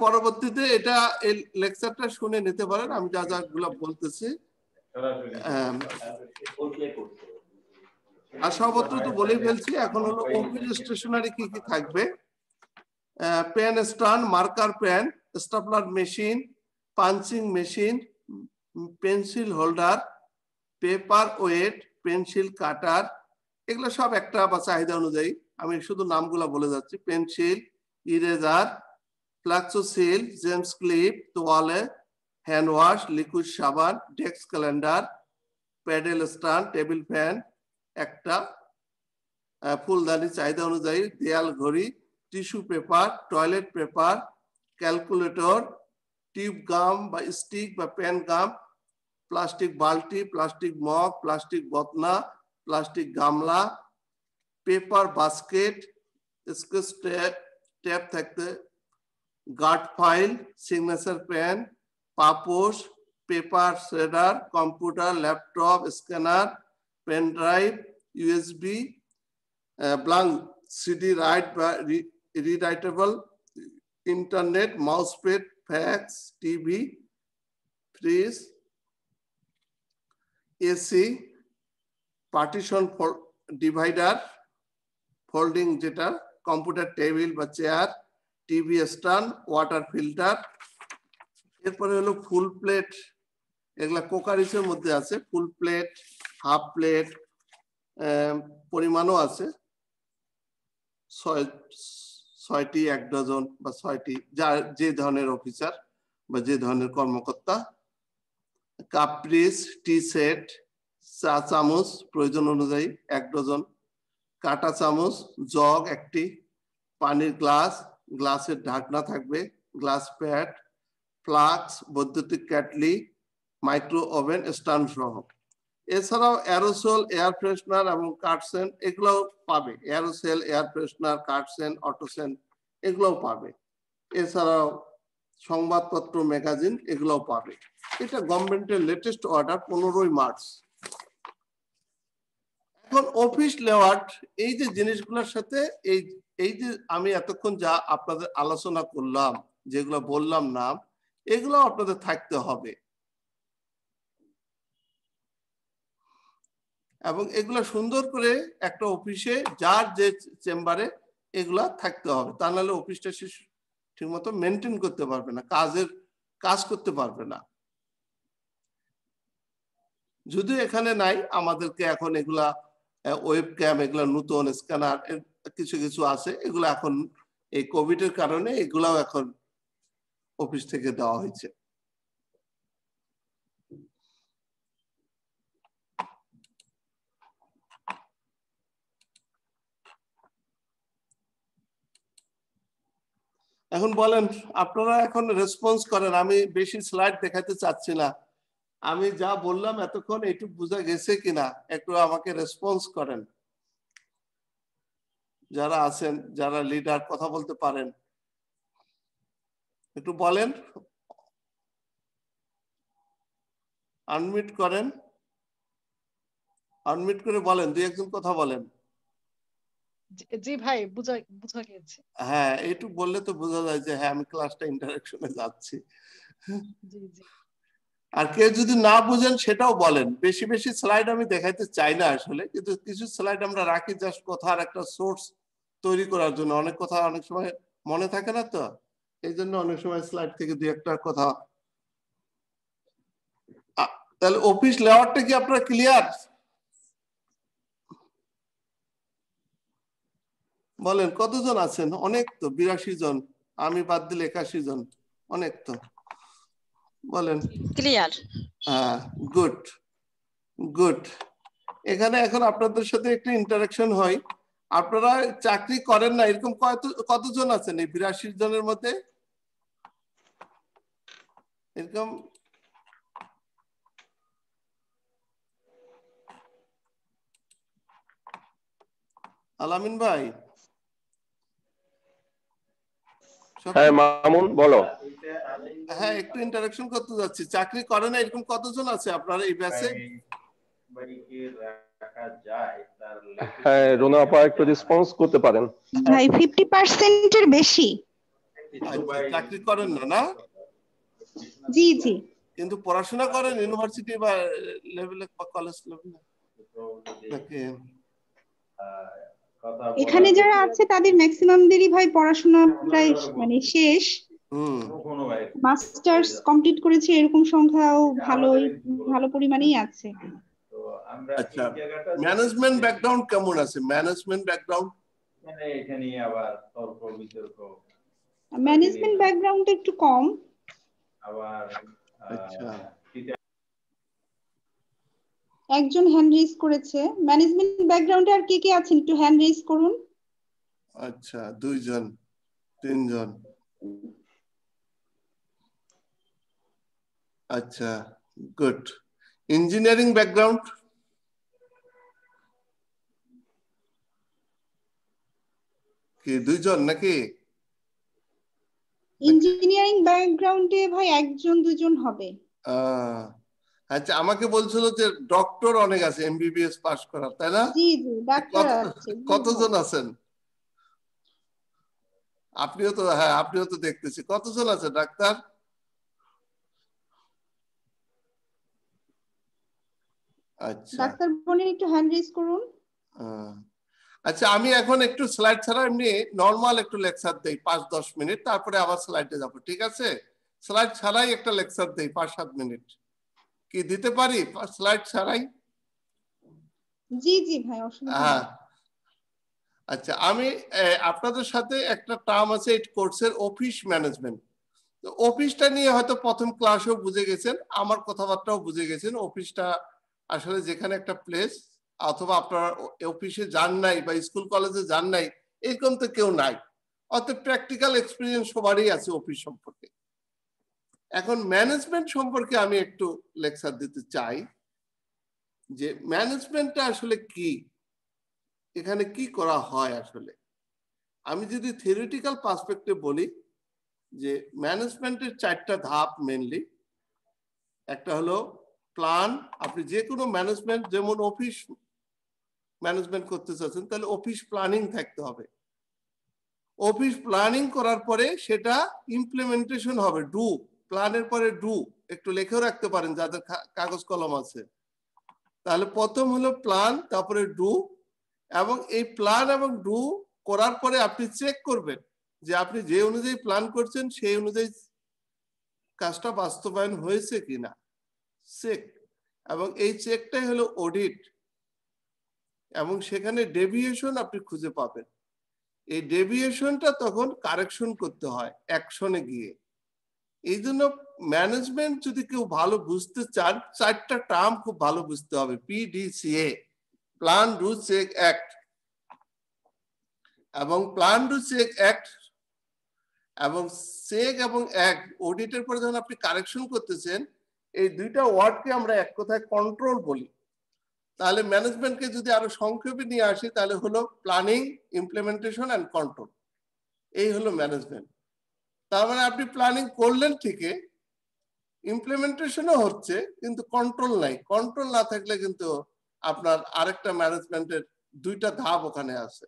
পরবর্তীতে এটা এই লেকচারটা শুনে নিতে পারেন আমি যা যাগুলো বলতেছি। আর সর্বত্র তো বলেই ফেলছি। এখন হলো অফিস স্টেশনারি কি কি থাকবে। Pen stand, marker pen, stapler machine, punching machine, pencil holder, paper weight, pencil cutter, এগুলো সব একটা বা চাহিদা অনুযায়ী আমি শুধু নামগুলো বলে যাচ্ছি। পেন্সিল, ইরেজার, ফ্লাক্সোসিল, জেমস ক্লিপ, তোয়ালে, হ্যান্ড ওয়াশ, লিকুইড সাবান, desk calendar, pedal stand, table fan একটা, ফুলদানি চাহিদা অনুযায়ী, দেয়াল ঘড়ি, tissue paper, toilet paper, calculator, tube gum বা স্টিক বা পেন গাম, প্লাস্টিক বালতি, প্লাস্টিক মগ, প্লাস্টিক বতনা, প্লাস্টিক গামলা, পেপার বাস্কেট, স্কেচ ট্যাপ থাকতে, গার্ড ফাইল, সিগনেচার পেন, পাপোশ, paper shredder, computer, laptop, scanner, pen drive, USB, blank CD write বা rewritable, internet, mouse pad, fax, TV, fridge, AC, partition divider, folding যেটা, computer table বা chair, TV stand, water filter. এরপরে হলো full plate, এগুলা কোকারিসের মধ্যে আছে। Full plate, half plate, পরিমাণও আছে, 6টি, 1 ডজন বা 6টি, যার যে ধরনের অফিসার বা যে ধরনের কর্মকর্তা। কাপ্রিস, টি সেট, চা চামচ প্রয়োজন অনুযায়ী 1 ডজন, কাটা চামচ, জগ একটি, পানির গ্লাস, গ্লাসের ঢাকনা থাকবে, গ্লাস প্যাড, ফ্লাক্স, বৈদ্যুতিক ক্যাটলি, মাইক্রো ওভেন স্ট্যান্ড সহ। এছাড়াও অ্যারোসল, এয়ার ফ্রেশনার এবং কার্টসেন এগুলোও পাবে। অ্যারোসেল, এয়ার ফ্রেশনার, কার্টসেন, অটোসেন এগুলোও পাবে। এছাড়াও সংবাদপত্র, ম্যাগাজিন এগুলোও পাবে। এটা গভর্নমেন্টের লেটেস্ট অর্ডার 15ই মার্চ। এখন অফিস লেআউট, এই যে জিনিসগুলোর সাথে এই যে আমি এতক্ষণ যা আপনাদের আলোচনা করলাম, যেগুলো বললাম নাম, এগুলো আপনাদের থাকতে হবে এবং এগুলো সুন্দর করে একটা অফিসে যার যে চেম্বারে এগুলা থাকতে হবে। তা নাহলে অফিসটা ঠিক মতো মেনটেন করতে পারবে না, কাজ করতে পারবে না। যদিও এখানে নাই, আমাদেরকে এখন এগুলা ওয়েব ক্যাম, এগুলা নতুন স্ক্যানার কিছু কিছু আছে, এগুলো এখন এই কোভিড এর কারণে এগুলাও এখন অফিস থেকে দেওয়া হয়েছে। এখন বলেন, আপনারা এখন রেসপন্স করেন। আমি বেশি স্লাইড দেখাতে চাচ্ছি না, আমি যা বললাম এতক্ষণ একটু বোঝা গেছে কিনা একটু আমাকে রেসপন্স করেন। যারা আছেন, যারা লিডার, কথা বলতে পারেন, একটু বলেন, আনমিউট করেন, আনমিউট করে বলেন, দুই একজন কথা বলেন। জি ভাই, বুঝা গেছে। হ্যাঁ, একটু বললে তো বোঝা যায় যে হ্যাঁ আমি ক্লাসটা ইন্টারেকশনে যাচ্ছি। জি জি। আর কেউ যদি না বুঝেন সেটাও বলেন। বেশি বেশি স্লাইড আমি দেখাইতে চাই না আসলে, কিন্তু কিছু স্লাইড আমরা রাখি জাস্ট কথার একটা সোর্স তৈরি করার জন্য। অনেক কথা অনেক সময় মনে থাকে না, তো এই জন্য অনেক সময় স্লাইড থেকে দুই একটা কথা। তাহলে অফিস লেআউটটা কি আপনারা ক্লিয়ার? বলেন কতজন আছেন? অনেক তো, 82 জন, আমি বাদ দিলে 81 জন, অনেক তো। বলেন ক্লিয়ার। হ্যাঁ, গুড গুড। এখানে এখন আপনাদের সাথে একটু ইন্টারাকশন হয়। আপনারা চাকরি করেন না এরকম কতজন আছেন এই 82 জনের মধ্যে? এরকম আলামিন ভাই? হ্যাঁ মামুন, বলো। হ্যাঁ, একটু ইন্টারাকশন করতে যাচ্ছি। চাকরি করে না এরকম কতজন আছে আপনার এই ব্যাচে? হ্যাঁ, রুনা আপা একটু রেসপন্স করতে পারেন। ভাই 50% এর বেশি। আচ্ছা, চাকরি করেন না? না, জি জি। কিন্তু পড়াশোনা করেন ইউনিভার্সিটি বা লেভেলে বা কলেজ লেভেলে নাকি? এখানে যারা আছে তাদের ম্যাক্সিমামদেরই ভাই পড়াশোনা প্রায় মানে শেষ, মাস্টার্স কমপ্লিট করেছে এরকম সংখ্যাও ভালো পরিমাণেই আছে। আচ্ছা, ম্যানেজমেন্ট ব্যাকগ্রাউন্ড কেমন আছে? ম্যানেজমেন্ট ব্যাকগ্রাউন্ড ম্যানেজমেন্ট ব্যাকগ্রাউন্ড একটু কম। আচ্ছা, একজন হ্যান্ড রেজ করেছে। ম্যানেজমেন্ট ব্যাকগ্রাউন্ডে আর কে কে আছেন একটু হ্যান্ড রেজ করুন। আচ্ছা, 2 জন 3 জন। আচ্ছা, গুড। ইঞ্জিনিয়ারিং ব্যাকগ্রাউন্ড কি 2 জন নাকি? ইঞ্জিনিয়ারিং ব্যাকগ্রাউন্ডে ভাই 1 জন 2 জন হবে। আচ্ছা, আমাকে বলছিল যে ডক্টর অনেক আছে এমবিবিএস পাস করা, তাই না? জি জি, ডাক্তার আছে। কতজন আছেন? আপনিও তো, হ্যাঁ আপনিও তো দেখতেছি। কতজন আছে ডাক্তার? আচ্ছা, ডাক্তার বোনের একটু হ্যান্ড রেজ করুন। আচ্ছা, আমি এখন একটু স্লাইড ছাড়া এমনি নরমাল একটু লেকচার দেই 5-10 মিনিট, তারপরে আবার স্লাইডে যাব, ঠিক আছে? স্লাইড ছাড়াই একটা লেকচার দেই 5-7 মিনিট, কি দিতে পারি স্লাইড ছাড়াই? জি জি ভাই, অসুবিধা নেই। হ্যাঁ, আচ্ছা, আমি আপনাদের সাথে একটা টার্ম আছে এই কোর্সের, অফিস ম্যানেজমেন্ট। তো অফিসটা নিয়ে হয়তো প্রথম ক্লাসেও বুঝে গেছেন, আমার কথাবার্তাও বুঝে গেছেন। অফিসটা আসলে যেখানে একটা প্লেস, অথবা আপনারা অফিসে যান নাই বা স্কুল কলেজে যান নাই এরকম তো কেউ নাই, অর্থাৎ প্র্যাকটিক্যাল এক্সপিরিয়েন্স সবারই আছে অফিস সম্পর্কে। এখন ম্যানেজমেন্ট সম্পর্কে আমি একটু লেকচার দিতে চাই যে ম্যানেজমেন্টটা আসলে কি, এখানে কি করা হয় আসলে। আমি যদি থিওরিটিক্যাল পার্সপেক্টিভ বলি যে ম্যানেজমেন্টের 4টা ধাপ মেনলি। একটা হলো প্ল্যান। আপনি যে কোনো ম্যানেজমেন্ট, যেমন অফিস ম্যানেজমেন্ট করতে চাচ্ছেন তাহলে অফিস প্ল্যানিং থাকতে হবে। অফিস প্ল্যানিং করার পরে সেটা ইমপ্লিমেন্টেশন হবে, ডু। প্ল্যানের পরে ডু একটু লিখেও রাখতে পারেন যাদের কাগজ কলম আছে। তাহলে প্রথম হলো প্ল্যান, তারপরে ডু, এবং এই প্ল্যান এবং ডু করার পরে আপনি চেক করবেন যে আপনি যে অনুযায়ী প্ল্যান করছেন সেই অনুযায়ী কাজটা বাস্তবায়ন হয়েছে কিনা, চেক। এবং এই চেকটাই হলো অডিট, এবং সেখানে ডেভিয়েশন আপনি খুঁজে পাবেন। এই ডেভিয়েশনটা তখন কারেকশন করতে হয় অ্যাকশনে গিয়ে। এই জন্য ম্যানেজমেন্ট যদি কেউ ভালো বুঝতে চান, 4টা টার্ম খুব ভালো বুঝতে হবে। PDCA, plan do check act, এবং প্ল্যান ডু চেক অ্যাক্ট এবং চেক এবং অ্যাক্ট, অডিটের পরে যখন আপনি কারেকশন করতেছেন, এই 2টা ওয়ার্ডকে আমরা এক কথায় কন্ট্রোল বলি। তাহলে ম্যানেজমেন্টকে যদি আরো সংক্ষেপে নিয়ে আসি তাহলে হলো প্ল্যানিং, ইমপ্লিমেন্টেশন এন্ড কন্ট্রোল। এই হলো ম্যানেজমেন্ট। তার মানে আপনি প্ল্যানিং করলেন ঠিকই, ইমপ্লিমেন্টেশনও হচ্ছে, কিন্তু কন্ট্রোল নাই। কন্ট্রোল না থাকলে কিন্তু আপনার আরেকটা ম্যানেজমেন্টের 2টা ধাপ ওখানে আছে।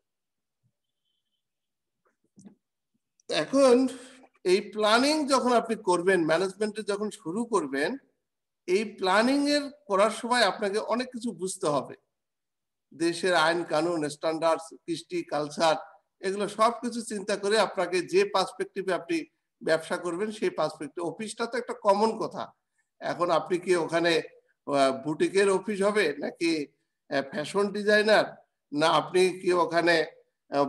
এখন এই প্ল্যানিং যখন আপনি করবেন, ম্যানেজমেন্টে যখন শুরু করবেন, এই প্ল্যানিং এর করার সময় আপনাকে অনেক কিছু বুঝতে হবে। দেশের আইন কানুন, স্ট্যান্ডার্ড, কৃষ্টি, কালচার, এগুলো সবকিছু চিন্তা করে আপনাকে যে পার্সপেক্টিভে আপনি ব্যবসা করবেন সেই পার্সপেক্টিভ। অফিসটা তো একটা কমন কথা। এখন আপনি কি ওখানে বুটিকের অফিস হবে, নাকি ফ্যাশন ডিজাইনার, না আপনি কি ওখানে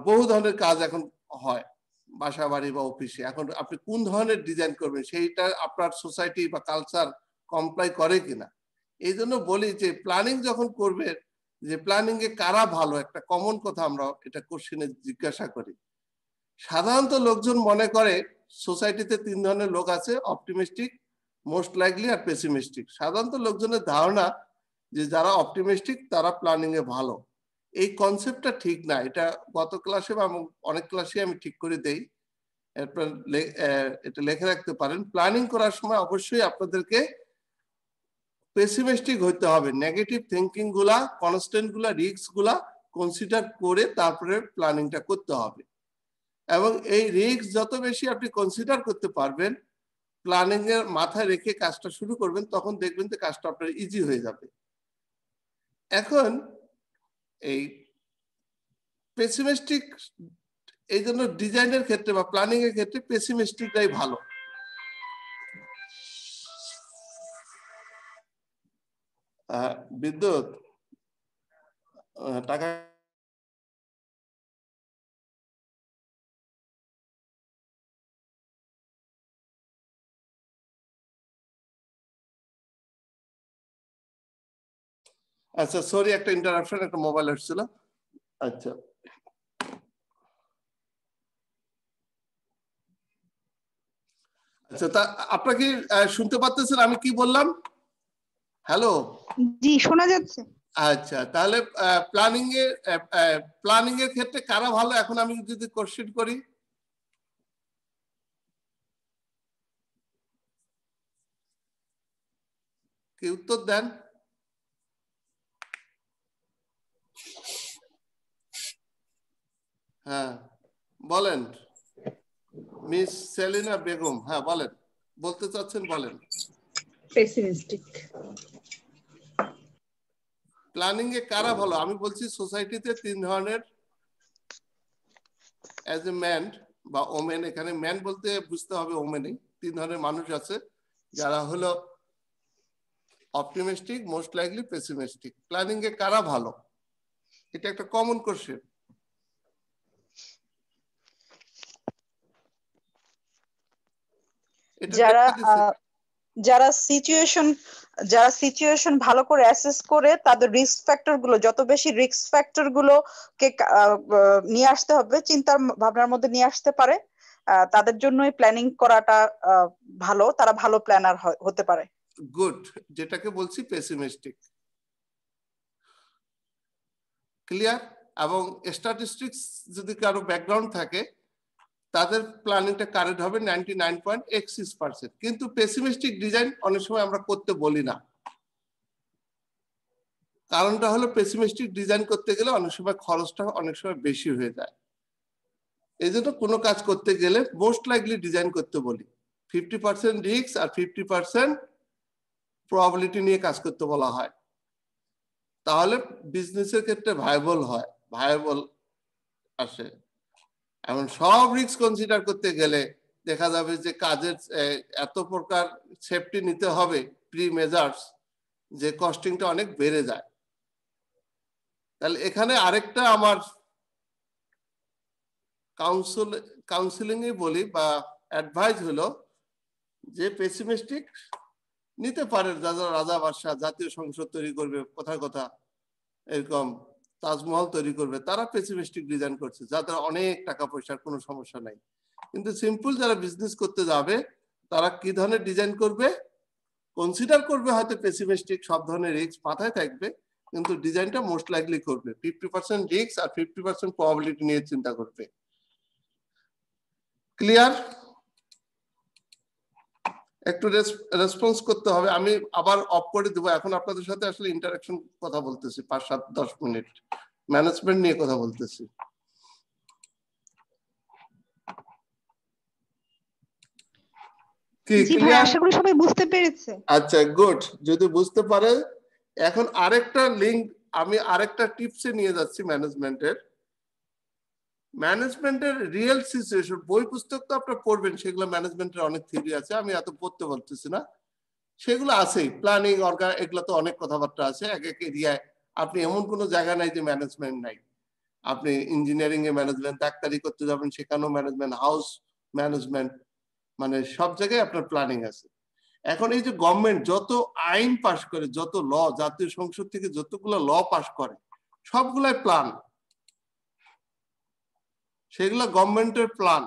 বহু ধরনের কাজ এখন হয় বাসা বাড়ি বা অফিসে। এখন আপনি কোন ধরনের ডিজাইন করবেন সেইটা আপনার সোসাইটি বা কালচার কমপ্লাই করে কিনা। এই জন্য বলি যে প্ল্যানিং যখন করবেন, যে প্ল্যানিং এ কারা ভালো, একটা কমন কথা আমরা এটা কোশ্চেনে জিজ্ঞাসা করি। সাধারণত লোকজন মনে করে সোসাইটিতে 3 ধরনের লোক আছে, অপটিমিস্টিক, মোস্ট লাইকলি আর পেসিমিস্টিক। সাধারণত লোকজনের ধারণা যে যারা অপটিমিস্টিক তারা প্ল্যানিং এ ভালো। এই কনসেপ্টটা ঠিক না। এটা গত ক্লাসে বা অনেক ক্লাসে আমি ঠিক করে দেই, এরপর এটা লিখে রাখতে পারেন। প্ল্যানিং করার সময় অবশ্যই আপনাদেরকে পেসিমিস্টিক হইতে হবে। নেগেটিভ থিঙ্কিং গুলা, কনস্ট্যান্ট গুলা, রিস্ক গুলা কনসিডার করে তারপরে প্ল্যানিংটা করতে হবে। এবং এই রিস্ক যত বেশি আপনি কনসিডার করতে পারবেন, প্ল্যানিং এর মাথায় রেখে কাজটা শুরু করবেন, তখন দেখবেন যে কাজটা আপনার ইজি হয়ে যাবে। এখন এই পেসিমিস্টিক, এই জন্য ডিজাইনের ক্ষেত্রে বা প্ল্যানিং এর ক্ষেত্রে পেসিমিস্টিকটাই ভালো। বিদ্যুৎ টাকা আচ্ছা, সরি, একটা ইন্টারাপশন, একটা মোবাইল আসছিল। আচ্ছা, আচ্ছা, তা আপনারা কি শুনতে পাচ্ছেন আমি কি বললাম? হ্যালো? জি, শোনা যাচ্ছে। আচ্ছা, তাহলে প্ল্যানিং এর ক্ষেত্রে কারা ভালো, এখন আমি যদি কোশ্চেন করি? কি উত্তর দেন? হ্যাঁ বলেন, মিস সেলিনা বেগম, হ্যাঁ বলেন, বলতে চাচ্ছেন বলেন। পেসিমিস্টিক। প্ল্যানিং এ কারা ভালো? আমি বলছি সোসাইটিতে তিন ধরনের, অ্যাজ এ ম্যান বা ওমেন, এখানে ম্যান বলতে বুঝতে হবে ওমেনই, তিন ধরনের মানুষ আছে যারা হলো optimistic, most likely pessimistic. Planning এ কারা ভালো? এটা একটা কমন কোশ্চেন। যারা সিচুয়েশন ভালো করে অ্যাসেস করে তাদের রিস্ক ফ্যাক্টর গুলো, যত বেশি রিস্ক ফ্যাক্টর গুলোকে নিয়ে আসতে হবে, চিন্তার ভাবনার মধ্যে নিয়ে আসতে পারে, তাদের জন্যই প্ল্যানিং করাটা ভালো, তারা ভালো প্ল্যানার হতে পারে। গুড, যেটাকে বলছি পেসিমিস্টিক। ক্লিয়ার? এবং স্ট্যাটিস্টিক্স যদি কারো ব্যাকগ্রাউন্ড থাকে, তাদের প্ল্যানিংটা কারেক্ট হবে 99.86%। কিন্তু পেসিমিস্টিক ডিজাইন অনেক সময় আমরা করতে বলি না। কারণটা হলো পেসিমিস্টিক ডিজাইন করতে গেলে অনেক সময় খরচটা অনেক সময় বেশি হয়ে যায়। এই জন্য কোনো কাজ করতে গেলে মোস্ট লাইকলি ডিজাইন করতে বলি। 50% রিস্ক আর 50% প্রবাবিলিটি নিয়ে কাজ করতে বলা হয়, তাহলে বিজনেসের ক্ষেত্রে ভায়াবল হয়, ভায়াবল আসে। এমন সব রিস্ক কনসিডার করতে গেলে দেখা যাবে যে কাজের এত প্রকার সেফটি নিতে হবে, প্রি মেজার্স, যে কস্টিংটা অনেক বেড়ে যায়। তাহলে এখানে আরেকটা আমার কাউন্সিলিং এ বলি বা অ্যাডভাইস হলো যে পেসিমিস্টিক নিতে পারে যারা রাজা বাদশাহ, জাতীয় সংসদ তৈরি করবে, কোথায় কথা এরকম তাজমহল তৈরি করবে, তারা পেসিমিস্টিক ডিজাইন করছে, যাদের অনেক টাকা পয়সার কোনো সমস্যা নাই। কিন্তু সিম্পল যারা বিজনেস করতে যাবে, তারা কি ধরনের ডিজাইন করবে, কনসিডার করবে হয়তো পেসিমিস্টিক, সব ধরনের রিস্ক মাথায় থাকবে, কিন্তু ডিজাইনটা মোস্ট লাইকলি করবে 50% রিস্ক আর 50% প্রবাবিলিটি নিয়ে চিন্তা করবে। ক্লিয়ার? একটু রেসপন্স করতে হবে। আমি আবার অফ করে দেবো। এখন আপনাদের সাথে আসলে ইন্টারাকশন কথা বলতেছি 5-7-10 মিনিট, ম্যানেজমেন্ট নিয়ে কথা বলতেছি। কি ক্লিয়ার? আশা করি সবাই বুঝতে পেরেছে। আচ্ছা, গুড। যদি বুঝতে পারে, এখন আরেকটা লিংক আমি আরেকটা টিপসে নিয়ে যাচ্ছি ম্যানেজমেন্টের। ম্যানেজমেন্টের রিয়েল সিচুয়েশন, বই পুস্তক তো আপনারা পড়বেন, সেগুলো ম্যানেজমেন্টের অনেক থিওরি আছে, আমি এত পড়তে বলতেছি না, সেগুলো আছেই। প্ল্যানিং, এগুলো তো অনেক কথাবার্তা আছে এক এক এরিয়ায়। আপনি এমন কোনো জায়গা নাই যে ম্যানেজমেন্ট নাই। আপনি ইঞ্জিনিয়ারিং এ ম্যানেজমেন্ট, ডাক্তারি করতে যাবেন সেখানেও ম্যানেজমেন্ট, হাউস ম্যানেজমেন্ট, মানে সব জায়গায় আপনার প্ল্যানিং আছে। এখন এই যে গভর্নমেন্ট যত আইন পাস করে, যত ল, জাতীয় সংসদ থেকে যতগুলো ল পাস করে, সবগুলাই প্ল্যান, সেগুলো গভর্নমেন্টের প্ল্যান।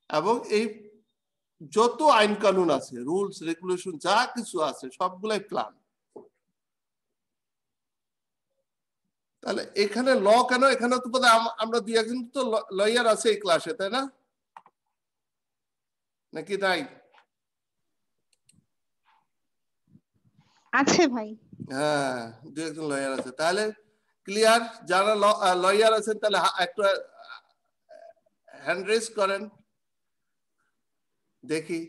এবং এই যত আইন কানুন আছে, রুলস রেগুলেশন যা কিছু আছে, সবগুলাই প্ল্যান। তাহলে এখানে ল কেন? এখানে তো আমরা দুই একজন তো লয়ার আছে এই ক্লাসে, তাই না? নাকি নাই? আছে ভাই। হ্যাঁ, দুই একজন লয়ার আছে। তাহলে ক্লিয়ার? যারা লয়ার আছেন তাহলে একটু হ্যান্ড রেজ করেন দেখি।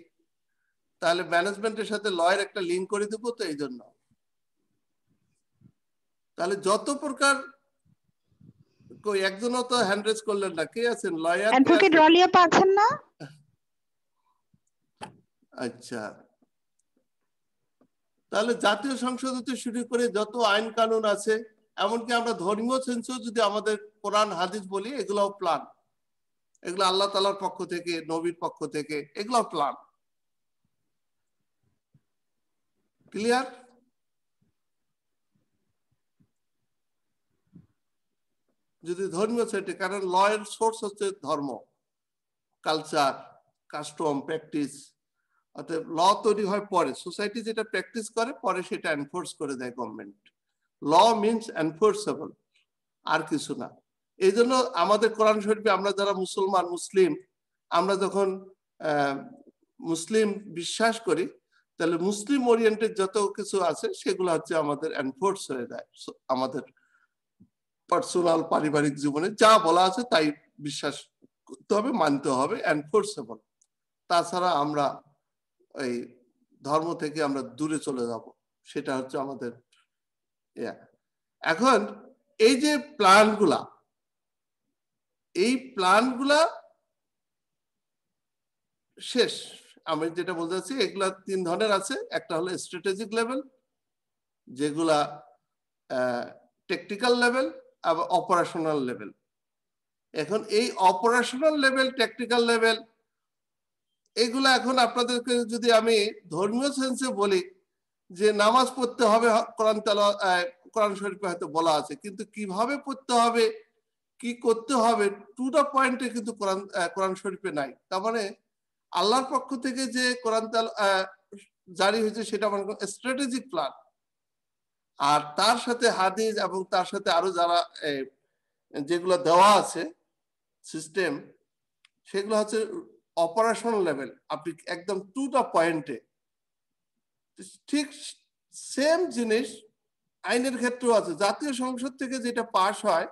তাহলে ম্যানেজমেন্টের সাথে লয়ের একটা লিঙ্ক করে দেবো, তো এই জন্য। তাহলে যত প্রকার, কই একজনও তো হ্যান্ড রেজ করলেন না, কে আছেন? লয়ার অ্যাডভোকেট রলিয়া পাচ্ছেন না? আচ্ছা, তাহলে জাতীয় সংসদ হতে শুরু করে যত আইন কানুন আছে, এমনকি আমরা ধর্মীয় সেন্সেও যদি আমাদের কোরআন হাদিস বলি, এগুলাও প্ল্যান। এগুলো আল্লাহ তাআলার পক্ষ থেকে, নবীর পক্ষ থেকে, এগুলাও প্ল্যান। ক্লিয়ার? যদি ধর্মীয় সেটে, কারণ ল এর সোর্স হচ্ছে ধর্ম, কালচার, কাস্টম, প্র্যাকটিস। অর্থাৎ ল তৈরি হয় পরে, সোসাইটি যেটা প্র্যাকটিস করে পরে সেটা এনফোর্স করে দেয় গভর্নমেন্ট। ল মিনস এনফোর্সেবল, আর কিছু না। এই জন্য আমাদের কোরআন শরীফে আমরা যারা মুসলমান, মুসলিম, আমরা যখন মুসলিম বিশ্বাস করি, তাহলে মুসলিম ওরিয়েন্টেড যত কিছু আছে সেগুলো হচ্ছে আমাদের এনফোর্স হয়ে যায়। আমাদের পার্সোনাল, পারিবারিক জীবনে যা বলা আছে তাই বিশ্বাস করতে হবে, মানতে হবে, এনফোর্সেবল। তাছাড়া আমরা এই ধর্ম থেকে আমরা দূরে চলে যাব, সেটা হচ্ছে আমাদের। এখন এই যে প্ল্যানগুলা, এই প্ল্যানগুলা শেষ। আমি যেটা বলতে চাচ্ছি, এগুলা তিন ধরনের আছে। একটা হলো স্ট্র্যাটেজিক লেভেল, যেগুলা টেকনিক্যাল লেভেল, আবার অপারেশনাল লেভেল। এখন এই অপারেশনাল লেভেল, টেকনিক্যাল লেভেল, এগুলা এখন আপনাদেরকে যদি আমি ধর্মীয় সেন্সে বলি যে নামাজ পড়তে হবে, কোরআন শরীফে হয়তো বলা আছে, কিন্তু কিভাবে পড়তে হবে, কি করতে হবে, টু দা পয়েন্টে কিন্তু কোরআন শরীফে নাই। তার মানে আল্লাহর পক্ষ থেকে যে কোরআন জারি হয়েছে সেটা আমার স্ট্র্যাটেজিক প্ল্যান, আর তার সাথে হাদিস এবং তার সাথে আরো যারা যেগুলো দেওয়া আছে সিস্টেম, সেগুলো হচ্ছে অপারেশনাল লেভেল। আপনি একদম টু দা পয়েন্টে। ঠিক সেম জিনিস আইনের ক্ষেত্রেও আছে। জাতীয় সংসদ থেকে যেটা পাশ হয়,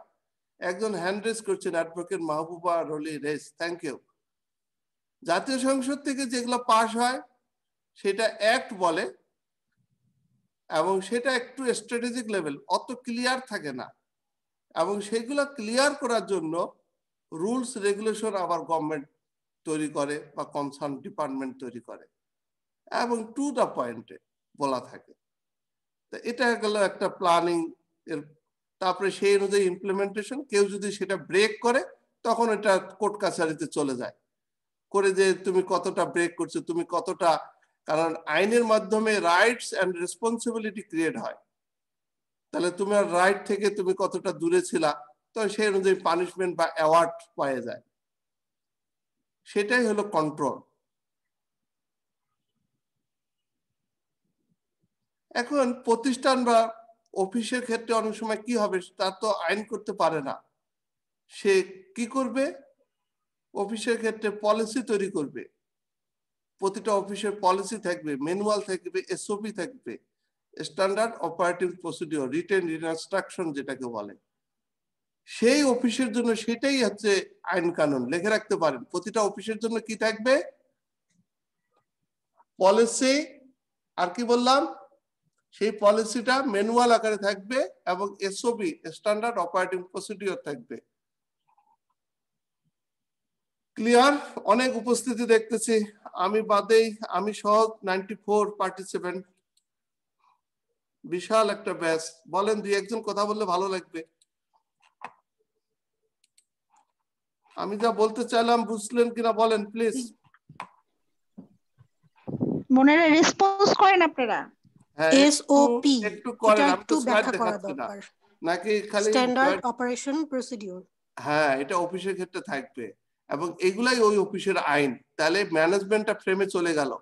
একজন হ্যান্ড রেজ করছেন, অ্যাডভোকেট মাহবুবা রলি রেস, থ্যাংক ইউ। জাতীয় সংসদ থেকে যেগুলো পাশ হয় সেটা অ্যাক্ট বলে, এবং সেটা একটু স্ট্র্যাটেজিক লেভেল, অত ক্লিয়ার থাকে না। এবং সেগুলো ক্লিয়ার করার জন্য রুলস রেগুলেশন আবার গভর্নমেন্ট তৈরি করে বা কনসার্ন ডিপার্টমেন্ট তৈরি করে, এবং টু দা পয়েন্টে বলা থাকে। তো এটা গেল একটা প্ল্যানিং এর। তারপরে সেই অনুযায়ী ইমপ্লিমেন্টেশন। কেউ যদি সেটা ব্রেক করে, তখন এটা কোর্ট কাছারিতে চলে যায়, করে যে তুমি কতটা ব্রেক করছো, তুমি কতটা, কারণ আইনের মাধ্যমে রাইটস এন্ড রেসপন্সিবিলিটি ক্রিয়েট হয়। তাহলে তোমার রাইট থেকে তুমি কতটা দূরে ছিলা, তো সেই অনুযায়ী পানিশমেন্ট বা অ্যাওয়ার্ড পাওয়া যায়। সেটাই হলো কন্ট্রোল। এখন প্রতিষ্ঠান বা অফিসের ক্ষেত্রে অনেক সময় কি হবে, তার তো আইন করতে পারে না। সে কি করবে? অফিসের ক্ষেত্রে পলিসি তৈরি করবে। প্রতিটা অফিসের পলিসি থাকবে, ম্যানুয়াল থাকবে, এসওপি থাকবে, standard operating procedure, written instruction যেটাকে বলে। সেই অফিসের জন্য সেটাই হচ্ছে আইন কানুন। লিখে রাখতে পারেন, প্রতিটা অফিসের জন্য কি থাকবে? পলিসি। আর কি বললাম? সেই পলিসিটা ম্যানুয়াল আকারে থাকবে, এবং এসওপি, স্ট্যান্ডার্ড অপারেটিং প্রসিডিওর থাকবে। ক্লিয়ার? অনেক উপস্থিতি দেখতেছি, আমি বাদেই, আমি সহ 94 পার্টিসিপেন্ট, বিশাল একটা ব্যাচ। বলেন, দুই একজন কথা বললে ভালো লাগবে। আমি যা বলতে চাইলাম বুঝলেন কিনা বলেন প্লিজ। মনেরা রেসপন্স করেন আপনারা? হ্যাঁ, এসওপি একটু করেন, এটা আমি তো একটু স্লাইড ব্যাখ্যা করা দেখাচ্ছি না, দরকার। নাকি খালি স্ট্যান্ডার্ড অপারেশন প্রসিডিউর। হ্যাঁ, এটা অফিসের ক্ষেত্রে থাকবে, এবং এগুলাই ওই অফিসের আইন। তাহলে ম্যানেজমেন্টটা ফ্রেমে চলে গেল।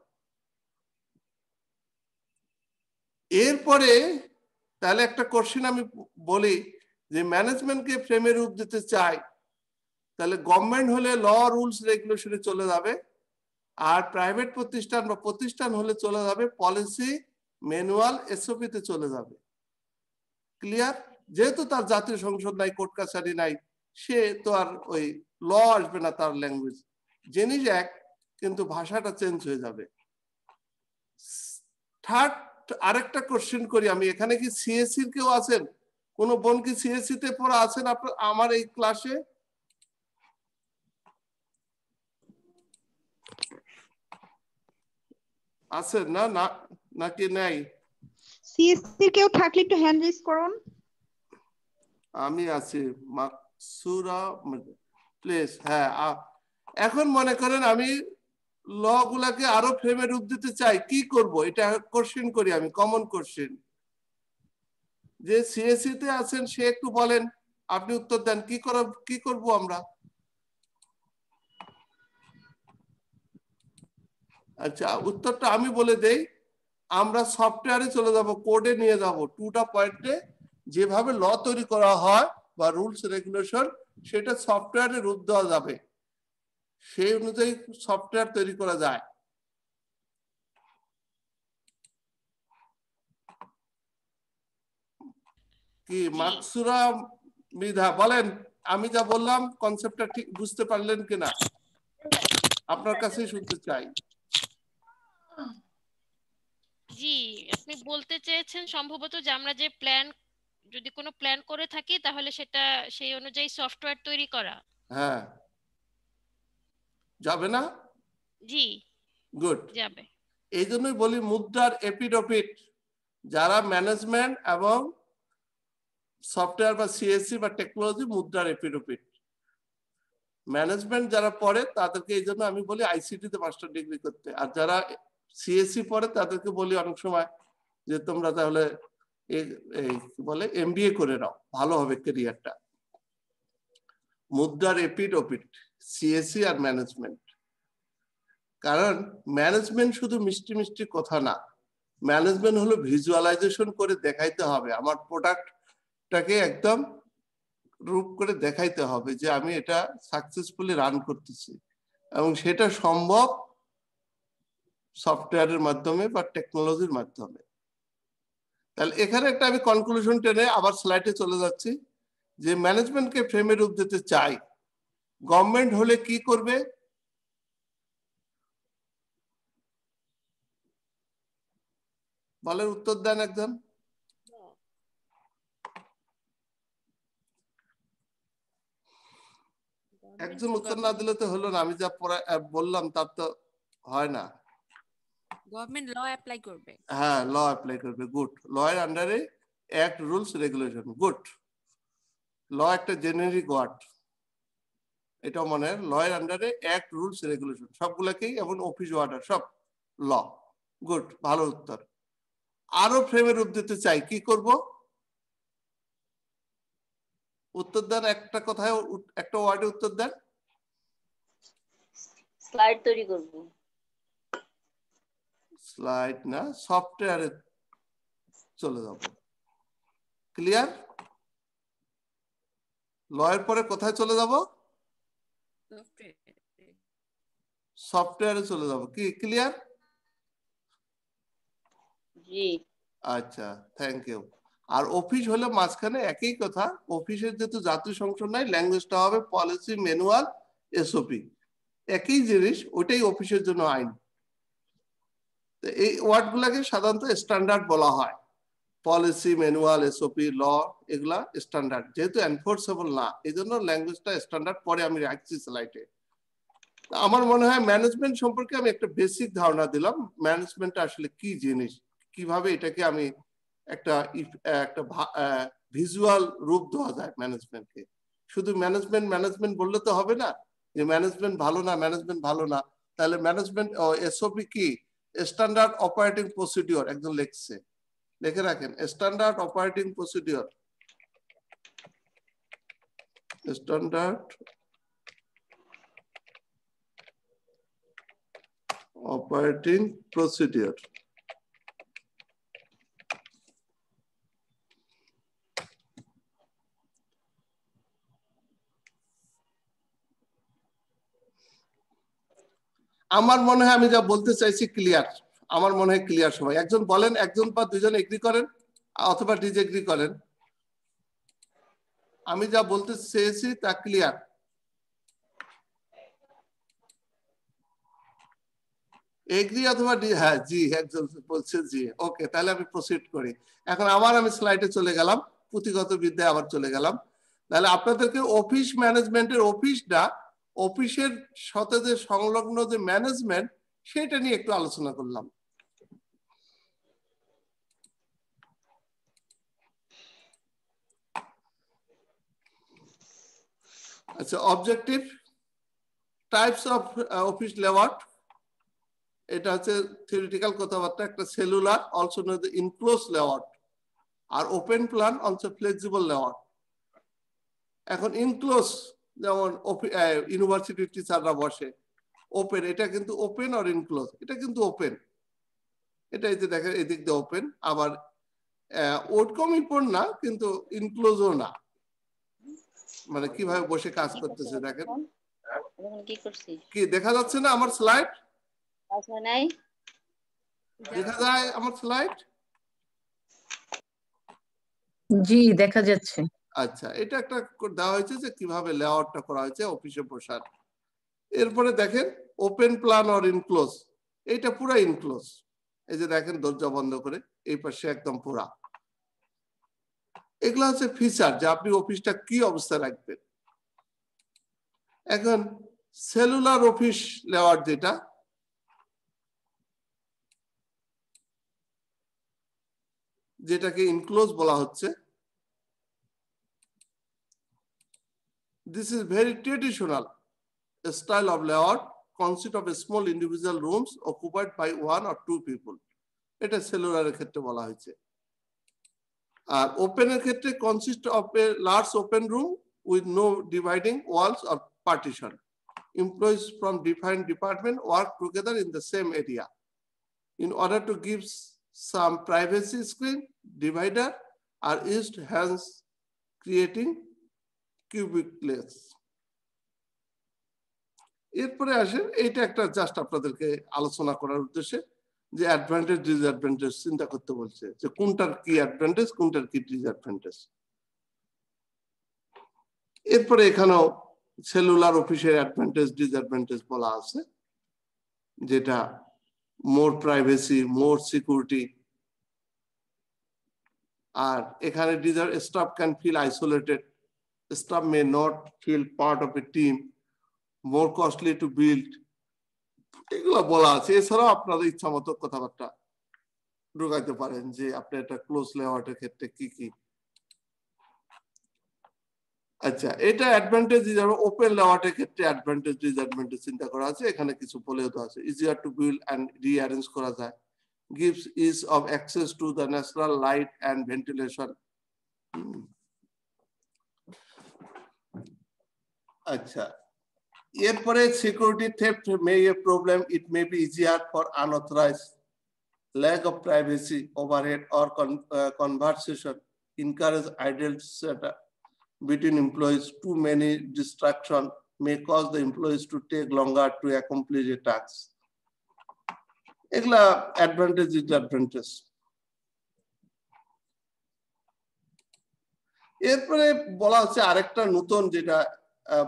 এরপরে তাহলে একটা কোশ্চেন আমি বলি, যে ম্যানেজমেন্টকে ফ্রেমে রূপ দিতে চাই, তাহলে গভর্নমেন্ট হলে ল রুলস রেগুলেশনে চলে যাবে, আর প্রাইভেট প্রতিষ্ঠান বা প্রতিষ্ঠান হলে চলে যাবে পলিসি, ম্যানুয়াল, এসওপি তে চলে যাবে। ক্লিয়ার? যেহেতু তার জাতীয় সংসদ নাই, কোর্ট কাছারি নাই, সে তো আর ওই ল আসবে না তার ল্যাঙ্গুয়েজ। জিনিস এক, কিন্তু ভাষাটা চেঞ্জ হয়ে যাবে। থার্ড আরেকটা কোশ্চেন করি আমি, এখানে কি সিএসসি কেউ আছেন? কোন বোন কি সিএসসি তে পড়া আছেন আপনার আমার এই ক্লাসে? আছেন না? না নাকি নাই? সিএসসি কেউ থাকলে একটু হ্যান্ড রেজ করুন। আমি আছি, মাকসুরা প্লিজ। হ্যাঁ, এখন মনে করেন আমি ল গুলাকে আরো ফ্রেমে রূপ দিতে চাই, কি করব? এটা কোশ্চেন করি আমি, কমন কোশ্চেন। যে সিএসসি তে আছেন সে একটু বলেন, আপনি উত্তর দেন, কি করব আমরা? আচ্ছা, উত্তরটা আমি বলে দেই। আমরা সফটওয়্যারে চলে যাব, কোডে নিয়ে যাব, টুটা পয়েন্টে যেভাবে ল তৈরি করা হয় বা রুলস রেগুলেশন, সেটা সফটওয়্যারে রূপ দেওয়া যাবে, সেই অনুযায়ী সফটওয়্যার তৈরি করা যায়। কি মাকসুরা মৃধা বলেন, আমি যা বললাম কনসেপ্টটা ঠিক বুঝতে পারলেন কিনা? আপনার কাছেই শুনতে চাই। জি, আপনি বলতে চেয়েছেন সম্ভবত যে আমরা যে প্ল্যান, যদি কোনো প্ল্যান করে থাকি তাহলে সেটা সেই অনুযায়ী সফটওয়্যার তৈরি করা। হ্যাঁ, যাবে না? জি, গুড। যাবে। এই জন্যই বলি মুদ্রার এপিডোপিট, যারা ম্যানেজমেন্ট এবং সফটওয়্যার বা সিএসসি বা টেকনোলজি, মুদ্রার এপিডোপিট। ম্যানেজমেন্ট যারা পড়ে তাদেরকে এই জন্য আমি বলি আইসিটি তে মাস্টার ডিগ্রি করতে, আর যারা সিএসসি পড়ে তাদেরকে বলি অনেক সময় যে তোমরা তাহলে এই কি বলে এমবিএ করে নাও, ভালো হবে ক্যারিয়ারটা। মুদ্রার এপিডোপিট সিএসসি আর ম্যানেজমেন্ট। কারণ ম্যানেজমেন্ট শুধু মিষ্টি মিষ্টি কথা না, ম্যানেজমেন্ট হলো ভিজুয়ালাইজেশন করে দেখাইতে হবে, আমার প্রোডাক্টটাকে একদম রূপ করে দেখাইতে হবে যে আমি এটা সাকসেসফুলি রান করতেছি, এবং সেটা সম্ভব সফটওয়্যারের মাধ্যমে বা টেকনোলজির মাধ্যমে। তাহলে এখানে একটা আমি কনক্লুশন টেনে আবার স্লাইডে চলে যাচ্ছি, যে ম্যানেজমেন্টকে ফ্রেমে রূপ দিতে চাই, গভর্নমেন্ট হলে কি করবে? বলেন, উত্তর দেন একজন। একজন উত্তর না দিলে তো হলো না, আমি যা বললাম তার তো হয় না। গভর্নমেন্ট ল অ্যাপ্লাই করবে। হ্যাঁ, ল অ্যাপ্লাই করবে। গুড। ল এর আন্ডারে অ্যাক্ট, রুলস, রেগুলেশন। গুড। ল একটা জেনারিক ওয়ার্ড, এটা মনে হয়। ল এর আন্ডারে অ্যাক্ট, রুলস, রেগুলেশন সবগুলোকেই, এবং অফিস অর্ডার সব ল। গুড, ভালো উত্তর। আরো ফ্রেমে রূপ দিতে চাই, কি করব? উত্তর দেন, একটা কথায় একটা ওয়ার্ডে উত্তর দেন। স্লাইড তৈরি করব। স্লাইড না, সফটওয়্যারে চলে যাব। ক্লিয়ার? ল এর পরে কোথায় চলে যাব? সফটওয়্যারে চলে যাব। কি ক্লিয়ার? জি। আচ্ছা, থ্যাংক ইউ। আর অফিস হলে মাঝখানে একই কথা, অফিসের যেহেতু জাতীয় সংসদ নাই, ল্যাঙ্গুয়েজটা হবে পলিসি, ম্যানুয়াল, এসওপি, একই জিনিস, ওইটাই অফিসের জন্য আইন। এই ওয়ার্ড গুলাকে সাধারণত স্ট্যান্ডার্ড বলা হয়। পলিসি, ম্যানুয়াল, এসওপি, ল, এগুলা স্ট্যান্ডার্ড, যেহেতু এনফোর্সেবল না, এই জন্য ল্যাঙ্গুয়েজটা স্ট্যান্ডার্ড পরে আমি রাখছি স্লাইডে। আমার মনে হয় ম্যানেজমেন্ট সম্পর্কে আমি একটা বেসিক ধারণা দিলাম, ম্যানেজমেন্ট আসলে কি জিনিস, কিভাবে এটাকে আমি একটা ভিজুয়াল রূপ দেওয়া যায় ম্যানেজমেন্টকে। শুধু ম্যানেজমেন্ট ম্যানেজমেন্ট বললে তো হবে না, যে ম্যানেজমেন্ট ভালো না, ম্যানেজমেন্ট ভালো না। তাহলে ম্যানেজমেন্ট এসওপি কি? স্ট্যান্ডার্ড অপারেটিং প্রসিডিওর, একজন লিখছে, লিখে রাখেন, standard operating procedure. Standard operating procedure. আমার মনে হয় আমি যা বলতে চাইছি ক্লিয়ার, আমার মনে হয় ক্লিয়ার। সবাই একজন বলেন, একজন বা দুজন এগ্রি করেন অথবা ডিসএগ্রি করেন। আমি যা বলতে চেয়েছি তা ক্লিয়ার? এগ্রি অথবা ডি? হ্যাঁ জি, একজন বলছে জি। ওকে, তাহলে আমি প্রসিড করি। এখন আবার আমি স্লাইডে চলে গেলাম, পুঁথিগত বিদ্যায় আবার চলে গেলাম। তাহলে আপনাদেরকে অফিস ম্যানেজমেন্টের অফিসটা, অফিসের সাথে যে সংলগ্ন যে ম্যানেজমেন্ট, সেটা নিয়ে একটু আলোচনা করলাম। আচ্ছা, objective, types of office layout, এটা হচ্ছে থিওরিটিক্যাল কথাবার্তা। একটা cellular, also known as enclosed layout, আর open plan, also flexible layout. এখন ইনক্লোজ, যেমন ইউনিভার্সিটির টিচাররা বসে, ওপেন, এটা কিন্তু ওপেন আর ইনক্লোজ, এটা কিন্তু ওপেন। এটা এই যে দেখেন এদিক দিয়ে ওপেন, আবার ওরকম ইম্পর্ট না কিন্তু ইনক্লোজও না, মানে কিভাবে বসে কাজ করতেছে দেখেন। কি করছি? কি দেখা যাচ্ছে না আমার স্লাইড? নাই দেখা যায় আমার স্লাইড? জি দেখা যাচ্ছে। আচ্ছা, এটা একটা দেওয়া হয়েছে যে কিভাবে লেআউটটা করা হয়েছে অফিসে বসার। এরপরে দেখেন ওপেন প্ল্যান অর ইনক্লোজ, এইটা পুরা ইনক্লোজ। এই যে দেখেন দরজা বন্ধ করে, এই পাশে একদম পুরা। এগুলো হচ্ছে ফিচার, যে আপনি অফিসটা কি অবস্থায় রাখবেন। এখন সেলুলার অফিস লেআউট, যেটাকে ইনক্লোজ বলা হচ্ছে, this is very traditional style of layout, consist of a small individual rooms occupied by 1 or 2 people. এটা সেলুলারের ক্ষেত্রে বলা হয়েছে। আর ওপেনের ক্ষেত্রে consist of a large open room with no dividing walls or partition. Employees from different department work together in the same area. In order to give some privacy, screen divider are used, hence creating cubicles. এরপরে আসেন, এইটা একটা just আপনাদেরকে আলোচনা করার উদ্দেশ্যে, যে advantage disadvantage চিন্তা করতে বলছে, যে কোনটার কি অ্যাডভান্টেজ, কোনটার কি ডিসঅ্যাডভান্টেজ। এরপরে এখানেও সেলুলার অফিসের অ্যাডভান্টেজ ডিসঅ্যাডভান্টেজ বলা আছে, যেটা মোর প্রাইভেসি, মোর সিকিউরিটি। আর এখানে staff can feel isolated, staff may not feel part of a team, more costly to build, এগুলো বলা আছে। এছাড়াও আপনাদের ইচ্ছা মতো কথাবার্তা ঢুকাইতে পারেন, যে আপনি একটা ক্লোজ লেআউটের ক্ষেত্রে কি কি। আচ্ছা, এটা অ্যাডভান্টেজ হিসাবে ওপেন লেআউটের ক্ষেত্রে অ্যাডভান্টেজ ডিসঅ্যাডভান্টেজ চিন্তা করা আছে, এখানে কিছু বলেও তো আছে। Easier to build and rearrange করা যায়, gives ease of access to the natural light and ventilation. আচ্ছা, এরপরে security theft may a problem, it may be easier for unauthorized, lack of privacy, overhead or conversation, encourage idle setup between employees, too many distraction may cause the employees to take longer to accomplish a task. এগুলা advantage disadvantage. এরপরে বলা হচ্ছে আরেকটা নতুন, যেটা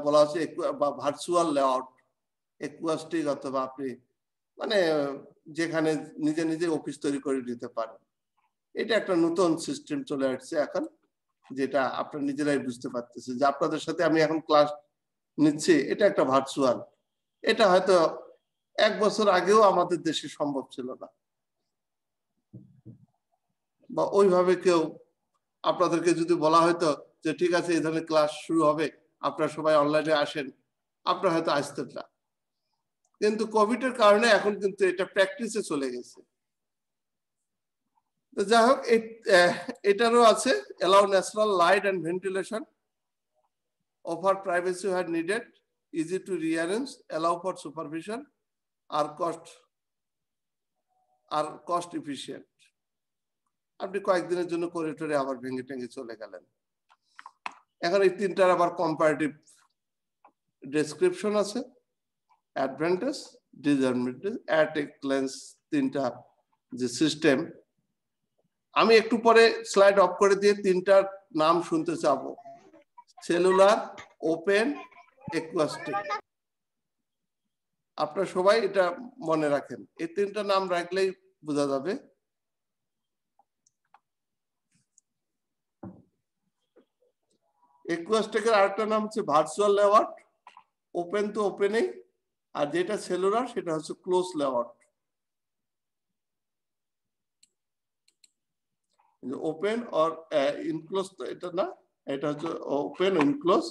বলা হচ্ছে virtual layout, অ্যাকুয়াস্টিক, অথবা আপনি মানে যেখানে নিজে নিজে অফিস তৈরি করে নিতে পারেন। এটা একটা নতুন সিস্টেম চলে আসছে এখন, যেটা আপনারা নিজেরাই বুঝতে পারতেছেন, যে আপনাদের সাথে আমি এখন ক্লাস নিচ্ছি, এটা একটা ভার্চুয়াল। এটা হয়তো 1 বছর আগেও আমাদের দেশে সম্ভব ছিল না, বা ওইভাবে কেউ আপনাদেরকে যদি বলা হয়তো যে ঠিক আছে এই ধরনের ক্লাস শুরু হবে, আপনারা সবাই অনলাইনে আসেন, আপনারা হয়তো আসতেন না। কিন্তু কোভিড এর কারণে এখন কিন্তু এটা প্র্যাকটিসে চলে গেছে। তো যাই হোক, এটারও আছে allow natural light and ventilation, offer privacy where needed, easy to rearrange, allow for supervision, are cost efficient. আপনি কয়েকদিনের জন্য করিডোরে আবার ভেঙে টেঙে চলে গেলেন। এখন এই তিনটার আবার কম্পারেটিভ ডেসক্রিপশন আছে, advantage disadvantage at a glance, তিনটা যে সিস্টেম। আমি একটু পরে স্লাইড অফ করে দিয়ে তিনটার নাম শুনতে চাবো। Cellular, open, acoustic. আপনারা সবাই এটা মনে রাখেন, এই তিনটা নাম রাখলেই বোঝা যাবে। অ্যাকুয়াস্টিকের আরেকটা নাম হচ্ছে ভার্চুয়াল লেআউট, ওপেন তো ওপেনেই, আর যেটা সেলুলার সেটা হচ্ছে close layout. Open or enclose এটা না, এটা হচ্ছে ওপেন ইনক্লোজ।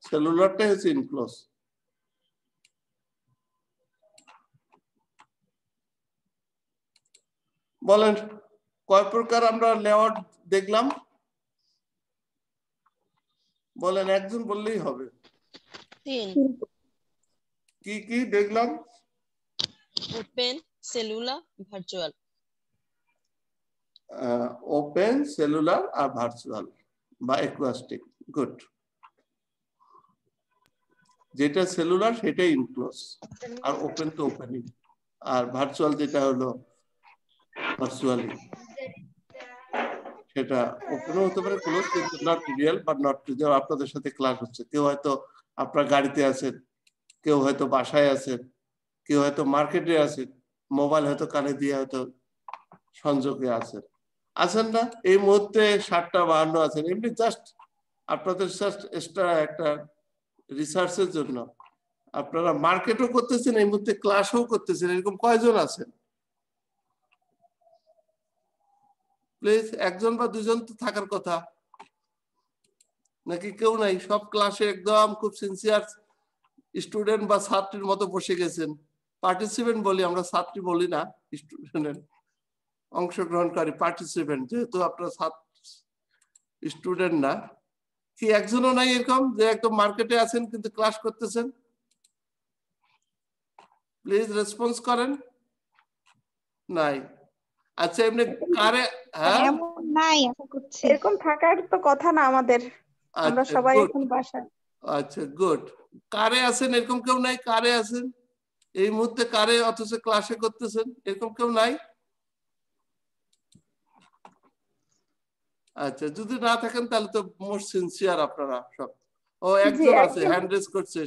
সেলুলারটাই হচ্ছে ইনক্লোজ। বলেন কয় প্রকার আমরা লেআউট দেখলাম? বলেন, একজন বললেই হবে। 3 কি কি দেখলাম? Open, cellular, virtual. Open, cellular আর ভার্চুয়াল বা অ্যাকুয়াস্টিক। গুড। যেটা সেলুলার সেটাই ইনক্লোজ, আর ওপেন তো ওপেনই, আর ভার্চুয়াল যেটা হলো ভার্চুয়ালি, সেটা ওপেনও হতে পারে ক্লোজ, কিন্তু নট রিয়েল বা নট রিয়েল। আপনাদের সাথে ক্লাস হচ্ছে, কেউ হয়তো আপনার গাড়িতে আছেন, কেউ হয়তো বাসায় আছেন, কেউ হয়তো মার্কেটে আছেন, মোবাইল হয়তো কানে দিয়ে হয়তো সংযোগে আছেন না। এই মুহূর্তে 7:52 আছেন, এমনি জাস্ট আপনাদের জাস্ট এক্সট্রা একটা রিসার্চের জন্য। আপনারা মার্কেটও করতেছেন, এই মুহূর্তে ক্লাসও করতেছেন, এরকম কয়জন আছেন? প্লিজ একজন বা দুজন তো থাকার কথা, নাকি কেউ নাই? সব ক্লাসে একদম খুব সিনসিয়ার স্টুডেন্ট বা ছাত্রীর মতো বসে গেছেন। পার্টিসিপেন্ট বলি আমরা, ছাত্রী বলি না, স্টুডেন্ট, অংশগ্রহণকারী, পার্টিসিপেন্ট, যেহেতু আপনারা স্টুডেন্ট না। কি একজনও নাই এরকম যে একদম মার্কেটে আছেন কিন্তু ক্লাস করতেছেন? প্লিজ রেসপন্স করেন। নাই? আচ্ছা, এমনি কারে? হ্যাঁ, এমন নাই, আশা করছি। এরকম থাকার তো কথা না আমাদের, আমরা আচ্ছা সবাই গুড। এখন বাসায়। আচ্ছা গুড। কারে আছেন? এরকম কেউ নাই? কারে আছেন এই মুহূর্তে কারে, অথচ ক্লাসে করতেছেন? এরকম কেউ নাই? আচ্ছা, যদি না থাকেন তাহলে তো মোস্ট সিনসিয়ার আপনারা সব। ও একজন আছে, হ্যান্ড রেজ করছে,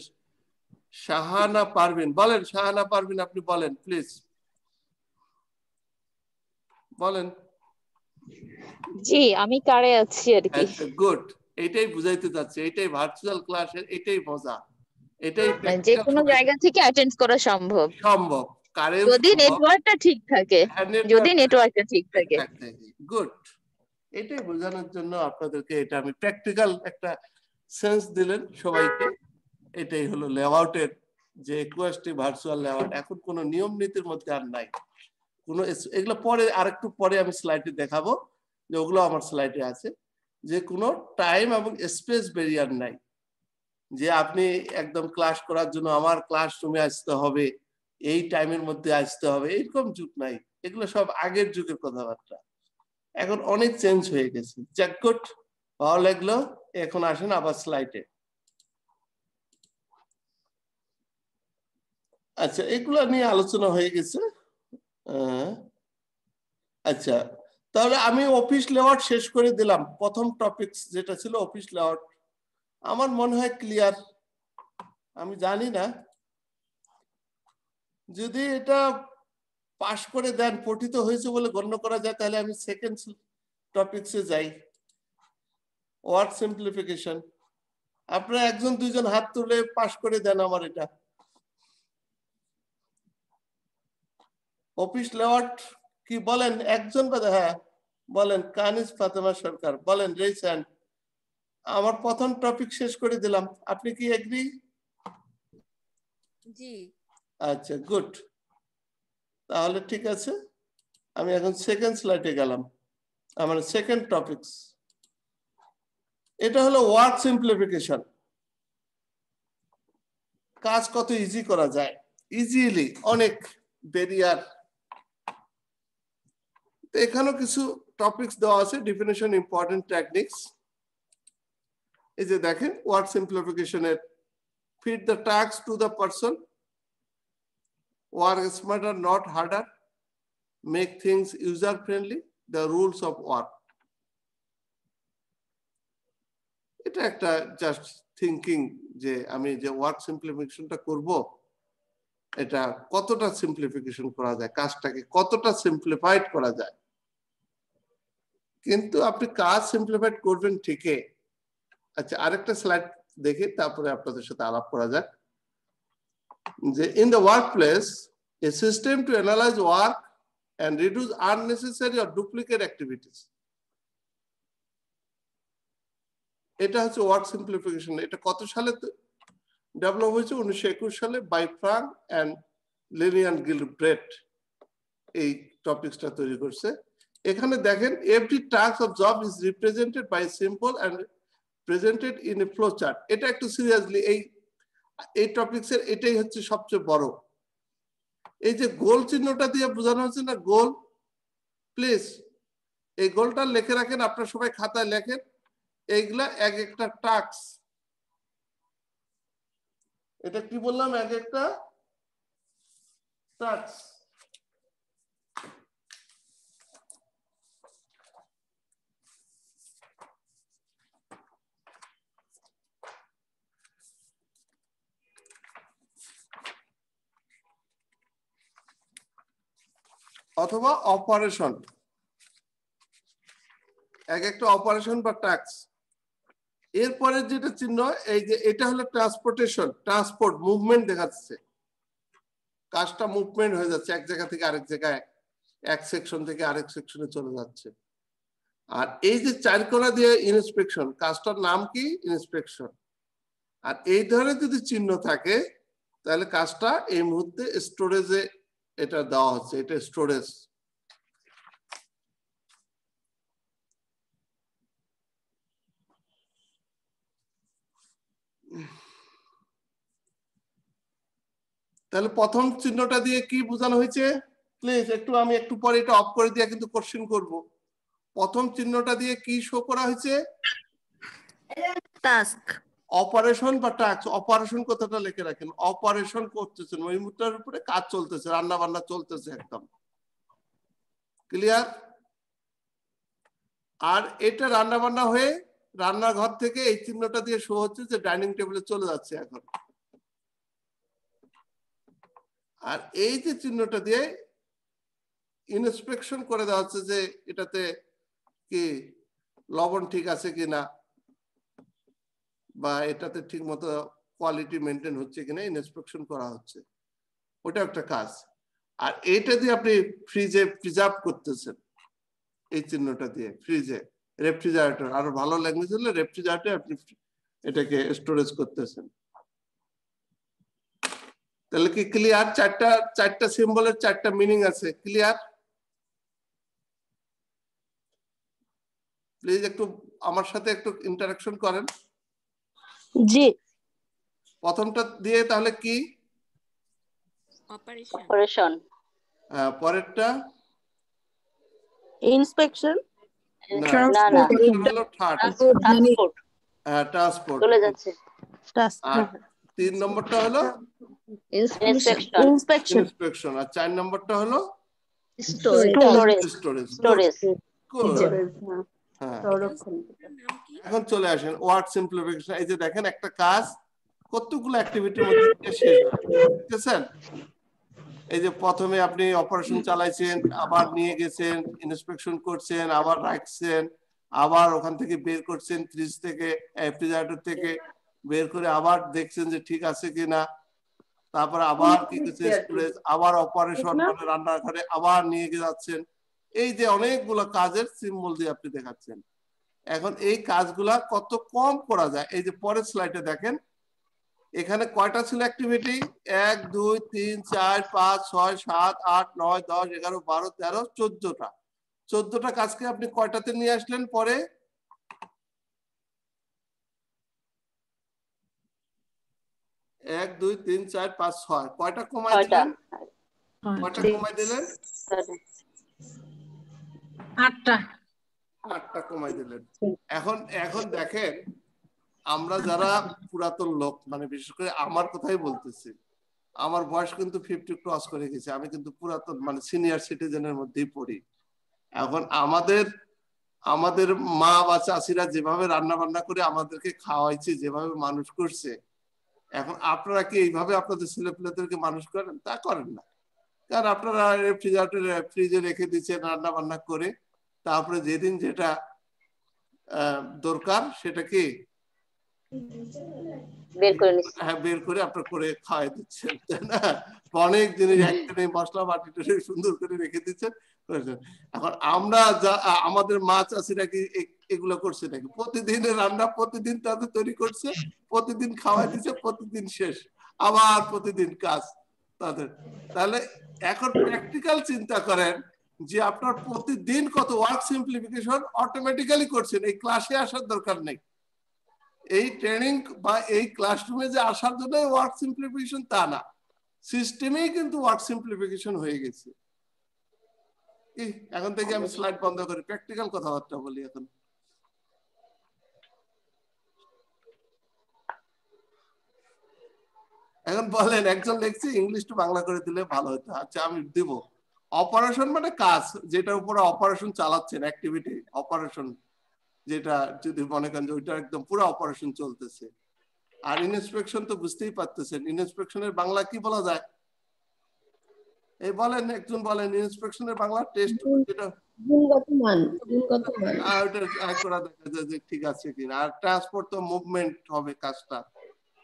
শাহানা পারভিন। বলেন শাহানা পারভিন, আপনি বলেন প্লিজ, বলেন। জি, আমি কারে আছি আর কি। আচ্ছা গুড। এটাই বুঝাইতে চাচ্ছি, এটাই ভার্চুয়াল ক্লাসের এটাই মজা, এটাই যে প্র্যাকটিক্যাল কোনো জায়গা থেকে অ্যাটেন্ড করা সম্ভব সম্ভব। কারেন্ট যদি নেটওয়ার্কটা ঠিক থাকে, যদি নেটওয়ার্কটা ঠিক থাকে। গুড। এটাই বোঝানোর জন্য আপনাদেরকে এটা আমি প্র্যাকটিক্যাল একটা সেন্স দিলেন সবাইকে। এটাই হলো লেআউটের যে অ্যাকুয়াস্টিক ভার্চুয়াল লেআউট। এখন কোনো নিয়ম নীতির মধ্যে আর নাই কোনো, এগুলো পরে আরেকটু পরে আমি স্লাইডে দেখাবো, যে ওগুলো আমার স্লাইডে আছে, যে কোনো টাইম এবং স্পেস ব্যারিয়ার নাই, যে আপনি একদম ক্লাস করার জন্য আমার ক্লাসরুমে আসতে হবে, এই টাইমের মধ্যে আসতে হবে, এরকম যুগ নাই। এগুলো সব আগের যুগের কথাবার্তা, এখন অনেক চেঞ্জ হয়ে গেছে। জ্যাকগুড, ভালো লাগলো। এখন আসেন আবার স্লাইডে। আচ্ছা, এগুলো নিয়ে আলোচনা হয়ে গেছে। আচ্ছা, তাহলে আমি অফিস লেআউট শেষ করে দিলাম। প্রথম টপিক যেটা ছিল অফিস লেআউট, আমার মনে হয় ক্লিয়ার। আমি জানি না, যদি এটা পাশ করে দেন, পঠিত হয়েছে বলে গণ্য করা যায়, তাহলে আমি সেকেন্ড টপিকসে যাই, ওয়ার্ড সিম্পলিফিকেশন। আপনারা একজন দুইজন হাত তুলে পাশ করে দেন আমার এটা। অফিস লেআউট কি বলেন একজন? হ্যাঁ বলেন, কানিজ ফাতেমা সরকার, বলেন, রেইজ হ্যান্ড। আমার প্রথম টপিক শেষ করে দিলাম, আপনি কি এগ্রি? জি। আচ্ছা গুড, তাহলে ঠিক আছে। আমি এখন সেকেন্ড স্লাইডে গেলাম, আমার সেকেন্ড টপিকস। এটা হলো ওয়ার্ড সিম্পলিফিকেশন। কাজ কত ইজি করা যায়, ইজিলি, অনেক ব্যারিয়ার। এখানেও কিছু টপিকস দেওয়া আছে, ডেফিনেশন, ইম্পর্টেন্ট টেকনিক্স। এই যে দেখেন, ওয়ার্ড সিম্পলিফিকেশনের fit the task to the person, work smarter not harder, make things user friendly, the rules of work. এটা একটা জাস্ট থিঙ্কিং যে আমি যে ওয়ার্ক সিম্পলিফিকেশনটা করব এটা কতটা সিম্পলিফিকেশন করা যায়, কাজটাকে কতটা সিম্পলিফাইড করা যায়। কিন্তু আপনি কাজ সিম্পলিফাইড করবেন ঠিকই। আচ্ছা, আরেকটা স্লাইড দেখি, তারপরে আপনাদের সাথে আলাপ করা যাক। যে in the work place a system to analyse work and reduce unnecessary or duplicate activities. এটা হচ্ছে ওয়ার্ক সিম্পলিফিকেশন। এটা কত সালে ডেভেলপ হয়েছে? 1921 সালে by Frank and Lillian Gilbreth এই টপিকসটা তৈরি করছে। এখানে দেখেন every task of job is represented by simple and presented in a flow chart. এটা একটু সিরিয়াসলি এই টপিকসের এটাই হচ্ছে সবচেয়ে বড়। এই যে গোল চিহ্নটা দিয়ে বোঝানো হচ্ছে না, গোল, প্লিজ এই গোলটা লিখে রাখেন, আপনারা সবাই খাতায় লেখেন। এইগুলা এক একটা টাস্ক। এটা কি বললাম? এক একটা টাস্ক। অথবা অপারেশন, এক একটা অপারেশন বা টাস্ক। এরপরে যেটা চিহ্ন, এই যে এটা হলো ট্রান্সপোর্টেশন, ট্রান্সপোর্ট, মুভমেন্ট দেখাচ্ছে। কাজটা মুভমেন্ট হয়ে যাচ্ছে এক জায়গা থেকে আরেক জায়গায়, এক সেকশন থেকে আরেক সেকশনে চলে যাচ্ছে। আর এই যে চারকোনা দিয়ে ইন্সপেকশন, কাজটার নাম কি? ইন্সপেকশন। আর এই ধরনের যদি চিহ্ন থাকে তাহলে কাজটা এই মুহূর্তে স্টোরেজে এটা দেওয়া হচ্ছে, এটা স্টোরেজ। তাহলে প্রথম চিহ্নটা দিয়ে কি বোঝানো হয়েছে? প্লিজ আমি একটু পরে এটা অফ করে দিয়ে কিন্তু কোশ্চেন করব। প্রথম চিহ্নটা দিয়ে কি শো করা হয়েছে? টাস্ক। অপারেশন বা টাস্ক। অপারেশন কথাটা লিখে রাখেন। অপারেশন করতেছেন, ওই মুহূর্তের উপরে কাজ চলতেছে, রান্না বান্না চলতেছে, একদম ক্লিয়ার। আর এটা রান্না বান্না হয়ে রান্নাঘর থেকে এই চিহ্নটা দিয়ে শো হচ্ছে যে ডাইনিং টেবিলে চলে যাচ্ছে এখন। আর এই যে চিহ্নটা দিয়ে ইন্সপেকশন করে দেওয়া হচ্ছে যে এটাতে কি লবণ ঠিক আছে কিনা, বা এটাতে ঠিক মতো কোয়ালিটি মেনটেন হচ্ছে কিনা ইন্সপেকশন করা হচ্ছে। ওটা একটা কাজ। আর এইটা দিয়ে আপনি ফ্রিজে প্রিজার্ভ করতেছেন, এই চিহ্নটা দিয়ে ফ্রিজে, রেফ্রিজারেটর, আরো ভালো ল্যাঙ্গুয়েজ হলে রেফ্রিজারেটরে আপনি এটাকে স্টোরেজ করতেছেন। তাহলে কি ক্লিয়ার? চারটা সিম্বলের চারটা মিনিং আছে, ক্লিয়ার? প্লিজ একটু আমার সাথে একটু ইন্টারাকশন করেন। জি। প্রথমটা দিয়ে তাহলে কি? অপারেশন। পরেরটা ইন্সপেকশন। না, হলো ট্রান্সপোর্ট। ট্রান্সপোর্ট চলে যাচ্ছে। আর 3 নম্বরটা হলো ইন্সপেকশন। আর 4 নম্বরটা হলো স্টোরেজ। এখন চলে আসেন ওয়ার্ক সিম্পলিফিকেশন। এই যে দেখেন একটা কাজ কতগুলো অ্যাক্টিভিটির মধ্যে শেষ হয়, বুঝছেন? এই যে প্রথমে আপনি অপারেশন চালাইছেন, আবার নিয়ে গেছেন, ইন্সপেকশন করছেন, আবার রাখছেন, আবার ওখান থেকে বের করছেন, ফ্রিজ থেকে রেফ্রিজারেটর থেকে বের করে আবার দেখছেন যে ঠিক আছে কিনা, তারপর আবার কি করছে স্টোরেজ, আবার অপারেশন মানে রান্নাঘরে আবার নিয়ে যাচ্ছেন। এই যে অনেকগুলো কাজের সিম্বল দিয়ে আপনি দেখাচ্ছেন। এখন এই কাজগুলা কত কম করা যায়। এই যে পরের স্লাইডে দেখেন এখানে কয়টা ছিল অ্যাক্টিভিটি? 1 2 3 4 5 6 7 8 9 10 11 12 13 14টা। 14টা কাজকে আপনি কয়টাতে নিয়ে আসলেন পরে? 1 2 3 4 5 6 কয়টা কমাই দিলেন? কয়টা কমাই দিলেন? 8টা কমাই দিলেন। এখন দেখেন আমরা যারা পুরাতন লোক, মানে বিশেষ করে আমার কথাই বলতেছি, আমার বয়স কিন্তু 50 ক্রস করে গেছে, আমি কিন্তু পুরাতন মানে সিনিয়র সিটিজেনের মধ্যেই পড়ি। এখন আমাদের মা বা চাষিরা যেভাবে রান্না বান্না করে আমাদেরকে খাওয়াইছে, যেভাবে মানুষ করছে, এখন আপনারা কি এইভাবে আপনাদের ছেলেপেলেদেরকে মানুষ করেন? তা করেন না। কারণ আপনারা রেফ্রিজারেটরে ফ্রিজে রেখে দিচ্ছেন রান্না বান্না করে, তারপরে যেদিন যেটা দরকার সেটা কি বের করে আপনার করে খাওয়াই দিচ্ছেন, তাই না? অনেক জিনিস একদিনে মশলা বাটিটা সুন্দর করে রেখে দিচ্ছেন। এখন আমরা আমাদের মা চাষিরা কি এগুলো করছে নাকি? প্রতিদিনের রান্না প্রতিদিন তাদের তৈরি করছে, প্রতিদিন খাওয়াই দিচ্ছে, প্রতিদিন শেষ, আবার প্রতিদিন কাজ তাদের। তাহলে এখন প্র্যাকটিক্যাল চিন্তা করেন যে আপনার প্রতিদিন কত ওয়ার্ক সিম্পলিফিকেশন অটোমেটিক্যালি করছেন, এই ক্লাসে আসার দরকার নেই। এই ট্রেনিং বা এই ক্লাসরুমে যে আসার জন্য ওয়ার্ক সিম্পলিফিকেশন তা না, সিস্টেমেই কিন্তু ওয়ার্ক সিম্পলিফিকেশন হয়ে গেছে। এখন থেকে আমি স্লাইড বন্ধ করি, প্র্যাকটিক্যাল কথাবার্তা বলি এখন। এখন বলেন, একজন লেখছে ইংলিশ টু বাংলা করে দিলে ভালো হতো। আচ্ছা আমি দিব। অপারেশন মানে কাজ, যেটার উপরে অপারেশন চালাচ্ছেন, অ্যাক্টিভিটি অপারেশন, যেটা যদি মনে করেন যে ওইটা একদম পুরো অপারেশন চলতেছে। আর ইনস্পেকশন তো বুঝতেই পারতেছেন, ইনস্পেকশনের বাংলা কি বলা যায়? এই বলেন, একজন বলেন ইনস্পেকশনের বাংলা টেস্ট, যেটা গুণগত মান, গুণগত মান। ওটা ট্রাই করা দেখা যায় যে ঠিক আছে কিনা। আর ট্রান্সপোর্ট তো মুভমেন্ট হবে কাজটা।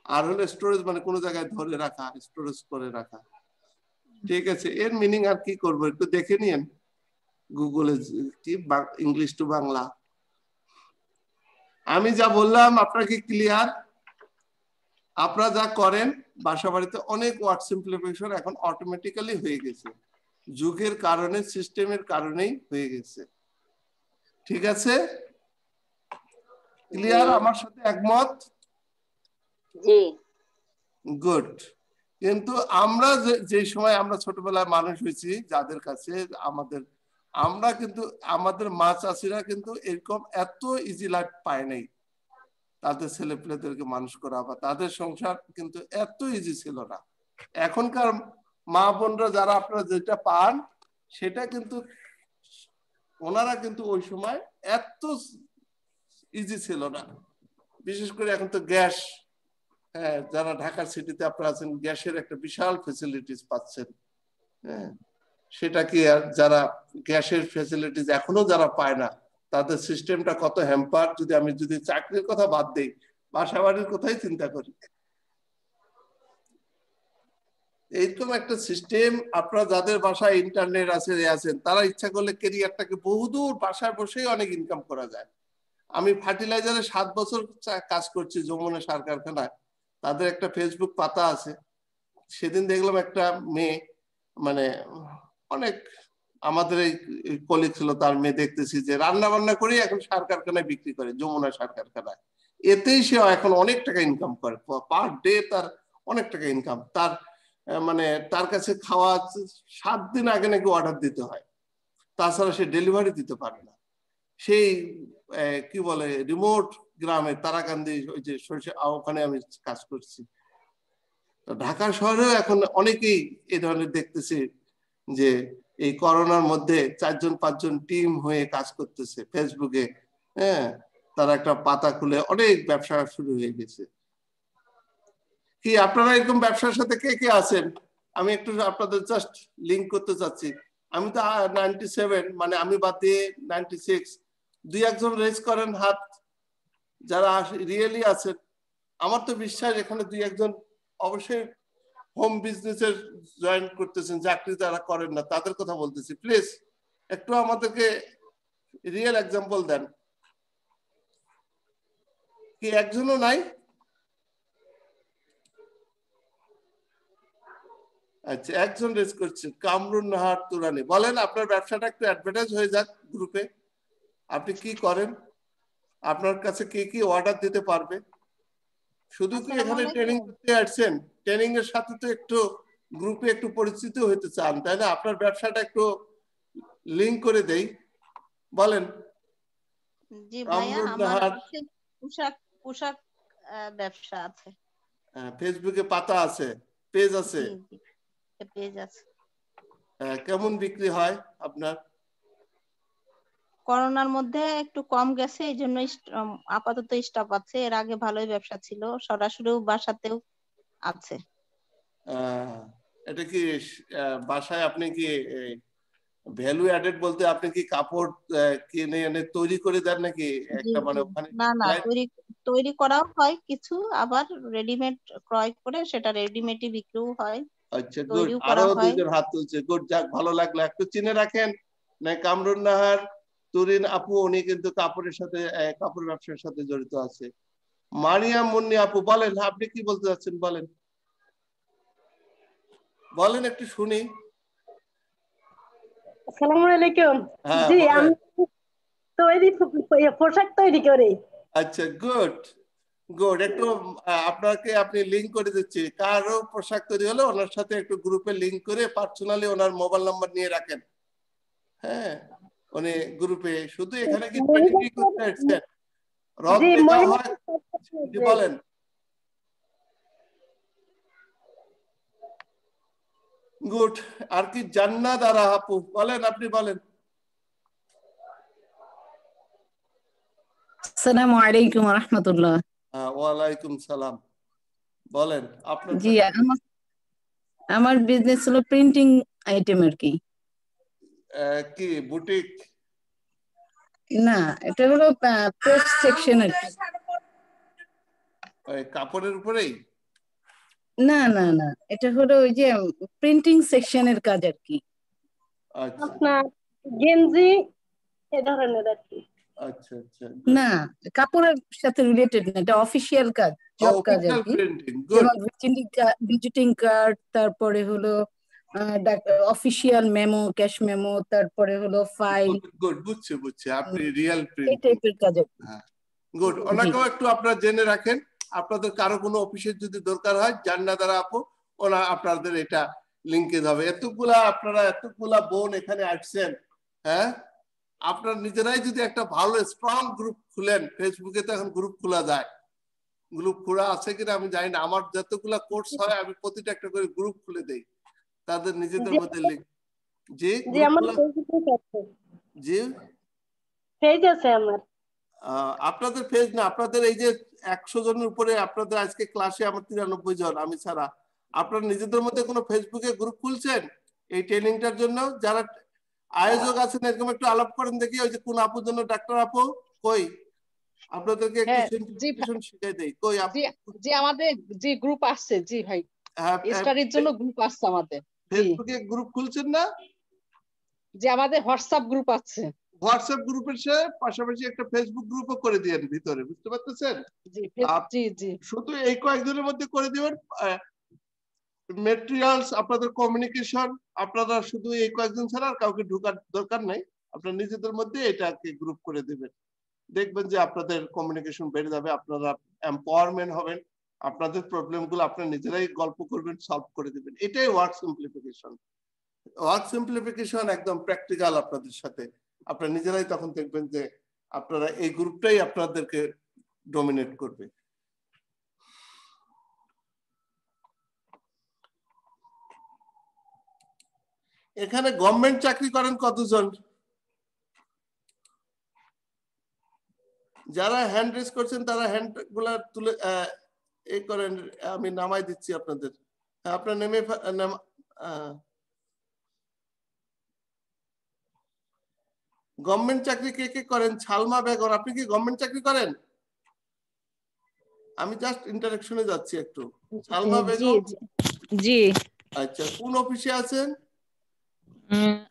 আর হলে স্টোরেজ মানে কোনো জায়গায় ধরে রাখা, স্টোরেজ করে রাখা। ঠিক আছে, এর মিনিং আর কি করবো একটু দেখে নিন গুগলে, কি ইংলিশ টু বাংলা। আমি যা বললাম আপনার কি ক্লিয়ার? আপনারা যা করেন বাসা বাড়িতে অনেক ওয়ার্ড সিম্পলিফিকেশন এখন অটোমেটিক্যালি হয়ে গেছে, যুগের কারণে, সিস্টেমের কারণেই হয়ে গেছে। ঠিক আছে, ক্লিয়ার? আমার সাথে একমত? জি। গুড। কিন্তু আমরা যে সময় আমরা ছোটবেলায় মানুষ হয়েছি, যাদের কাছে আমরা কিন্তু আমাদের মা চাষিরা কিন্তু এরকম এত ইজি লাইফ পায় নাই। তাদের ছেলে পেলেদেরকে মানুষ করা বা তাদের সংসার কিন্তু এত ইজি ছিল না। এখনকার মা বোনরা যারা আপনারা যেটা পান সেটা কিন্তু ওনারা কিন্তু ওই সময় এত ইজি ছিল না। বিশেষ করে এখন তো গ্যাস, হ্যাঁ, যারা ঢাকার সিটিতে আপনারা আছেন গ্যাসের একটা বিশাল ফেসিলিটিস পাচ্ছেন। হ্যাঁ, সেটা কি আর যারা গ্যাসের ফেসিলিটিস এখনো যারা পায় না তাদের সিস্টেমটা কত হ্যাম্পার। যদি চাকরির কথা বাদ দেই, বাসা বাড়ির কথাই চিন্তা করি, এইরকম একটা সিস্টেম। আপনারা যাদের বাসায় ইন্টারনেট আছে আছেন তারা ইচ্ছা করলে ক্যারিয়ারটাকে বহুদূর বাসায় বসেই অনেক ইনকাম করা যায়। আমি ফার্টিলাইজারে 7 বছর কাজ করছি যমুনা সার কারখানায়। তাদের একটা ফেসবুক পাতা আছে। সেদিন দেখলাম একটা মেয়ে, মানে অনেক আমাদের এই কলিগ ছিল, তার মেয়ে দেখতেছি যে রান্না বান্না করে এখন সার কারখানায় বিক্রি করে, যমুনা সার কারখানায়। এতেই সে এখন অনেক টাকা ইনকাম করে, পার ডে তার অনেক টাকা ইনকাম। তার মানে তার কাছে খাওয়া 7 দিন আগে নাকি অর্ডার দিতে হয়, তাছাড়া সে ডেলিভারি দিতে পারে না। সেই কি বলে রিমোট গ্রামে তারাকান্দি, ওই যে ওখানে আমি কাজ করছি। ঢাকা শহরেও এখন অনেকেই এই ধরনের দেখতেছি যে এই করোনার মধ্যে 4-5 জন টিম হয়ে কাজ করতেছে ফেসবুকে। হ্যাঁ, তারা একটা পাতা খুলে অনেক ব্যবসা শুরু হয়ে গেছে। কি আপনারা এরকম ব্যবসার সাথে কে কে আছেন? আমি একটু আপনাদের জাস্ট লিঙ্ক করতে চাচ্ছি। আমি তো 97, মানে আমি বাদ দিয়ে 96। 2-1 রেজ করেন হাত যারা রিয়েলি আছেন। আমার তো বিশ্বাস এখানে 2-1 অবশ্যই হোম বিজনেসের জয়েন করতেছেন, চাকরি যারা করেন না তাদের কথা বলতেছি। প্লিজ একটু আমাদেরকে রিয়েল এক্সাম্পল দেন। কি একজনও নাই? আচ্ছা, একজন রেজ করছেন, কামরুন নাহার তুরানি। বলেন আপনার ব্যবসাটা একটু অ্যাডভার্টাইজ হয়ে যাক গ্রুপে। আপনি কি করেন? আপনার কাছে কে কি অর্ডার দিতে পারবে? শুধু কি এখানে ট্রেনিং করতে আসছেন? ট্রেনিং এর সাথে তো একটু গ্রুপে একটু পরিচিত হতে চান, তাই না? আপনার ব্যবসাটা একটু লিংক করে দেই, বলেন। জি ভাইয়া, আমার পোশাক ব্যবসা আছে। ফেসবুকে পাতা আছে, পেজ আছে? পেজ আছে। কেমন বিক্রি হয় আপনার? করোনার মধ্যে একটু কম গেছে, এই জন্য আপাতত স্টপ আছে। এর আগে ভালোই ব্যবসা ছিল, সরাসরিও বাসাতেও আছে। এটা কি বাসায় আপনি কি ভ্যালু অ্যাডেড বলতে আপনি কি কাপড় কিনে এনে তৈরি করে দেন নাকি জি একটা মানে জি, ওখানে না না, client- তৈরি করাও হয় কিছু, আবার রেডিমেড ক্রয় করে সেটা রেডিমেডই বিক্রিও হয়, আচ্ছা গুড, তৈরিও আরো করা হয়। দুইজন হাত তুলছে, গুড, যাক ভালো লাগলো। একটু চিনে রাখেন না, কামরুন নাহার তুরিন আপু, উনি কিন্তু কাপড়ের সাথে কাপড় ব্যবসার সাথে জড়িত আছে। মারিয়াম মুন্নি আপু বলেন, আপনি কি বলতে চাচ্ছেন বলেন, বলেন একটু শুনি। আসসালামু আলাইকুম। হ্যাঁ জি বলেন। আমি পোশাক তৈরি করি। আচ্ছা গুড গুড, একটু আপনাকে আপনি লিংক করে দিচ্ছি, কারো পোশাক তৈরি হলে ওনার সাথে একটু গ্রুপে লিংক করে পার্সোনালি ওনার মোবাইল নাম্বার নিয়ে রাখেন। হ্যাঁ, উনি গ্রুপে শুধু এখানে কি ট্রেনিং করতে আসছেন, রব জি দেখা মহিলা হয়। জি বলেন। গুড, আর কি জান্নাত আর আপু বলেন, আপনি বলেন। আসসালামু আলাইকুম রহমতুল্লাহ। ওয়ালাইকুম সালাম, বলেন আপনার জি আমার বিজনেস হলো প্রিন্টিং আইটেম আর কি। কি বুটিক? না, এটা হলো প্রেস সেকশন আর কি। কাপড়ের উপরেই? না না না, এটা হলো ওই যে প্রিন্টিং সেকশনের কাজ আর কি। আচ্ছা আপনার গেঞ্জি এ ধরনের আর কি। আচ্ছা আচ্ছা, না, কাপড়ের সাথে রিলেটেড না, এটা অফিসিয়াল কাজ, জব কাজ আর কি। Printing, good. যেমন ভিজিটিং কার্ড, তারপরে হলো অফিসিয়াল মেমো, ক্যাশ মেমো, তারপরে হলো ফাইল, গুড, বুঝছি বুঝছি, আপনি রিয়েল এই প্রিন্টিং। টাইপের কাজ আর কি। হ্যাঁ গুড, জি ওনাকেও একটু আপনারা জেনে রাখেন, আপনাদের কারো কোনো অফিসের যদি দরকার হয় জান্নাতারা আপু, ওরা আপনাদের এটা লিংকে হবে। এতগুলা বোন এখানে আসছেন, হ্যাঁ আপনার নিজেরাই যদি একটা ভালো স্ট্রং গ্রুপ খুলেন, ফেসবুকে তো এখন গ্রুপ খোলা যায়, গ্রুপ খোলা আছে কিনা আমি জানি না, আমার যতগুলা কোর্স হয় আমি প্রতিটা একটা করে গ্রুপ খুলে দেই, তাদের নিজেদের মধ্যে লিঙ্ক। জি জি গ্রুপ আমার খোলা, ফেসবুক আছে, জি পেজ আছে আমার। আপনাদের পেজ না, আপনাদের এই যে 100 জনের উপরে আপনাদের আজকে ক্লাসে আমার 93 জন আমি ছাড়া, আপনারা নিজেদের মধ্যে কোনো ফেসবুকে গ্রুপ খুলছেন এই ট্রেনিংটার জন্য? যারা আয়োজক আছেন এরকম একটু আলাপ করেন দেখি, ওই যে কোন আপুর জন্য ডাক্তার আপু কই, আপনাদেরকে একটু হ্যাঁ জি সিম্পলিফিকেশন শিখিয়ে দেই, কই জি জি, আমাদের জি গ্রুপ আসছে জি ভাই, হ্যাঁ স্টাডির জন্য গ্রুপ আসছে আমাদের। জি ফেসবুকে গ্রুপ খুলছেন না? জি, আমাদের হোয়াটসঅ্যাপ গ্রুপ আছে। হোয়াটসঅ্যাপ গ্রুপের পাশাপাশি একটা ফেসবুক গ্রুপও করে দিয়েন ভিতরে, বুঝতে পারতেছেন? জি জি জি, শুধু এই কয়েকদিনের মধ্যে করে দিবেন। মেটেরিয়ালস, আপনাদের কমিউনিকেশন, আপনারা শুধু এই কয়েকজন ছাড়া আর কাউকে ঢোকার দরকার নাই, আপনারা নিজেদের মধ্যে এটাকে গ্রুপ করে দিবেন, দেখবেন যে আপনাদের কমিউনিকেশন বেড়ে যাবে, আপনারা এম্পাওয়ারমেন্ট হবেন, আপনাদের প্রবলেম গুলো আপনারা নিজেরাই গল্প করবেন, সলভ করে দিবেন। এটাই ওয়ার্ক সিম্পলিফিকেশন। ওয়ার্ক সিম্পলিফিকেশন একদম প্র্যাকটিক্যাল আপনাদের সাথে, আপনারা নিজেরাই তখন দেখবেন যে আপনারা এই গ্রুপটাই আপনাদেরকে ডমিনেট করবে। এখানে গভর্নমেন্ট চাকরি করেন কতজন? যারা হ্যান্ড রেজ করছেন তারা হ্যান্ড গুলা তুলে এই করেন, আমি নামাই দিচ্ছি আপনাদের, আপনার নেমে গভর্নমেন্ট চাকরি কে কে করেন? ছালমা বেগম, আপনি কি গভর্নমেন্ট চাকরি করেন? আমি জাস্ট ইন্টারেকশনে যাচ্ছি একটু। ছালমা বেগম, জি আচ্ছা কোন অফিসে আছেন?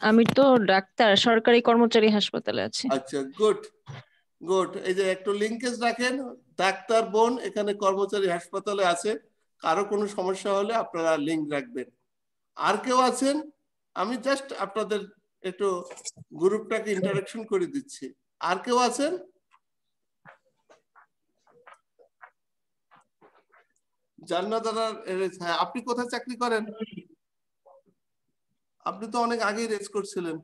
আমি তো ডাক্তার, সরকারি কর্মচারী হাসপাতালে আছি। আচ্ছা গুড গুড, এই যে একটু লিংকেজ রাখেন, ডাক্তার বোন এখানে কর্মচারী হাসপাতালে আছে, কারো কোনো সমস্যা হলে আপনারা লিংক রাখবেন। আর কেউ আছেন? আমি জাস্ট আপনাদের একটু গ্রুপটাকে ইন্টারেকশন করে দিচ্ছি। আর কেউ আছেন? জান্নাত, হ্যাঁ আপনি কোথায় চাকরি করেন? আপনি তো অনেক আগেই রেজ করছিলেন।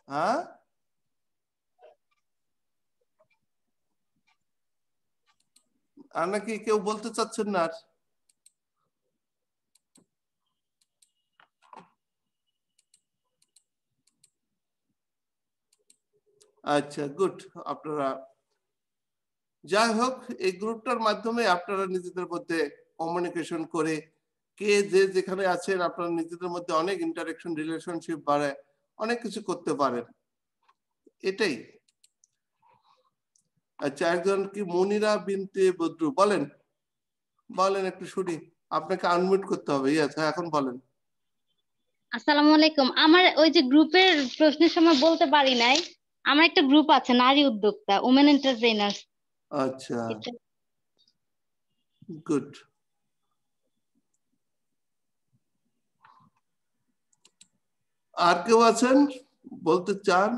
হ্যাঁ আর নাকি কেউ বলতে চাচ্ছেন না? আচ্ছা গুড। আপনারা যাই হোক এই গ্রুপটার মাধ্যমে আপনারা নিজেদের মধ্যে কমিউনিকেশন করে কে যে যেখানে আছেন আপনারা নিজেদের মধ্যে অনেক ইন্টারেকশন রিলেশনশিপ বাড়ে অনেক কিছু করতে পারেন এটাই। আচ্ছা একজন কি মনিরা বিনতে বদরু বলেন বলেন একটু শুনি। আপনাকে আনমিউট করতে হবে। আচ্ছা এখন বলেন। আসসালামু আলাইকুম। আমার ওই যে গ্রুপের প্রশ্নের সময় বলতে পারি নাই, আমার একটা গ্রুপ আছে নারী উদ্যোক্তা ওমেন এন্টারপ্রেনার্স। আচ্ছা গুড। আর কেউ আছেন বলতে চান?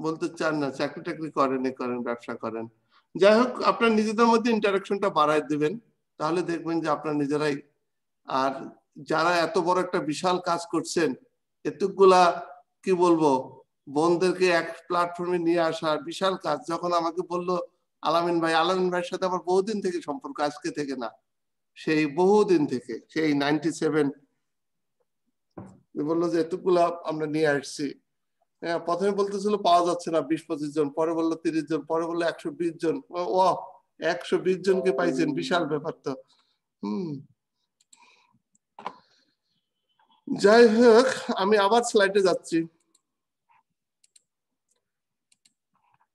বলতে চান না, চাকরি টাকরি করেন করেন ব্যবসা করেন। যাই হোক আপনার নিজেদের মধ্যে ইন্টারাকশনটা বাড়ায় দিবেন, তাহলে দেখবেন যে আপনার নিজেরাই। আর যারা এত বড় একটা বিশাল কাজ করছেন, এতগুলা কি বলবো বোনদেরকে এক প্ল্যাটফর্মে নিয়ে আসা বিশাল কাজ। যখন আমাকে বললো আলামিন ভাইয়ের সাথে আমার বহুদিন থেকে সম্পর্ক, আজকে থেকে না, সেই বহুদিন থেকে, সেই 97 বললো যে এতগুলা আমরা নিয়ে আসছি। হ্যাঁ প্রথমে বলতেছিল পাওয়া যাচ্ছে না 20-25 জন, পরে বললো 30 জন, পরে বললো 120 জন। ও 120 জনকে পাইছেন, বিশাল ব্যাপার তো। যাই হোক আমি আবার স্লাইডে যাচ্ছি।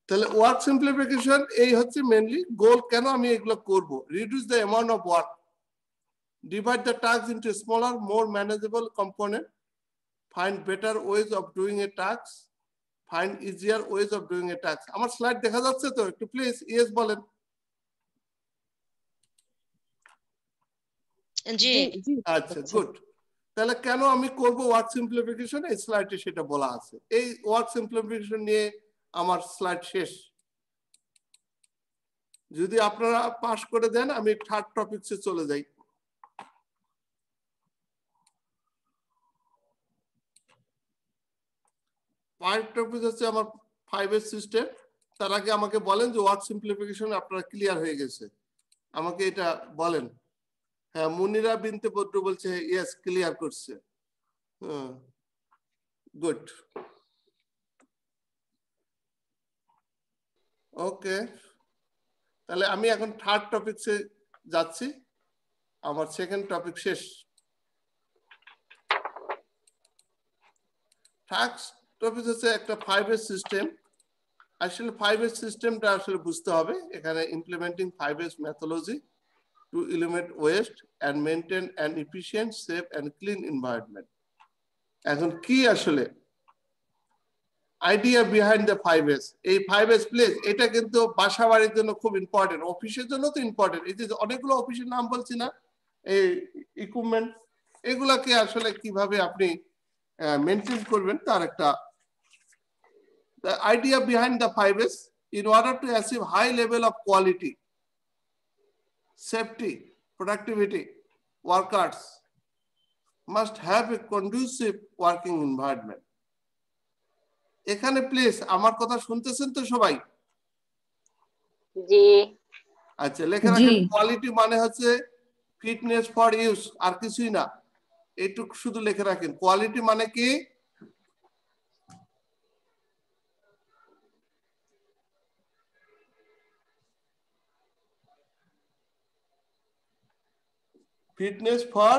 তাহলে ওয়ার্ক সিম্পলিফিকেশন এই হচ্ছে মেইনলি গোল। কেন আমি এগুলো করব? Reduce the amount of work, divide the task into smaller more manageable component, find better ways of doing a task, find easier ways of doing a task. আমার স্লাইড দেখা যাচ্ছে তো? একটু প্লিজ ইয়েস বলেন। জি আচ্ছা গুড। তাহলে কেন আমি করব ওয়ার্ক সিম্পলিফিকেশন, এই স্লাইডে সেটা বলা আছে। এই ওয়ার্ক সিম্পলিফিকেশন নিয়ে আমার স্লাইড শেষ। যদি আপনারা পাস করে দেন আমি থার্ড টপিকসে চলে যাই। ফাইভ টপিক হচ্ছে আমার 5S সিস্টেম। তার আগে আমাকে বলেন যে ওয়ার্ক সিম্পলিফিকেশন আপনারা ক্লিয়ার হয়ে গেছে, আমাকে এটা বলেন। হ্যাঁ মুনিরা বিনতে বদরু বলছে ইয়েস ক্লিয়ার করছে। Good okay. তাহলে আমি এখন থার্ড টপিকসে যাচ্ছি, আমার সেকেন্ড টপিক শেষ। থার্ড টপিক হচ্ছে একটা 5S সিস্টেম। আসলে 5S সিস্টেমটা আসলে বুঝতে হবে। এখানে implementing 5S methodology to eliminate waste and maintain an efficient, safe and clean environment. এখন কি আসলে আইডিয়া বিহাইন্ড দ্য 5S? এই 5S প্লেস এটা কিন্তু বাসা বাড়ির জন্য খুব ইম্পর্টেন্ট, অফিসের জন্য তো ইম্পর্টেন্ট। এই যে অনেকগুলো অফিসের নাম বলছি না, এই ইকুইপমেন্ট এগুলাকে আসলে কিভাবে আপনি মেনটেন করবেন তার একটা the idea behind the 5S. In order to achieve high level of quality, safety, productivity, workers must have a conducive working environment. এখানে প্লিজ আমার কথা শুনতেছেন তো সবাই? জি আচ্ছা লেখা রাখেন কোয়ালিটি মানে হচ্ছে ফিটনেস ফর ইউজ, আর কিছুই না, এইটুকু শুধু লেখা রাখেন। কোয়ালিটি মানে কি? Fitness for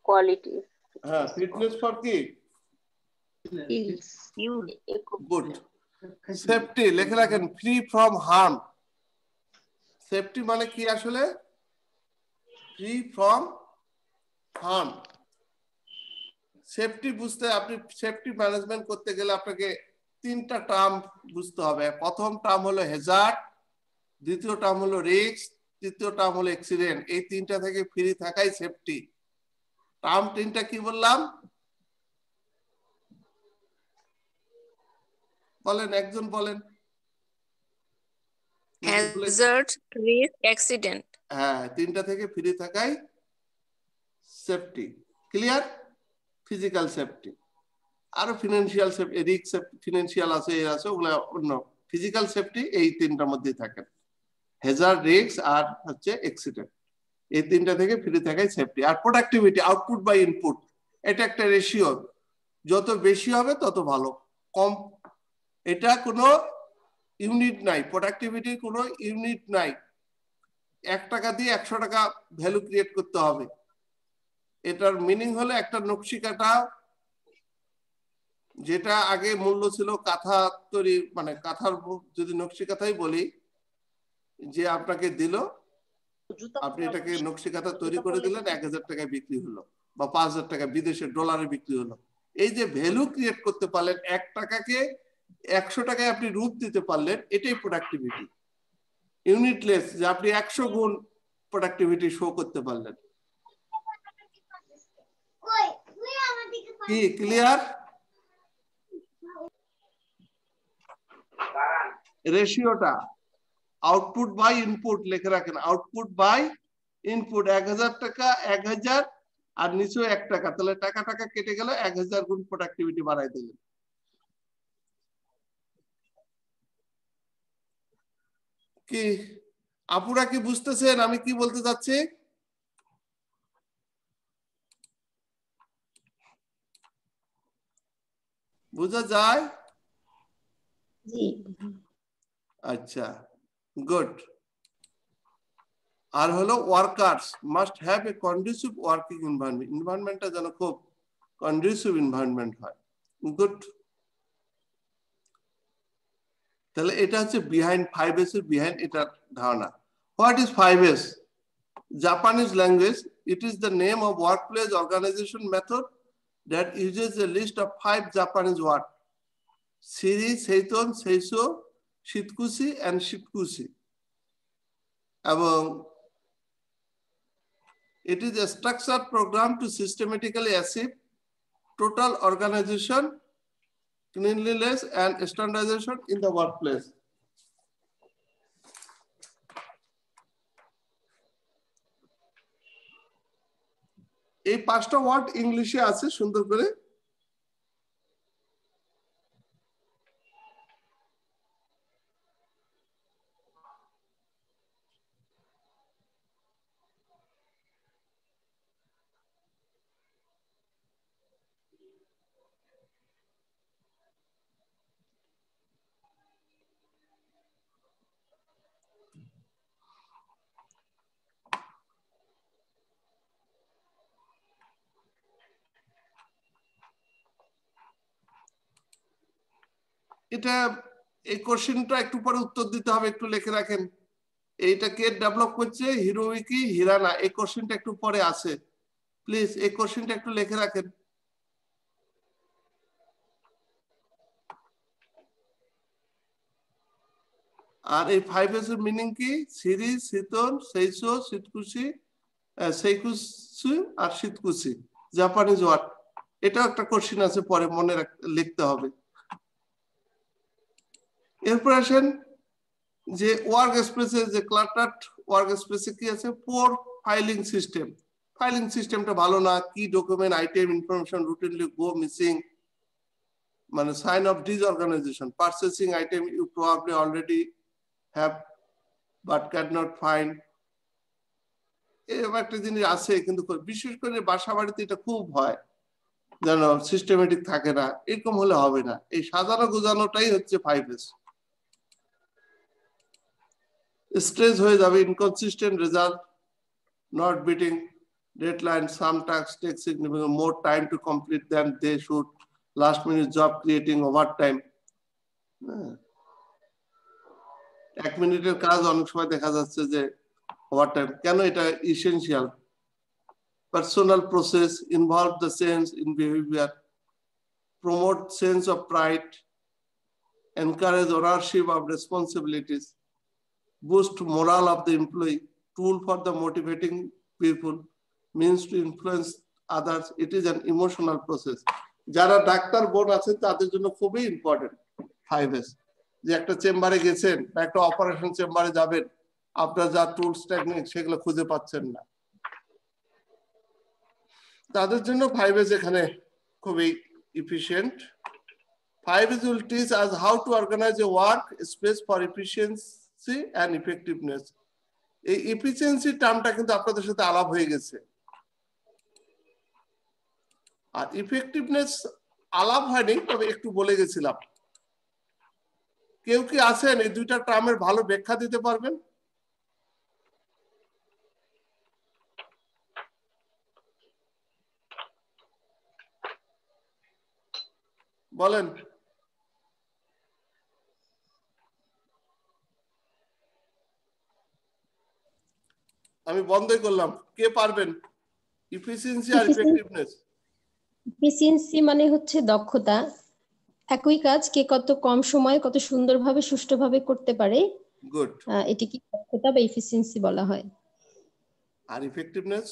quality. হ্যাঁ ফিটনেস ফর কি? গুড। সেফটি লেখা রাখেন ফ্রি ফ্রম হার্ম। সেফটি মানে কি আসলে? Free from harm. সেফটি বুঝতে, আপনি সেফটি ম্যানেজমেন্ট করতে গেলে আপনাকে তিনটা টার্ম বুঝতে হবে। প্রথম টার্ম হলো হ্যাজার্ড, দ্বিতীয় টার্ম হলো রিস্ক, তৃতীয় টার্ম হলো অ্যাক্সিডেন্ট। এই তিনটা থেকে ফ্রি থাকাই সেফটি। টার্ম তিনটা কি বললাম বলেন, একজন বলেন। Hazard, risk, accident. হ্যাঁ তিনটা থেকে ফ্রি থাকাই সেফটি। ক্লিয়ার? ফিজিক্যাল সেফটি, আরো financial safety, risk safety, financial আছে, এর আছে, ওগুলা অন্য। ফিজিক্যাল সেফটি এই তিনটার মধ্যেই থাকে, হ্যাজার্ড, রিস্ক আর হচ্ছে অ্যাক্সিডেন্ট। এই তিনটা থেকে ফ্রি থাকাই সেফটি। আর প্রোডাক্টিভিটি আউটপুট বাই ইনপুট, এটা একটা রেশিও, যত বেশি হবে তত ভালো, কম এটা কোনো ইউনিট নাই, প্রোডাক্টিভিটির কোনো ইউনিট নাই। 1 টাকা দিয়ে 100 টাকা ভ্যালু ক্রিয়েট করতে হবে। এটার মিনিং হলো একটা নকশি কাটা, যেটা আগে মূল্য ছিল কাঁথা তৈরি, মানে কাঁথার যদি নকশি কাঁথাই বলি, যে আপনাকে দিল, আপনি এটাকে নকশি কাঁথা তৈরি করে দিলেন, 1000 টাকায় বিক্রি হলো বা 5000 টাকা বিদেশের ডলারে বিক্রি হলো। এই যে ভ্যালু ক্রিয়েট করতে পারলেন, 1 টাকাকে 100 টাকায় আপনি রূপ দিতে পারলেন, এটাই প্রোডাক্টিভিটি। ইউনিটলেস, যে আপনি 100 গুণ প্রোডাক্টিভিটি শো করতে পারলেন। কি ক্লিয়ার? রেশিওটা আউটপুট বাই ইনপুট লিখে রাখেন, আউটপুট বাই ইনপুট। 1000 টাকা 1000 আর নিচেও 1 টাকা, তাহলে টাকা টাকা কেটে গেল, 1000 গুণ প্রোডাক্টিভিটি বাড়াই দিলেন। কি আপুরা কি বুঝতেছেন আমি কি বলতে চাচ্ছি? বুঝা যায়? আচ্ছা, গুড। আর হলো workers must have a conducive working environment, এনভায়রনমেন্টটা যেন খুব কন্ডিউসিভ এনভায়রনমেন্ট হয়। গুড। তাহলে এটা হচ্ছে বিহাইন্ড 5S এর বিহাইন্ড এটা ধারণা। What is 5S? Japanese language, it is the name of workplace organization method that uses a list of 5 Japanese words: Shiri, Seiton, Seiso, Shitkushi, and Shitkushi. It is a structured program to systematically achieve total organization, cleanliness, and standardization in the workplace. এই 5টা word ইংলিশে আছে সুন্দর করে। এটা এই কোশ্চেনটা একটু পরে উত্তর দিতে হবে, একটু লিখে রাখেন। এইটা কে ডেভেলপ করছে? হিরোইকি হিরানা। এই কোশ্চেনটা একটু পরে আছে, প্লিজ এই কোশ্চেনটা একটু লিখে রাখেন। আর এই 5S এর মিনিং কি? সিরি, শীতন, সেইসো, শীতকুশি, সেইকুশি আর শীতকুশি, জাপানিজ ওয়ার্ড। এটা একটা কোশ্চেন আছে, পরে মনে লিখতে হবে। এরপর আসেন যে ওয়ার্ক স্পেসে, যে ক্লাটার্ড ওয়ার্ক স্পেসে কি আছে? পোর ফাইলিং সিস্টেম। ফাইলিং সিস্টেমটা ভালো না, কি document, item, information routinely go missing, মানে sign of disorganisation. Purchasing item you probably already have but can not find, এরকম একটা জিনিস আছে। কিন্তু বিশেষ করে বাসা বাড়িতে এটা খুব হয়, যেন সিস্টেমেটিক থাকে না, এরকম হলে হবে না। এই সাজানো গোজানোটাই হচ্ছে 5S। স্ট্রেস হয়ে যাবে, inconsistent result, not beating deadline, some task take significant more time to complete than they should, last minute job creating overtime. 1 মিনিটের কাজ অনেক সময় দেখা যাচ্ছে যে ওভারটাইম। কেন? এটা essential. Personal process involve the change in behavior, promote sense of pride, encourage ownership of responsibilities, boost morale of the employee, tool for the motivating people, means to influence others. It is an emotional process. যারা doctor বোন আছে তাদের জন্য খুবই important 5S। যে একটা চেম্বারে গেছেন বা একটা অপারেশন চেম্বারে যাবেন, আপনার যা টুলস টেকনিক সেগুলো খুঁজে পাচ্ছেন না, তাদের জন্য 5S এখানে খুবই efficient. 5S will teach us how to organize a work space for efficiency and effectiveness. এই এফিসিয়েন্সি টার্মটা কিন্তু আপনাদের সাথে আলাপ হয়ে গেছে, আর ইফেক্টিভনেস আলাপ হয়নি, তবে একটু বলে গেছিলাম। কেউ কি আছেন এই দুইটা টার্মের ভালো ব্যাখ্যা দিতে পারবেন? বলেন। আমি বন্ধই করলাম, কে পারবেন? ইফিসিয়েন্সি আর ইফেক্টিভনেস। এফিসিয়েন্সি মানে হচ্ছে দক্ষতা, একই কাজ কে কত কম সময়ে কত সুন্দরভাবে সুষ্ঠুভাবে করতে পারে, গুড, এটিকে দক্ষতা বা এফিসিয়েন্সি বলা হয়। আর ইফেক্টিভনেস?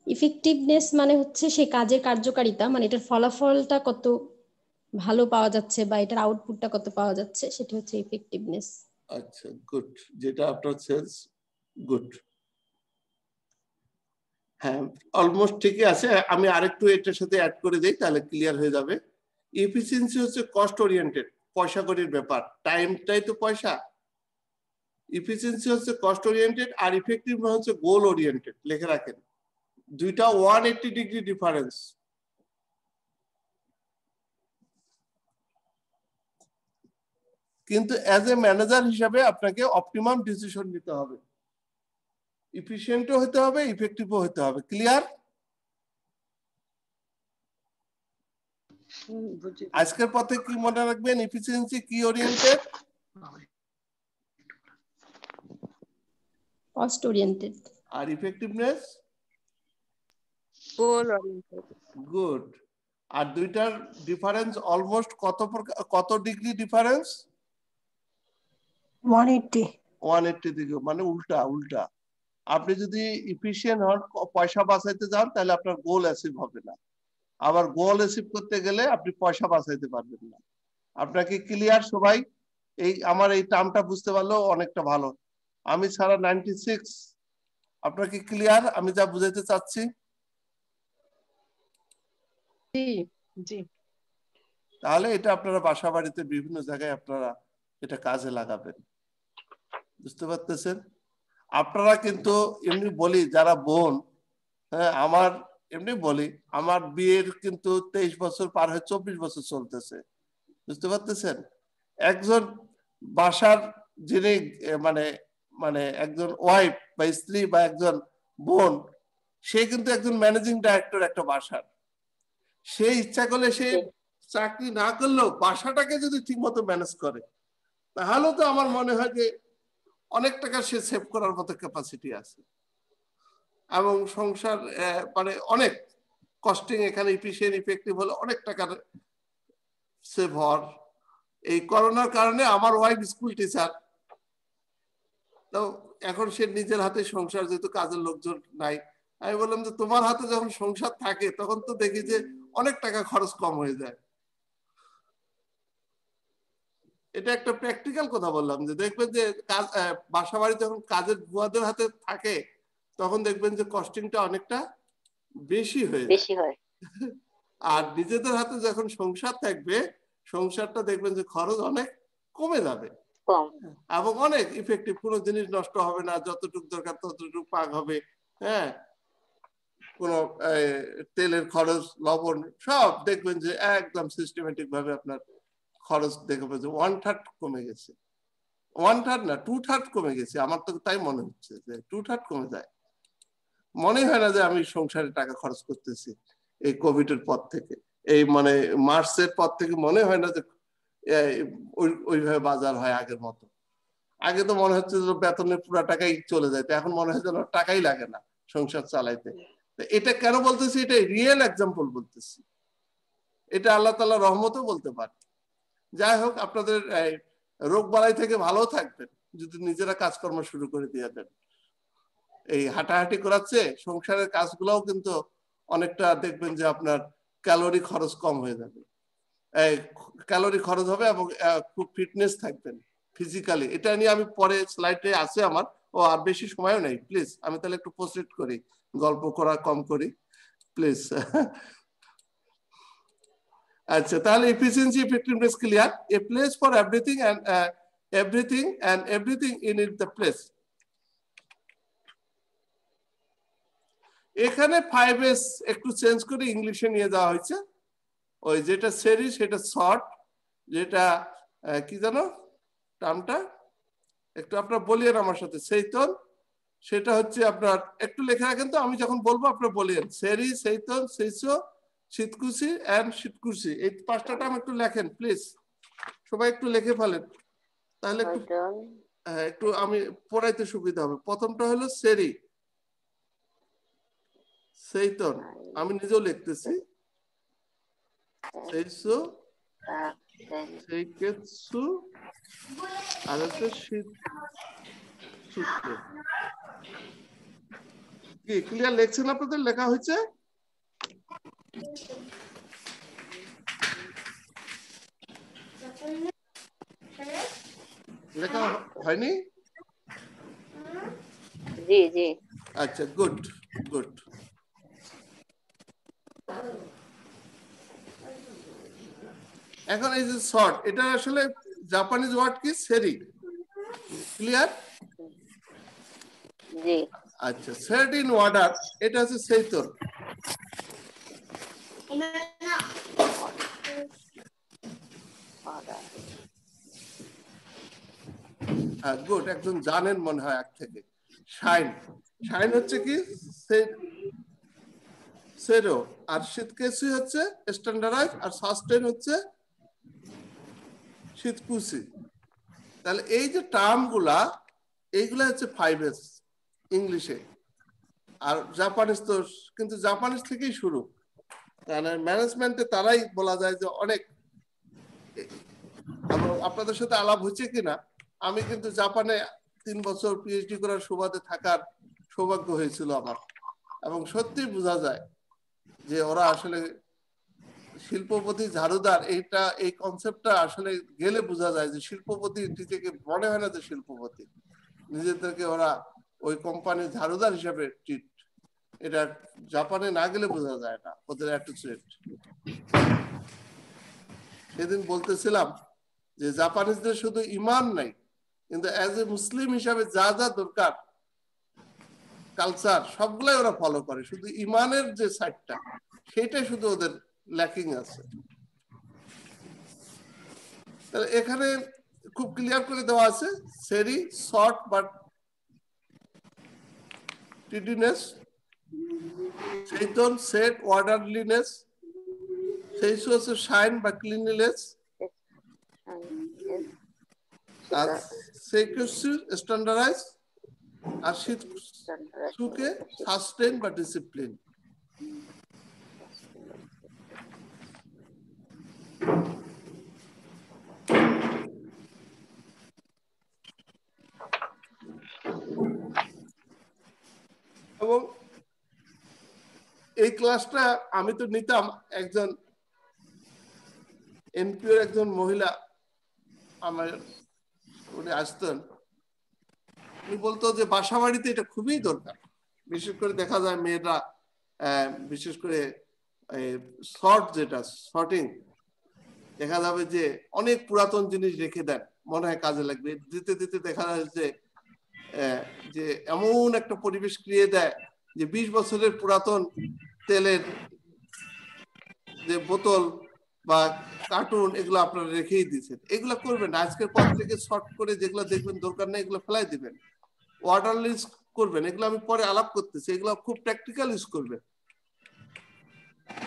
ইফেক্টিভনেস মানে হচ্ছে সেই কাজের কার্যকারিতা, মানে এটার ফলাফলটা কত ভালো পাওয়া যাচ্ছে বা এটার আউটপুটটা কত পাওয়া যাচ্ছে, সেটা হচ্ছে ইফেক্টিভনেস। আচ্ছা, গুড, যেটা আপনার সেন্স, গুড। হ্যাঁ, অলমোস্ট ঠিকই আছে। আমি আরেকটু এটার সাথে অ্যাড করে দেই, তাহলে ক্লিয়ার হয়ে যাবে। এফিসিয়েন্সি হচ্ছে কস্ট ওরিয়েন্টেড, পয়সা কড়ির ব্যাপার, টাইমটাই তো পয়সা। এফিসিয়েন্সি হচ্ছে কস্ট ওরিয়েন্টেড, আর ইফেক্টিভ হচ্ছে গোল ওরিয়েন্টেড। লিখে রাখেন, দুইটা 180 ডিগ্রি ডিফারেন্স। কিন্তু অ্যাজ এ ম্যানেজার হিসাবে আপনাকে অপটিমাম ডিসিশন নিতে হবে, ইফিশিয়েন্টও হতে হবে, ইফেক্টিভও হতে হবে। ক্লিয়ার? আজকের পথে কি মনে রাখবেন? এফিসিয়েন্সি কি ওরিয়েন্টেড? Cost oriented. আর ইফেক্টিভনেস? Goal oriented. গুড। আর দুইটার ডিফারেন্স অলমোস্ট কত ডিগ্রি ডিফারেন্স? 180 ডিগ্রি, মানে উল্টা উল্টা। আপনি যদি ইফিশিয়েন্ট হন, পয়সা বাঁচাইতে যান, তাহলে আপনার গোল অ্যাচিভ হবে না। আবার গোল অ্যাচিভ করতে গেলে আপনি পয়সা বাঁচাইতে পারবেন না। আপনাকে ক্লিয়ার সবাই? এই আমার এই টার্মটা বুঝতে পারলেও অনেকটা ভালো। আমি ছাড়া 96, আপনার কি ক্লিয়ার আমি যা বুঝাইতে চাচ্ছি? জি জি। তাহলে এটা আপনারা বাসা বাড়িতে বিভিন্ন জায়গায় আপনারা এটা কাজে লাগাবেন। বুঝতে পারতেছেন? আপনারা কিন্তু এমনি বলি যারা বোন, হ্যাঁ, আমার এমনি বলি, আমার বিয়ের কিন্তু 23 বছর পার হয়ে 24 বছর চলতেছে। বুঝতে পারতেছেন? একজন বাসার যিনি মানে মানে একজন ওয়াইফ বা স্ত্রী বা একজন বোন, সে কিন্তু একজন ম্যানেজিং ডাইরেক্টর একটা বাসার। সে ইচ্ছা করলে সে চাকরি না করলেও বাসাটাকে যদি ঠিক মতো ম্যানেজ করে, তাহলে তো আমার মনে হয় যে অনেক টাকা সে সেভ করার মতো ক্যাপাসিটি আছে। এবং সংসার মানে অনেক কস্টিং এখানে ইফিশিয়েন্ট ইফেক্টিভ হলে অনেক টাকার সেভ হওয়ার। এই করোনার কারণে আমার ওয়াইফ স্কুল টিচার, তো এখন সে নিজের হাতে সংসার, যেহেতু কাজের লোকজন নাই, আমি বললাম যে তোমার হাতে যখন সংসার থাকে তখন তো দেখি যে অনেক টাকা খরচ কম হয়ে যায়। এটা একটা প্র্যাকটিক্যাল কথা বললাম, যে দেখবেন যে কাজ বাসা বাড়ি যখন কাজের বুয়াদের হাতে থাকে তখন দেখবেন যে কস্টিংটা অনেকটা বেশি হয়ে যায়। আর নিজেদের হাতে যখন সংসার থাকবে, সংসারটা দেখবেন যে খরচ অনেক কমে যাবে এবং অনেক ইফেক্টিভ, কোনো জিনিস নষ্ট হবে না, যতটুকু দরকার ততটুকু পাক হবে। হ্যাঁ, কোনো তেলের খরচ, লবণ সব দেখবেন যে একদম সিস্টেমেটিক ভাবে আপনার খরচ দেখবে যে 1/3 কমে গেছে। 1/3 না, 2/3 কমে গেছে। আমার তো তাই মনে হচ্ছে যে 2/3 কমে যায়। মনে হয় না যে আমি সংসারে টাকা খরচ করতেছি এই কোভিড এর পর থেকে, এই মানে মার্চের পর থেকে মনে হয় না যে ওইভাবে বাজার হয় আগের মতো। আগে তো মনে হচ্ছে যে বেতনের পুরো টাকাই চলে যায়, এখন মনে হয় যেন টাকাই লাগে না সংসার চালাইতে। এটা কেন বলতেছি? এটা রিয়েল এক্সাম্পল বলতেছি, এটা আল্লাহ তাআলার রহমতও বলতে পারে। যাই হোক, আপনাদের রোগ বালাই থেকে ভালো থাকবেন যদি নিজেরা কাজকর্ম শুরু করে দিয়ে দেন। এই হাঁটাহাঁটি করাচ্ছে, সংসারের কাজগুলোও কিন্তু অনেকটা দেখবেন যে আপনার ক্যালোরি খরচ কম হয়ে যাবে, ক্যালোরি খরচ হবে এবং খুব ফিটনেস থাকবেন ফিজিক্যালি। এটা নিয়ে আমি পরে স্লাইডে আছে আমার, ও আর বেশি সময়ও নেই, প্লিজ আমি তাহলে একটু প্রসিড করি, গল্প করা কম করি প্লিজ। আচ্ছা, তাহলে efficiency effectiveness clear. A place for everything, and everything and everything in it the place. এখানে 5s একটু চেঞ্জ করে ইংলিশে নিয়ে যাওয়া হয়েছে। ওই যেটা সেরি সেটা শর্ট, যেটা কি জানো টার্মটা একটু আপনারা বলিয়েন আমার সাথে, সেইতন সেটা হচ্ছে আপনার একটু লেখা রাখেন তো, আমি যখন বলবো আপনারা বলিয়েন। সেরি, সেইতন, সেইসো, শীতকুশি এন্ড শীতকুশি, এই পাঁচটা টার্ম একটু লেখেন প্লিজ, সবাই একটু লিখে ফেলেন, তাহলে একটু আমি পড়াইতে সুবিধা হবে। প্রথমটা হলো সেরি, সেইতন, আমি নিজেও লিখতেছি, সেইসো, সেইকেৎসু, আর হচ্ছে শীতসুকে। কি ক্লিয়ার লিখছেন আপনাদের? লেখা হয়েছে? লেখা হয়নি? জি জি। আচ্ছা, গুড গুড। এখন এই যে শর্ট, এটা আসলে জাপানিজ ওয়ার্ড কি? সেরি। ক্লিয়ার? জি। আচ্ছা, সেট ইন অর্ডার, এটা হচ্ছে সেইতন। হ্যাঁ, গুড, একজন জানেন মনে হয় আগ থেকে। শাইন, শাইন হচ্ছে কি? সেরো, আর শীতকেশি হচ্ছে স্ট্যান্ডার্ডাইজ, আর সাস্টেন হচ্ছে শীতকুশি। তাহলে এই যে টার্মগুলা, এইগুলা হচ্ছে 5s ইংলিশে, আর জাপানিজ তো, কিন্তু জাপানিজ থেকেই শুরু। তাহলে ম্যানেজমেন্টে তারাই বলা যায় যে অনেক, আপনাদের সাথে আলাপ হচ্ছে কিনা, আমি কিন্তু জাপানে 3 বছর পিএইচডি করার সুবাদে থাকার সৌভাগ্য হয়েছিল আমার, এবং সত্যি বোঝা যায় যে ওরা আসলে শিল্পপতি ঝাড়ুদার, এইটা এই কনসেপ্টটা আসলে গেলে বোঝা যায় যে শিল্পপতি নিজেকে মনে হয় না যে শিল্পপতি, নিজেদেরকে ওরা ওই কোম্পানির ঝাড়ুদার হিসাবে ট্রিট। এটা জাপানে না গেলে বোঝা যায় না ওদের অ্যাটিটিউড। সেদিন বলতেছিলাম যে জাপানিজদের শুধু ইমান নাই, কিন্তু অ্যাজ এ মুসলিম হিসাবে যা যা দরকার কালচার সবগুলাই ওরা ফলো করে, শুধু ইমানের যে সাইডটা সেটাই শুধু ওদের ল্যাকিং আছে। তাহলে এখানে খুব ক্লিয়ার করে দেওয়া আছে, সেরি শর্ট বাট টিডিনেস, সেইতন সেট অর্ডারলিনেস, সেইসু হচ্ছে শাইন বা ক্লিনলিনেস, আর সেইকেৎসু স্ট্যান্ডার্ডাইজ, আর শীতসুকে সাস্টেন বা ডিসিপ্লিন। এবং এই ক্লাসটা আমি তো নিতাম, একজন এনপিওর একজন মহিলা আমার উনি আসতেন, উনি বলতো যে বাসা বাড়িতে এটা খুবই দরকার। বিশেষ করে দেখা যায় মেয়েরা, বিশেষ করে শর্ট, যেটা শর্টিং, দেখা যাবে যে অনেক পুরাতন জিনিস রেখে দেন, মনে হয় কাজে লাগবে, দিতে দিতে দেখা যায় যে এমন একটা পরিবেশ ক্রিয়ে দেয় যে 20 বছরের পুরাতন তেলের যে বোতল বা কার্টুন এগুলো আপনারা রেখেই দিচ্ছেন। এগুলো করবেন আজকের পর থেকে, শর্ট করে যেগুলো দেখবেন দরকার নেই এগুলো ফেলাই দিবেন, ওয়াটার লিস্ট করবেন। এগুলো আমি পরে আলাপ করতেছি, এগুলো খুব প্র্যাকটিক্যাল ইউজ করবেন।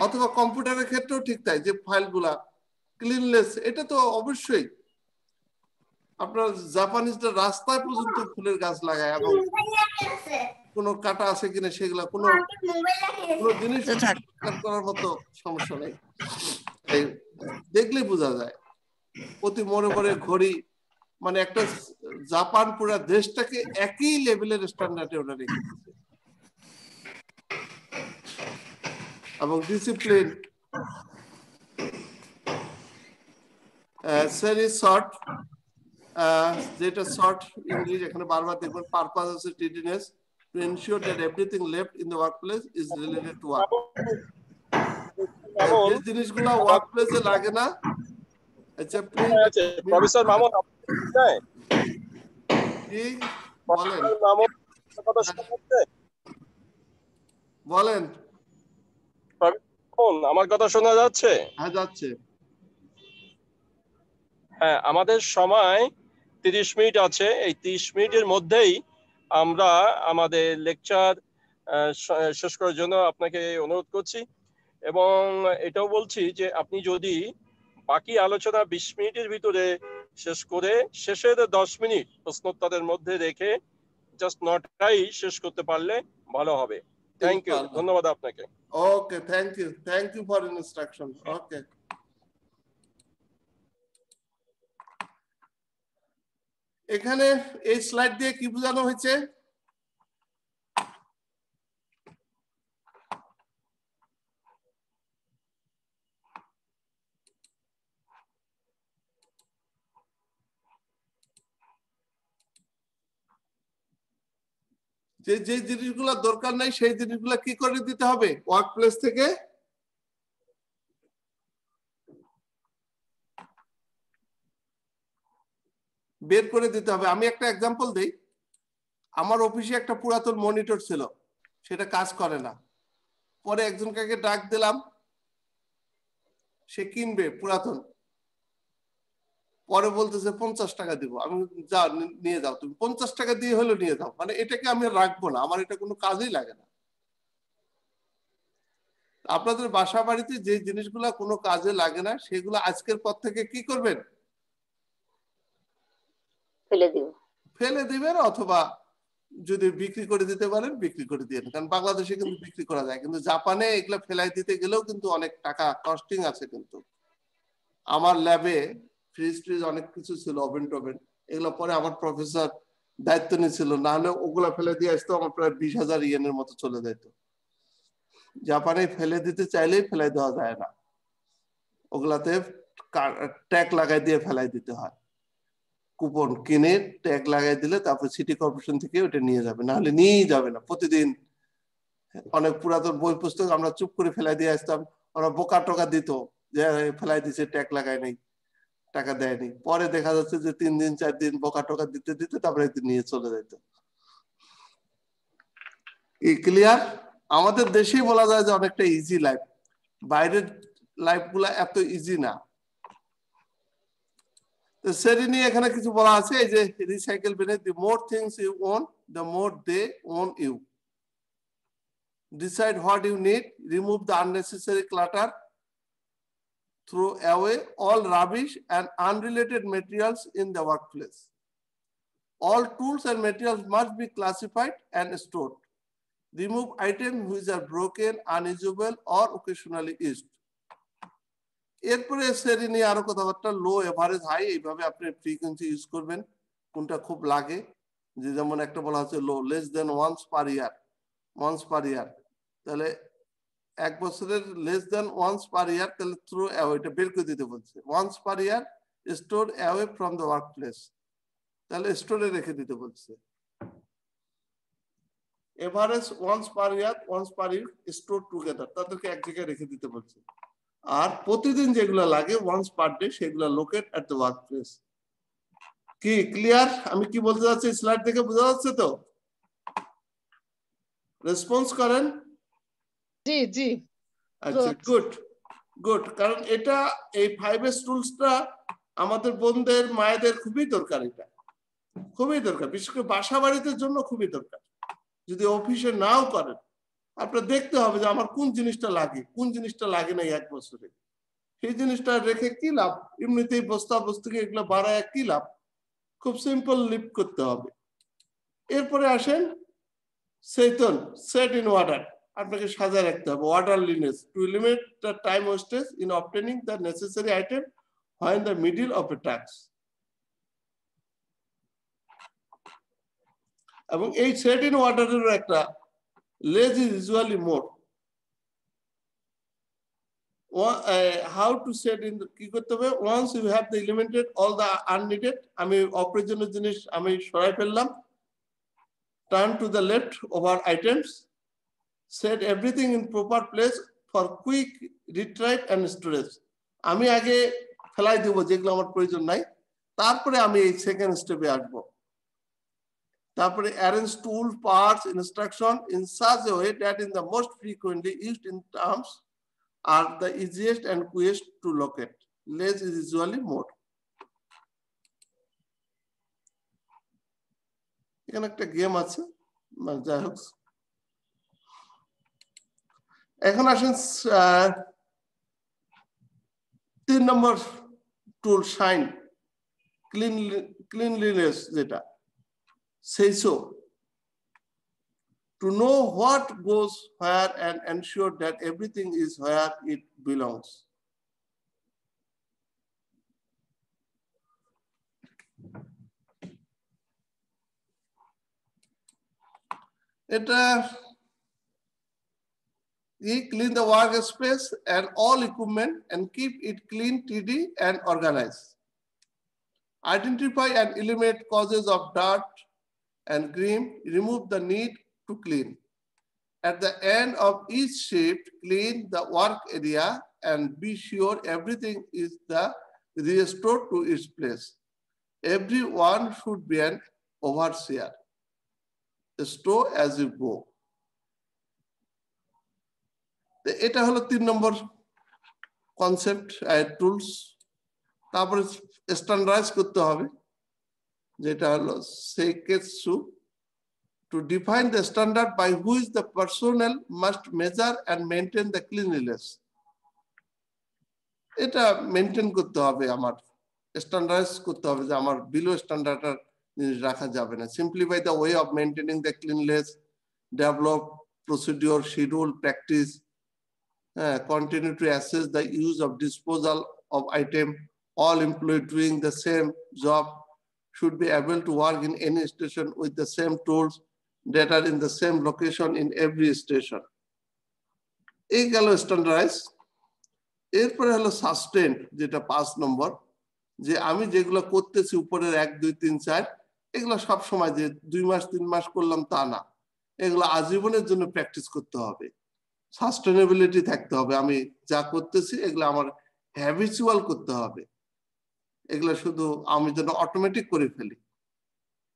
অথবা কম্পিউটারের ক্ষেত্রেও ঠিক তাই, যে ফাইলগুলা ক্লিনলেস, এটা তো অবশ্যই। আপনার জাপানিজরা রাস্তায় পর্যন্ত ফুলের গাছ লাগায়, এবং কোনো কাটা আছে কিনা সেগুলা কোনো জিনিস করার মতো সমস্যা নেই, দেখলে বোঝা যায়। প্রতি মনে মনে ঘড়ি, মানে একটা জাপান পুরা দেশটাকে একই লেভেলের স্ট্যান্ডার্ডে ওরা রেখে দিচ্ছে। এবং ডিসিপ্লিন, সেরি শর্ট, যেটা শর্ট ইংলিশ এখানে বারবার দেখবেন, পারপাস আছে টিডিনেস, to ensure that everything left in the workplace is related to work. যে জিনিসগুলো ওয়ার্ক প্লেসে লাগে না, আচ্ছা প্রফেসর মামুন জি বলেন মামুন কথা শোনা যাচ্ছে? বলেন। আমার কথা শোনা যাচ্ছে? হ্যাঁ যাচ্ছে। হ্যাঁ, আমাদের সময় 30 মিনিট আছে। এই 30 মিনিটের মধ্যেই আমরা আমাদের লেকচার শেষ করার জন্য আপনাকে অনুরোধ করছি, এবং এটাও বলছি যে আপনি যদি বাকি আলোচনা 20 মিনিটের ভিতরে শেষ করে শেষের 10 মিনিট প্রশ্নোত্তরের মধ্যে রেখে জাস্ট 9টাই শেষ করতে পারলে ভালো হবে। থ্যাংক ইউ, ধন্যবাদ আপনাকে। ওকে, থ্যাংক ইউ ফর ইনস্ট্রাকশন। ওকে, এখানে এই স্লাইড দিয়ে কি বোঝানো হয়েছে? যে যে জিনিসগুলো দরকার নাই সেই জিনিসগুলো কি করে দিতে হবে ওয়ার্ক প্লেস থেকে? বের করে দিতে হবে। আমি একটা এক্সাম্পল দেই। আমার অফিসে একটা পুরাতন মনিটর ছিল, সেটা কাজ করে না। পরে একজনকে ডাক দিলাম, সে কিনবে পুরাতন। পরে বলতেছে 50 টাকা দিব। আমি যাও নিয়ে যাও, তুমি 50 টাকা দিয়ে হলো নিয়ে যাও। মানে এটাকে আমি রাখবো না, আমার এটা কোনো কাজেই লাগে না। আপনাদের বাসা বাড়িতে যে জিনিসগুলা কোনো কাজে লাগে না সেগুলো আজকের পর থেকে কি করবেন? ফেলে দিবেন, অথবা যদি বিক্রি করে দিতে পারেন বিক্রি করে দিয়ে। কারণ বাংলাদেশে কিন্তু বিক্রি করা যায়, কিন্তু জাপানে এগুলা ফেলাই দিতে গেলেও কিন্তু অনেক টাকা কস্টিং আছে। কিন্তু আমার ল্যাবে ফ্রিজ অনেক কিছু ছিল, ওভেন টোভেন, এগুলো পরে আমার প্রফেসর দায়িত্ব নিয়েছিল, না হলে ওগুলা ফেলে দিয়ে আসতো আমার প্রায় 20,000 ইয়েনের মতো চলে যেত। জাপানে ফেলে দিতে চাইলেই ফেলাই দেওয়া যায় না, ওগুলাতে ট্যাগ লাগাই দিয়ে ফেলাই দিতে হয়। কুপন কিনে ট্যাগ লাগাই দিলে তারপর সিটি কর্পোরেশন থেকে ওটা নিয়ে যাবে, না হলে নিয়েই যাবে না। প্রতিদিন অনেক পুরাতন বই পুস্তক আমরা চুপ করে ফেলাই দিয়ে আসতাম, ওরা বোকা টোকা দিত যে ফেলাই দিছে, ট্যাগ লাগায় নাই, টাকা দেয়নি। পরে দেখা যাচ্ছে যে 3 দিন 4 দিন বোকা টোকা দিতে দিতে তারপরে নিয়ে চলে যেত। এই ক্লিয়ার? আমাদের দেশেই বলা যায় যে অনেকটা ইজি লাইফ, বাইরের লাইফ গুলা এত ইজি না। সেরিনি এখানে কিছু বলা আছে, এই যে রিসাইকেল বিনে, the more things you own the more they own you. Decide what you need, remove the unnecessary clutter, throw away all rubbish and unrelated materials in the workplace. All tools and materials must be classified and stored. Remove items which are broken, unusable or occasionally used. এরপরে শ্রেণী আরো কথাবার্তা, লো, average, high, এইভাবে আপনি frequency use করবেন কোনটা খুব লাগে। যে যেমন একটা বলা হচ্ছে লো, লেস দেন ওয়ান্স পার ইয়ার, তাহলে 1 বছরের লেস দেন ওয়ান্স পার ইয়ার, তাহলে থ্রো অ্যাওয়ে, এটা বের করে দিতে বলছে। Once per year store away from the work place, তাহলে স্টোরে রেখে দিতে বলছে। Average once per year store together, তাদেরকে এক জায়গায় রেখে দিতে বলছে। আর প্রতিদিন যেগুলো লাগে ওয়ান্স পার ডে, সেগুলো locate at the work place. কি ক্লিয়ার? আমি কি বলতে যাচ্ছি স্লাইড থেকে বোঝা যাচ্ছে তো? রেসপন্স করেন। জি জি, আচ্ছা, গুড। কারণ এটা এই 5S রুলসটা আমাদের বোনদের মায়েদের খুবই দরকার, এটা খুবই দরকার, বিশেষ করে বাসা বাড়িতে জন্য খুবই দরকার। যদি অফিসে নাও করেন, আপনার দেখতে হবে যে আমার কোন জিনিসটা লাগে না 1 বছরে, সেই জিনিসটা রেখে কি লাভ? এমনিতেই বস্তা বস্তুকে এগুলো বাড়ায় কি লাভ? খুব সিম্পল লিভ করতে হবে। এরপরে আসেন সেটন, সেট ইন অর্ডার, আপনাকে সাজায় রাখতে হবে। Orderliness, to eliminate the time wastage in obtaining the necessary item when the middle of a task. এবং এই সেট ইন অর্ডারের একটা less is usually more. How to set in কি করতে হবে? Once you have the eliminated all the unneeded, আমি অপ্রয়োজনীয় জিনিস আমি সরাই ফেললাম, turn to the left over items, set everything in proper place for quick retrieve and storage. আমি আগে ফেলাই দেব যেগুলো আমার প্রয়োজন নাই, তারপরে আমি এই সেকেন্ড স্টেপে আসবো। তারপরে arrange tool parts instruction in such a way that in the most frequently used in terms are the easiest and quickest to locate. Less is usually more. এখানে একটা গেম আছে, যাই হোক। এখন আসেন 3 নম্বর টুল শাইন, ক্লিনলিনেস, যেটা সেইসো, to know what goes where and ensure that everything is where it belongs. It clean the workspace and all equipment and keep it clean, tidy and organized. Identify and eliminate causes of dirt and grime, remove the need to clean. At the end of each shift, clean the work area and be sure everything is restored to its place. Everyone should be an overseer. Stow as you go. এটা হলো 3 নম্বর concept tools. তারপরে standardise করতে হবে, যেটা হলো সেইকেটসু, to define the standard by which the personnel must measure and maintain the cleanliness. এটা maintain করতে হবে, আমার স্ট্যান্ডার্ডাইজ করতে হবে যে আমার বিলো স্ট্যান্ডার্ডের জিনিস রাখা যাবে না। Simplify the way of maintaining the cleanness, develop procedure, schedule, practice, continue to assess the use of disposal of item. All employees doing the same job should be able to work in any station with the same tools that are in the same location in every station. এই গেল standardise. এরপরে হলো sustain, যেটা 5 নম্বর, যে আমি যেগুলো করতেছি উপরের 1 2 3 4 এগুলো সব সময় যে 2 মাস 3 মাস করলাম তা না, এগুলো আজীবনের জন্য প্র্যাকটিস করতে হবে। সাস্টেনেবিলিটি থাকতে হবে, আমি যা করতেছি এগুলো আমার হ্যাবিচুয়াল করতে হবে, এগুলো শুধু আমি যেন অটোমেটিক করে ফেলি।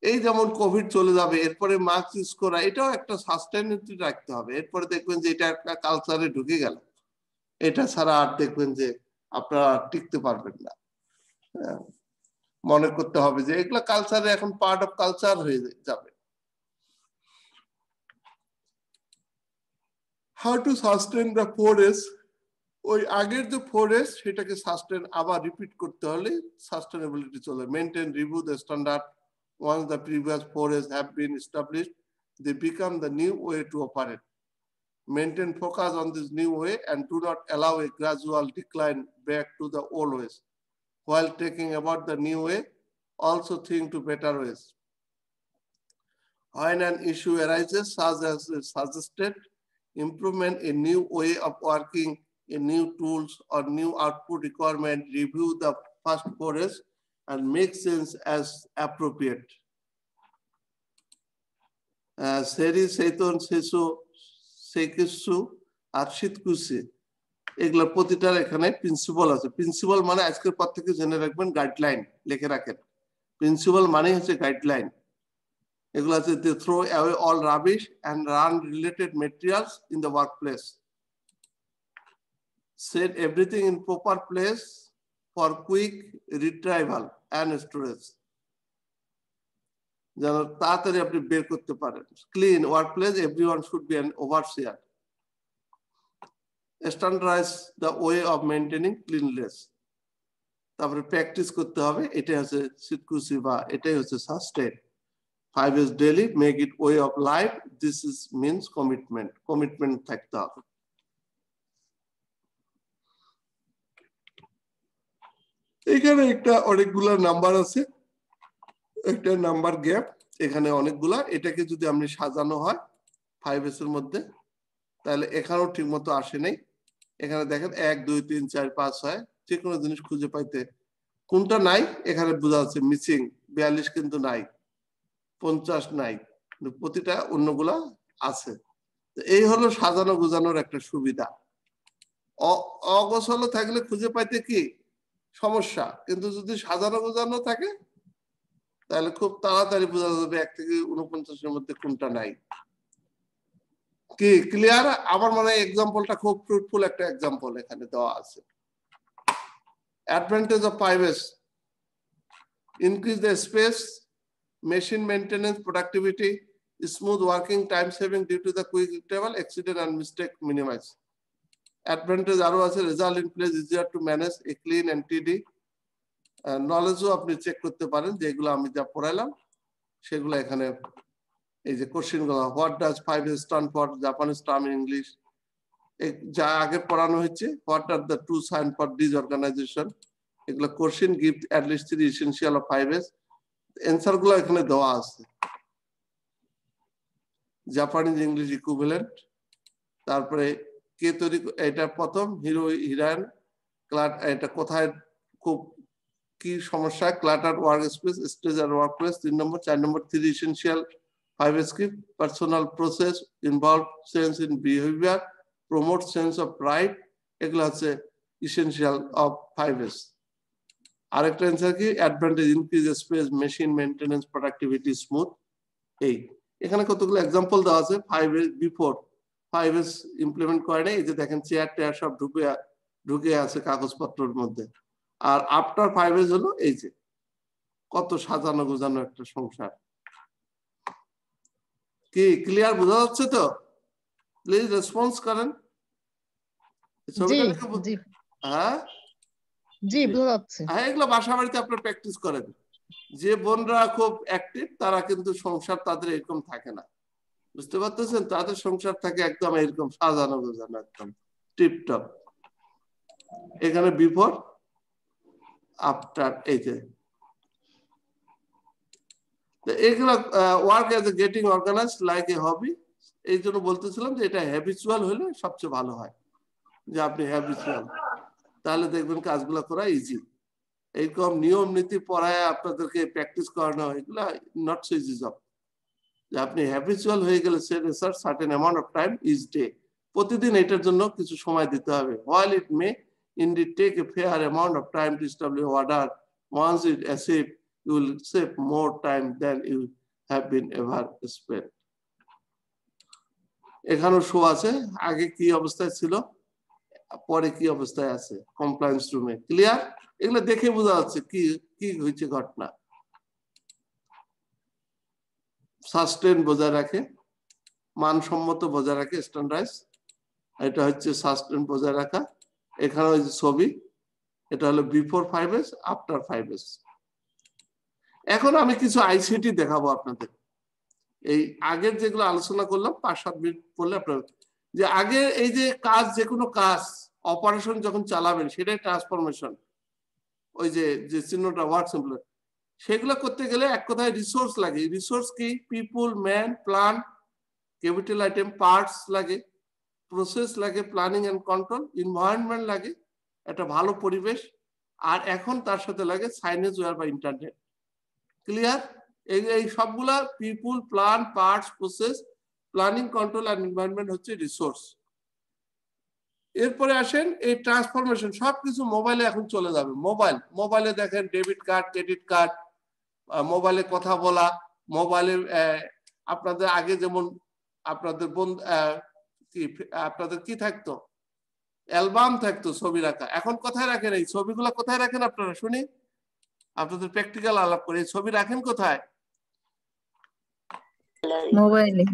এই যেমন কোভিড চলে যাবে, এরপরে মাস্ক ইউজ করা, এটাও একটা সাস্টেনেবিলিটি রাখতে হবে। এরপরে দেখবেন যে এটা একটা কালচারে ঢুকে গেল, এটা ছাড়া আর দেখবেন যে আপনারা টিকতে পারবেন না। মনে করতে হবে যে এগুলা কালচারে এখন পার্ট অফ কালচার হয়ে যাবে। How to sustain the 4S, ওই আগের যে 4S সেটাকে সাস্টেন আবার রিপিট করতে হলে সাস্টেনেবিলিটি চলে। Maintain, review the standard. Once the previous 4S have been established, they become the new way to operate. Maintain focus on this new way and do not allow a gradual decline back to the old ways. While taking about the new way, also think to better ways. When an issue arises, such as suggested improvement, a new way of working, a new tools or new output requirement, review the first 4S and make sense as appropriate. Seri, Seiton, Seso, Seiketsu, আর শীতকুশি, এগুলোর প্রতিটার এখানে principal আছে। Principal মানে আজকের পর থেকে জেনে রাখবেন, guideline লিখে রাখেন। প্রিন্সিপাল মানে হচ্ছে গাইডলাইন। এগুলো আছে they throw away all rubbish and run related materials in the workplace. Set everything in proper place for quick retrieval and storage. যেন তাড়াতাড়ি আপনি বের করতে পারেন। Clean workplace, everyone should be an overseer. Standardize the way of maintaining cleanliness. তারপরে practice করতে হবে, এটাই হচ্ছে শীতকুশি বা এটাই হচ্ছে sustain. 5S daily, make it way of life. This is means commitment. Commitment থাকতে হবে। এখানে একটা অনেকগুলা নাম্বার আছে, একটা নাম্বার গ্যাপ, এখানে অনেকগুলা। এটাকে যদি আপনি সাজানো হয় 5S এর মধ্যে, তাহলে এখানেও ঠিক মতো আসে নাই। এখানে দেখেন 1 2 3 4 5 6, যে কোনো জিনিস খুঁজে পাইতে কোনটা নাই এখানে বোঝা যাচ্ছে মিসিং। 42 কিন্তু নাই, 50 নাই, প্রতিটা অন্যগুলা আছে। এই হলো সাজানো গোছানোর একটা সুবিধা। অগোছালো থাকলে খুঁজে পাইতে কি সমস্যা, কিন্তু যদি সাজানো গোছানো থাকে তাহলে খুব তাড়াতাড়ি বোঝা যাবে 1 থেকে 49 এর মধ্যে কোনটা নাই। কি ক্লিয়ার? আমার মনে হয় এক্সাম্পলটা খুব ফ্রুটফুল একটা এক্সাম্পল এখানে দেওয়া আছে। Advantage of 5S: increase the space, machine maintenance, productivity, smooth working, time saving due to the quick table, accident and mistake minimize. Advantage আরো আছে: result in place, easier to manage, a clean and tidy. নলেজও আপনি check করতে পারেন, যেগুলো আমি যা পড়াইলাম সেগুলো এখানে এই যে কোশ্চেন গুলো, what does 5S stand for, Japanese term in English, যা আগে পড়ানো হচ্ছে, what are the two sign for disorganisation, এগুলো question give at least 3 essential of 5S। Answer গুলো এখানে দেওয়া আছে। জাপানিজ ইংলিশ ইকুইভ্যালেন্ট, তারপরে কে তৈরি, এটা প্রথম হিরো হিরান, এটা কোথায় খুব কি সমস্যা, ক্লাটার ওয়ার্ক স্পেস, স্টেজ আর ওয়ার্ক প্লেস 3 নম্বর। 4 নম্বর 3 এসেনশিয়াল 5S কি, personal process, involve sense in behaviour, promote sense of pride, এগুলো হচ্ছে এসেনশিয়াল অফ 5S। আরেকটা অ্যান্সার কি, advantage increase space, machine maintenance, productivity, smooth. এই এখানে কতগুলো এক্সাম্পল দেওয়া আছে। 5S বিফোর 5S ইমপ্লিমেন্ট করে নাই, এই যে দেখেন চেয়ার টেয়ার সব ঢুকে আছে কাগজপত্রের মধ্যে। আর আফটার 5S হলো এই যে কত সাজানো গোজানো একটা সংসার। কি ক্লিয়ার বোঝা যাচ্ছে তো? প্লিজ রেসপন্স করেন। হ্যাঁ জি বোঝা যাচ্ছে। হ্যাঁ, এগুলো বাসা বাড়িতে আপনার প্র্যাকটিস করেন। যে বোনরা খুব অ্যাক্টিভ তারা কিন্তু সংসার তাদের এরকম থাকে না, বুঝতে পারতেছেন? তাদের সংসার থাকে একদম এরকম সাজানো গোজানো, একদম টিপটপ। এখানে বিফোর আফটার, এই যে এগুলো work as a getting organise like a hobby. এই জন্য বলতেছিলাম যে এটা হ্যাবিচুয়াল হলে সবচেয়ে ভালো হয়, যে আপনি হ্যাবিচুয়াল, তাহলে দেখবেন কাজগুলো করা ইজি। এইরকম নিয়ম নীতি পড়ায় আপনাদেরকে প্র্যাকটিস করানো, এগুলা নট সো ইজি জব। যে আপনি হ্যাবিচুয়াল হয়ে গেলে সে research certain amount of time each day, প্রতিদিন এটার জন্য কিছু সময় দিতে হবে। while it may indeed take a fair amount of time to establish order, once it achieved you will save more time than you have been ever spent. এখানেও show আছে, আগে কি অবস্থায় ছিল, পরে কি অবস্থায় আছে কমপ্লায়েন্স রুমে। ক্লিয়ার? এগুলো দেখে বোঝা যাচ্ছে কি কি হয়েছে ঘটনা। সাস্টেন বজায় রাখে, মানসম্মত বজায় রাখে, স্ট্যান্ডার্ডাইজ, এটা হচ্ছে সাস্টেন বজায় রাখা। এখানে ওই যে ছবি, এটা হলো বিফোর 5S, আফটার 5S। এখন আমি কিছু আইসিটি দেখাবো আপনাদের। এই আগের যেগুলো আলোচনা করলাম 5-7 মিনিট পড়লে আপনার, যে আগে এই যে কাজ, যে কোনো কাজ অপারেশন যখন চালাবেন সেটাই ট্রান্সফরমেশন, ওই যে যে চিহ্নটা ওয়ার্ক সিম্পল, সেগুলো করতে গেলে এক কথায় রিসোর্স লাগে। রিসোর্স কি? People, man, plant, capital item, parts লাগে, প্রসেস লাগে, প্ল্যানিং এন্ড কন্ট্রোল, এনভায়রনমেন্ট লাগে, একটা ভালো পরিবেশ, আর এখন তার সাথে লাগে সাইনেজ ওয়্যার বা ইন্টারনেট। ক্লিয়ার? এই সবগুলা people, plan, parts, process, planning, control আর এনভায়রনমেন্ট হচ্ছে রিসোর্স। এরপরে আসেন এই ট্রান্সফরমেশন, সবকিছু মোবাইলে এখন চলে যাবে। মোবাইলে দেখেন ডেবিট কার্ড, ক্রেডিট কার্ড, মোবাইলে কথা বলা, মোবাইলে আপনাদের আগে যেমন আপনাদের আপনাদের কি থাকতো, অ্যালবাম থাকতো ছবি রাখা, এখন কোথায় রাখেন? এই ছবিগুলো কোথায় রাখেন আপনারা শুনি, আপনাদের প্র্যাকটিক্যাল আলাপ করে। এই ছবি রাখেন কোথায়? মোবাইলে।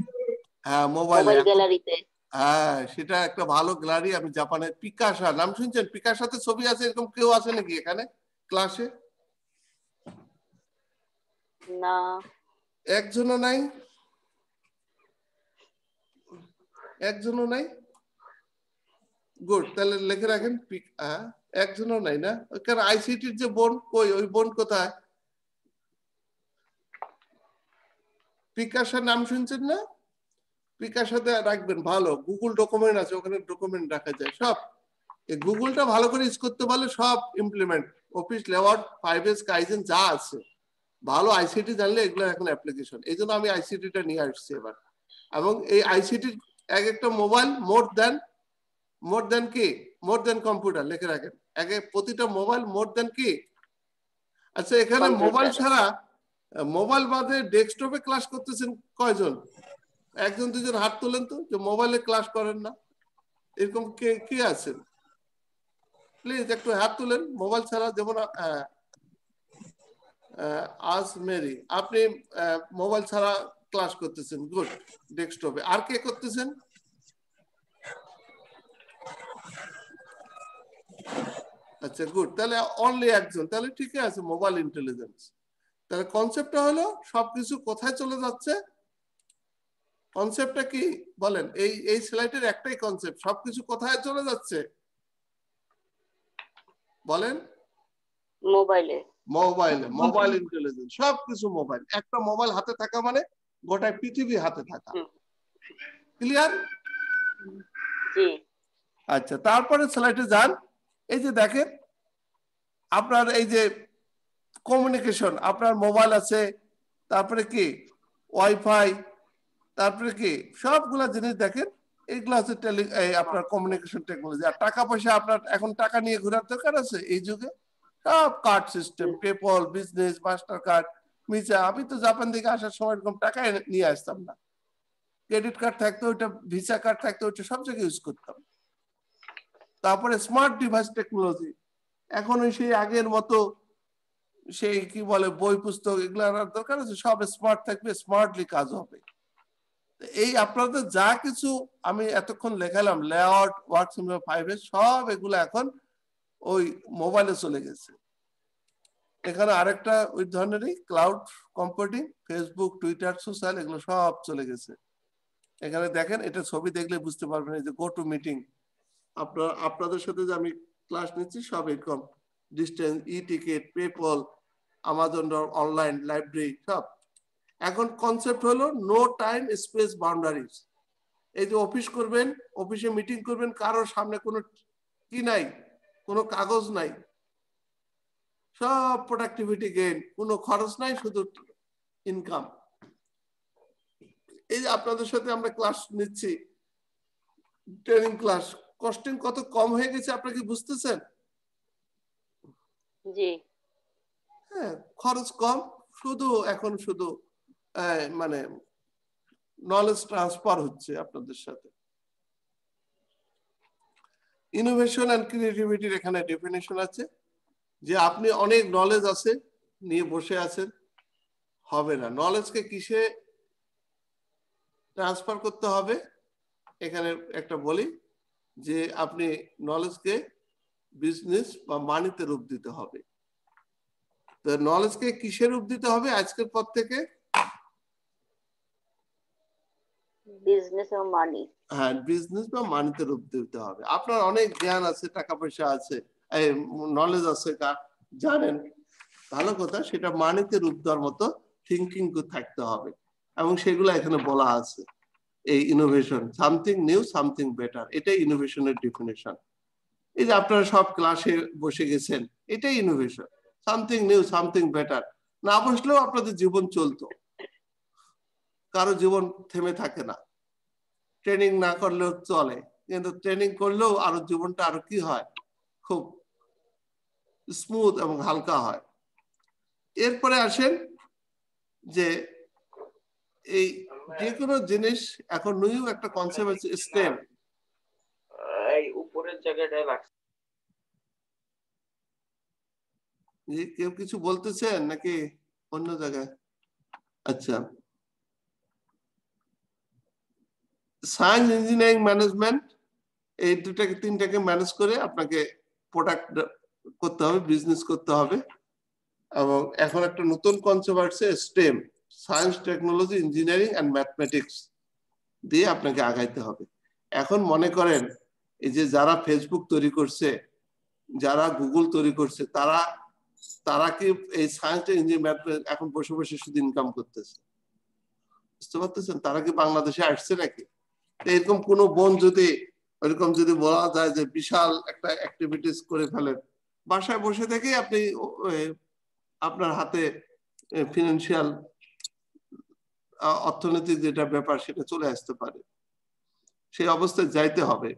হ্যাঁ, মোবাইলে, গ্যালারিতে। হ্যাঁ, সেটা একটা ভালো গ্যালারি। আমি জাপানের পিকাসা নাম শুনছেন? পিকাসাতে ছবি আছে, এরকম কেউ আছে নাকি এখানে ক্লাসে? না, একজনও নাই, একজনও নাই। গুড, তাহলে লিখে রাখেন একজনও নাই না। ওখানে আইসিটির যে বোন, কই ওই বোন কোথায়? পিকাসার নাম শুনছেন না? পিকাসাতে রাখবেন, ভালো গুগল ডকুমেন্ট আছে, ওখানে ডকুমেন্ট রাখা যায় সব। এই গুগলটা ভালো করে ইউজ করতে পারলে সব implement, office layout, 5S, kaizen যা আছে, ভালো আইসিটি জানলে এগুলো এখন অ্যাপ্লিকেশন। এই জন্য আমি আইসিটিটা নিয়ে আসছি এবার। এবং এই আইসিটির এক একটা মোবাইল মোর দেন কি, মোর দেন কম্পিউটার লিখে রাখেন। প্রতিটা মোবাইল মোর দেন কি। আচ্ছা, এখানে মোবাইল ছাড়া মোবাইল বাদে ডেস্কটপে ক্লাস করতেছেন কয়জন? একজন দুজন হাত তোলেন তো, যে মোবাইলে ক্লাস করেন না, এরকম কে কে আছেন? প্লিজ একটু হাত তুলেন। মোবাইল ছাড়া, যেমন আজ মেরি, আপনি মোবাইল ছাড়া ক্লাস করতেছেন, গুড, ডেস্কটপে। আর কে করতেছেন? আচ্ছা গুড, তাহলে অনলি একজন, তাহলে ঠিকই আছে, মোবাইল ইন্টেলিজেন্স। তাহলে কনসেপ্টটা হলো সবকিছু কোথায় চলে যাচ্ছে, কনসেপ্টটা কি বলেন? এই স্লাইডের একটাই কনসেপ্ট, সবকিছু কোথায় চলে যাচ্ছে বলেন? মোবাইলে। মোবাইল ইন্টেলিজেন্স, সবকিছু মোবাইল। একটা মোবাইল হাতে থাকা মানে গোটা পৃথিবী হাতে থাকা। ক্লিয়ার? জি। আচ্ছা, তারপরে স্লাইডে যান। এই যে দেখেন আপনার এই যে কমিউনিকেশন, আপনার মোবাইল আছে, তারপরে কি ওয়াইফাই, তারপরে কি সবগুলা জিনিস দেখেন, এইগুলো হচ্ছে আপনার কমিউনিকেশন টেকনোলজি। আর টাকা পয়সা, আপনার এখন টাকা নিয়ে ঘোরার দরকার আছে এই যুগে? সব card system, PayPal, business, master card, visa. আমি তো জাপান থেকে আসার সময় এরকম টাকা নিয়ে আসতাম না, ক্রেডিট কার্ড থাকতো, ওইটা ভিসা কার্ড থাকতো, ওইটা সব জায়গায় ইউজ করতাম। তারপরে স্মার্ট ডিভাইস টেকনোলজি, এখন ওই সেই আগের মতো সেই কি বলে বই পুস্তক এগুলো আনার দরকার আছে, সব স্মার্ট থাকবে, স্মার্টলি কাজ হবে। এই আপনাদের যা কিছু আমি এতক্ষণ লেখালাম, লেআউট, ওয়ার্কশপ 5 এর সব এগুলো এখন ওই মোবাইলে চলে গেছে। এখানে আরেকটা ওই ধরনেরই cloud computing, Facebook, Twitter, social, এগুলো সব চলে গেছে। এখানে দেখেন, এটা ছবি দেখলে বুঝতে পারবেন, এই যে গো টু মিটিং, আপনাদের সাথে যে আমি ক্লাস নিচ্ছি সব এরকম, distance, E ticket, PayPal, Amazon online, library, সব। এখন কনসেপ্ট হলো নো টাইম স্পেস বাউন্ডারিজ। এই যে অফিস করবেন, অফিসে মিটিং করবেন, কারোর সামনে কোনো কি নাই, কোনো কাগজ নাই, সব প্রোডাক্টিভিটি গেইন, কোনো খরচ নাই, শুধু ইনকাম। এই যে আপনাদের সাথে আমরা ক্লাস নিচ্ছি, ট্রেনিং ক্লাস, কস্টিং কত কম হয়ে গেছে আপনারা কি বুঝতেছেন? জি। হ্যাঁ, খরচ কম, শুধু এখন শুধু মানে নলেজ ট্রান্সফার হচ্ছে আপনাদের সাথে। ইনোভেশন এন্ড ক্রিয়েটিভিটির এখানে ডেফিনেশন আছে যে আপনি অনেক নলেজ আছে নিয়ে বসে আছেন, হবে না। নলেজকে কিসে ট্রান্সফার করতে হবে? এখানে একটা বলি যে আপনি নলেজকে বিজনেস বা মানিতে রূপ দিতে হবে। তো নলেজকে কিসে রূপ দিতে হবে আজকের পর থেকে? বিজনেস ও মানি। হ্যাঁ, বিজনেস বা মানিতে রূপ দিতে হবে। আপনার অনেক জ্ঞান আছে, টাকা পয়সা আছে, নলেজ আছে, জানেন, ভালো কথা, সেটা মানিতে রূপ দেওয়ার মতো থিঙ্কিং থাকতে হবে, এবং সেগুলো এখানে বলা আছে। এই innovation, something new, something better, এটাই ইনোভেশনের ডেফিনেশন। এই যে আপনারা সব ক্লাসে বসে গেছেন, এটাই innovation, something new, something better. না বসলেও আপনাদের জীবন চলতো, কারো জীবন থেমে থাকে না। ট্রেনিং না করলেও চলে, কিন্তু ট্রেনিং করলেও আরো জীবনটা আরো কি হয়, খুব স্মুথ এবং হালকা হয়। এরপরে আসেন যে এই যে কোনো জিনিস এখন নিউ একটা কনসেপ্ট আছে, স্টেম। এই উপরের জায়গাটায় লাগছে। কেউ কিছু বলতেছেন নাকি অন্য জায়গায়? আচ্ছা, সায়েন্স, ইঞ্জিনিয়ারিং, ম্যানেজমেন্ট, এই দুটাকে তিনটাকে ম্যানেজ করে আপনাকে প্রোডাক্ট করতে হবে, বিজনেস করতে হবে। এবং এখন একটা নতুন কনসেপ্ট আসছে STEM, science, technology, engineering and mathematics দিয়ে আপনাকে আগাইতে হবে। এখন মনে করেন এই যে যারা ফেসবুক তৈরি করছে, যারা গুগল তৈরি করছে, তারা কি এই সায়েন্স, ইঞ্জিনিয়ারিং, ম্যাথমেটিক্স এখন বসে বসে শুধু ইনকাম করতেছে? বুঝতে পারতেছেন? তারা কি বাংলাদেশে আসছে নাকি? এরকম কোন বোন যদি এরকম যদি বলা যায় যে বিশাল একটা অ্যাক্টিভিটিস করে ফেলেন, বাসায় বসে থেকে আপনি আপনার হাতে ফিনান্সিয়াল, অর্থনৈতিক যেটা ব্যাপার সেটা চলে আসতে পারে। সেই অবস্থায় যাইতে হবে।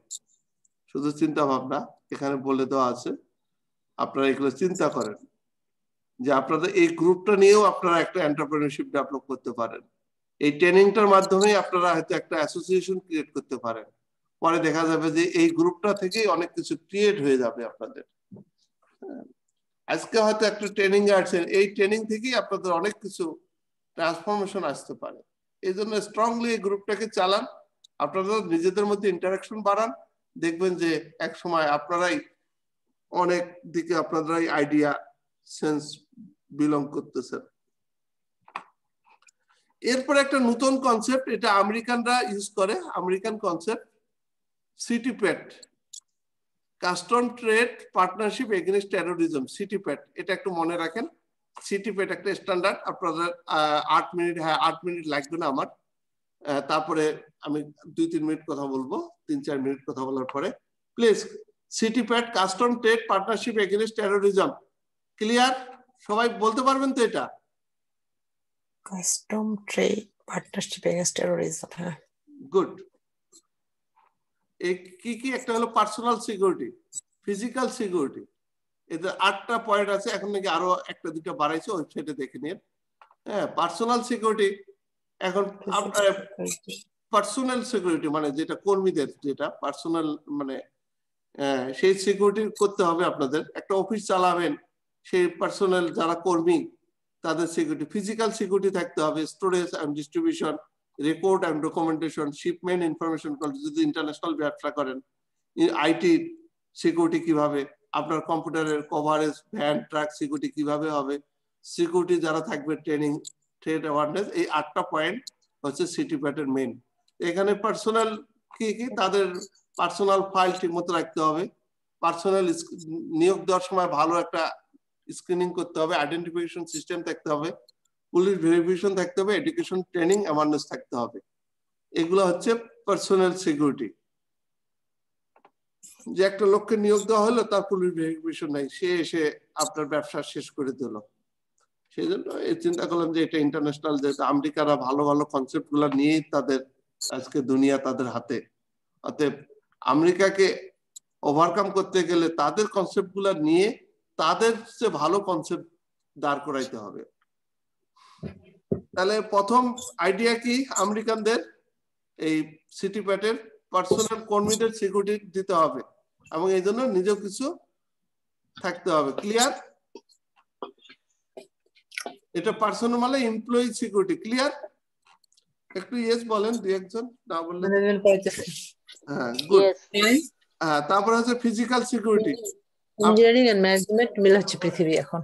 শুধু চিন্তা ভাবনা এখানে বলে দেওয়া আছে, আপনারা এগুলো চিন্তা করেন। যে আপনাদের এই গ্রুপটা নিয়েও আপনারা একটা এন্টারপ্রেনারশিপ ডেভেলপ করতে পারেন। এই ট্রেনিংটার মাধ্যমে আপনারা হয়তো একটা অ্যাসোসিয়েশন ক্রিয়েট করতে পারেন। পরে দেখা যাবে যে এই গ্রুপটা থেকেই অনেক কিছু ক্রিয়েট হয়ে যাবে আপনাদের। আজকে হয়তো একটা ট্রেনিং এ আসছেন, এই ট্রেনিং থেকেই আপনাদের অনেক কিছু ট্রান্সফরমেশন আসতে পারে। এই জন্য স্ট্রংলি এই গ্রুপটাকে চালান, আপনারা নিজেদের মধ্যে ইন্টারাকশন বাড়ান, দেখবেন যে এক সময় আপনারাই অনেক দিকে আপনারাই আইডিয়া সেন্স বিলং করতেছেন। এরপর একটা নতুন কনসেপ্ট, এটা আমেরিকানরা ইউজ করে, American concept, CTPAT, custom trade partnership against terrorism, CTPAT. এটা একটু মনে রাখেন, সিটিপ্যাট একটা স্ট্যান্ডার্ড। আপনাদের 8 মিনিট, হ্যাঁ 8 মিনিট লাগবে না আমার, তারপরে আমি 2-3 মিনিট কথা বলবো, 3-4 মিনিট কথা বলার পরে। Please, CTPAT, custom trade partnership against terrorism, clear? সবাই বলতে পারবেন তো এটা? Custom trade partnership against terrorism, হ্যাঁ গুড। এই কি কি? একটা হলো পার্সোনাল সিকিউরিটি, ফিজিক্যাল সিকিউরিটি, এদের 8টা পয়েন্ট আছে, এখন নাকি আরো 1-2টা বাড়াইছে, ওয়েবসাইটে দেখে নিন। হ্যাঁ, পার্সোনাল সিকিউরিটি, এখন পার্সোনাল সিকিউরিটি মানে যেটা কর্মীদের, যেটা পার্সোনাল মানে সেই সিকিউরিটি করতে হবে আপনাদের। একটা অফিস চালাবেন, সেই পার্সোনাল যারা কর্মী তাদের সিকিউরিটি। ফিজিক্যাল সিকিউরিটি থাকতে হবে, storage and distribution, record and documentation, shipment information, যদি ইন্টারন্যাশনাল ব্যবসা করেন, আইটি সিকিউরিটি কিভাবে, আপনার কম্পিউটারের কভারেজ, ভ্যান ট্রাক সিকিউরিটি কিভাবে হবে, সিকিউরিটি যারা থাকবে, ট্রেনিং, ট্রেড অ্যাওয়ারনেস, এই 8টা পয়েন্ট হচ্ছে সিটিপ্যাটের মেইন। এখানে পার্সোনাল কি কি, তাদের পার্সোনাল ফাইল ঠিক মতো রাখতে হবে, পার্সোনাল নিয়োগ দেওয়ার সময় ভালো একটা স্ক্রিনিং করতে হবে, আইডেন্টিফিকেশন সিস্টেম থাকতে হবে, পুলিশ ভেরিফিকেশন থাকতে হবে, এডুকেশন, ট্রেনিং, অ্যাওয়ারনেস থাকতে হবে। এগুলো হচ্ছে পার্সোনাল সিকিউরিটি। যে একটা লোককে নিয়োগ দেওয়া হলো, তার পুলিশ ভেরিফিকেশন নাই, সে এসে আপনার ব্যবসা শেষ করে দিল। সেই জন্য এই চিন্তা করলাম যে এটা ইন্টারন্যাশনাল, যেহেতু আমেরিকারা ভালো ভালো কনসেপ্ট গুলা নিয়েই তাদের আজকে দুনিয়া তাদের হাতে, অতএব আমেরিকাকে ওভারকাম করতে গেলে তাদের কনসেপ্ট গুলা নিয়ে তাদের চেয়ে ভালো কনসেপ্ট দাঁড় করাইতে হবে। তাহলে প্রথম আইডিয়া কি আমেরিকানদের? এই সিটিপ্যাটের পার্সোনাল কর্মীদের সিকিউরিটি দিতে হবে এবং এই জন্য নিজেও কিছু থাকতে হবে। ক্লিয়ার? এটা পার্সোনাল মানে এমপ্লয়ি সিকিউরিটি। ক্লিয়ার? একটু ইয়েস বলেন, দুই একজন, না বললে। হ্যাঁ, গুড। হ্যাঁ, তারপর হচ্ছে physical security. Engineering and management মিলে হচ্ছে পৃথিবী এখন।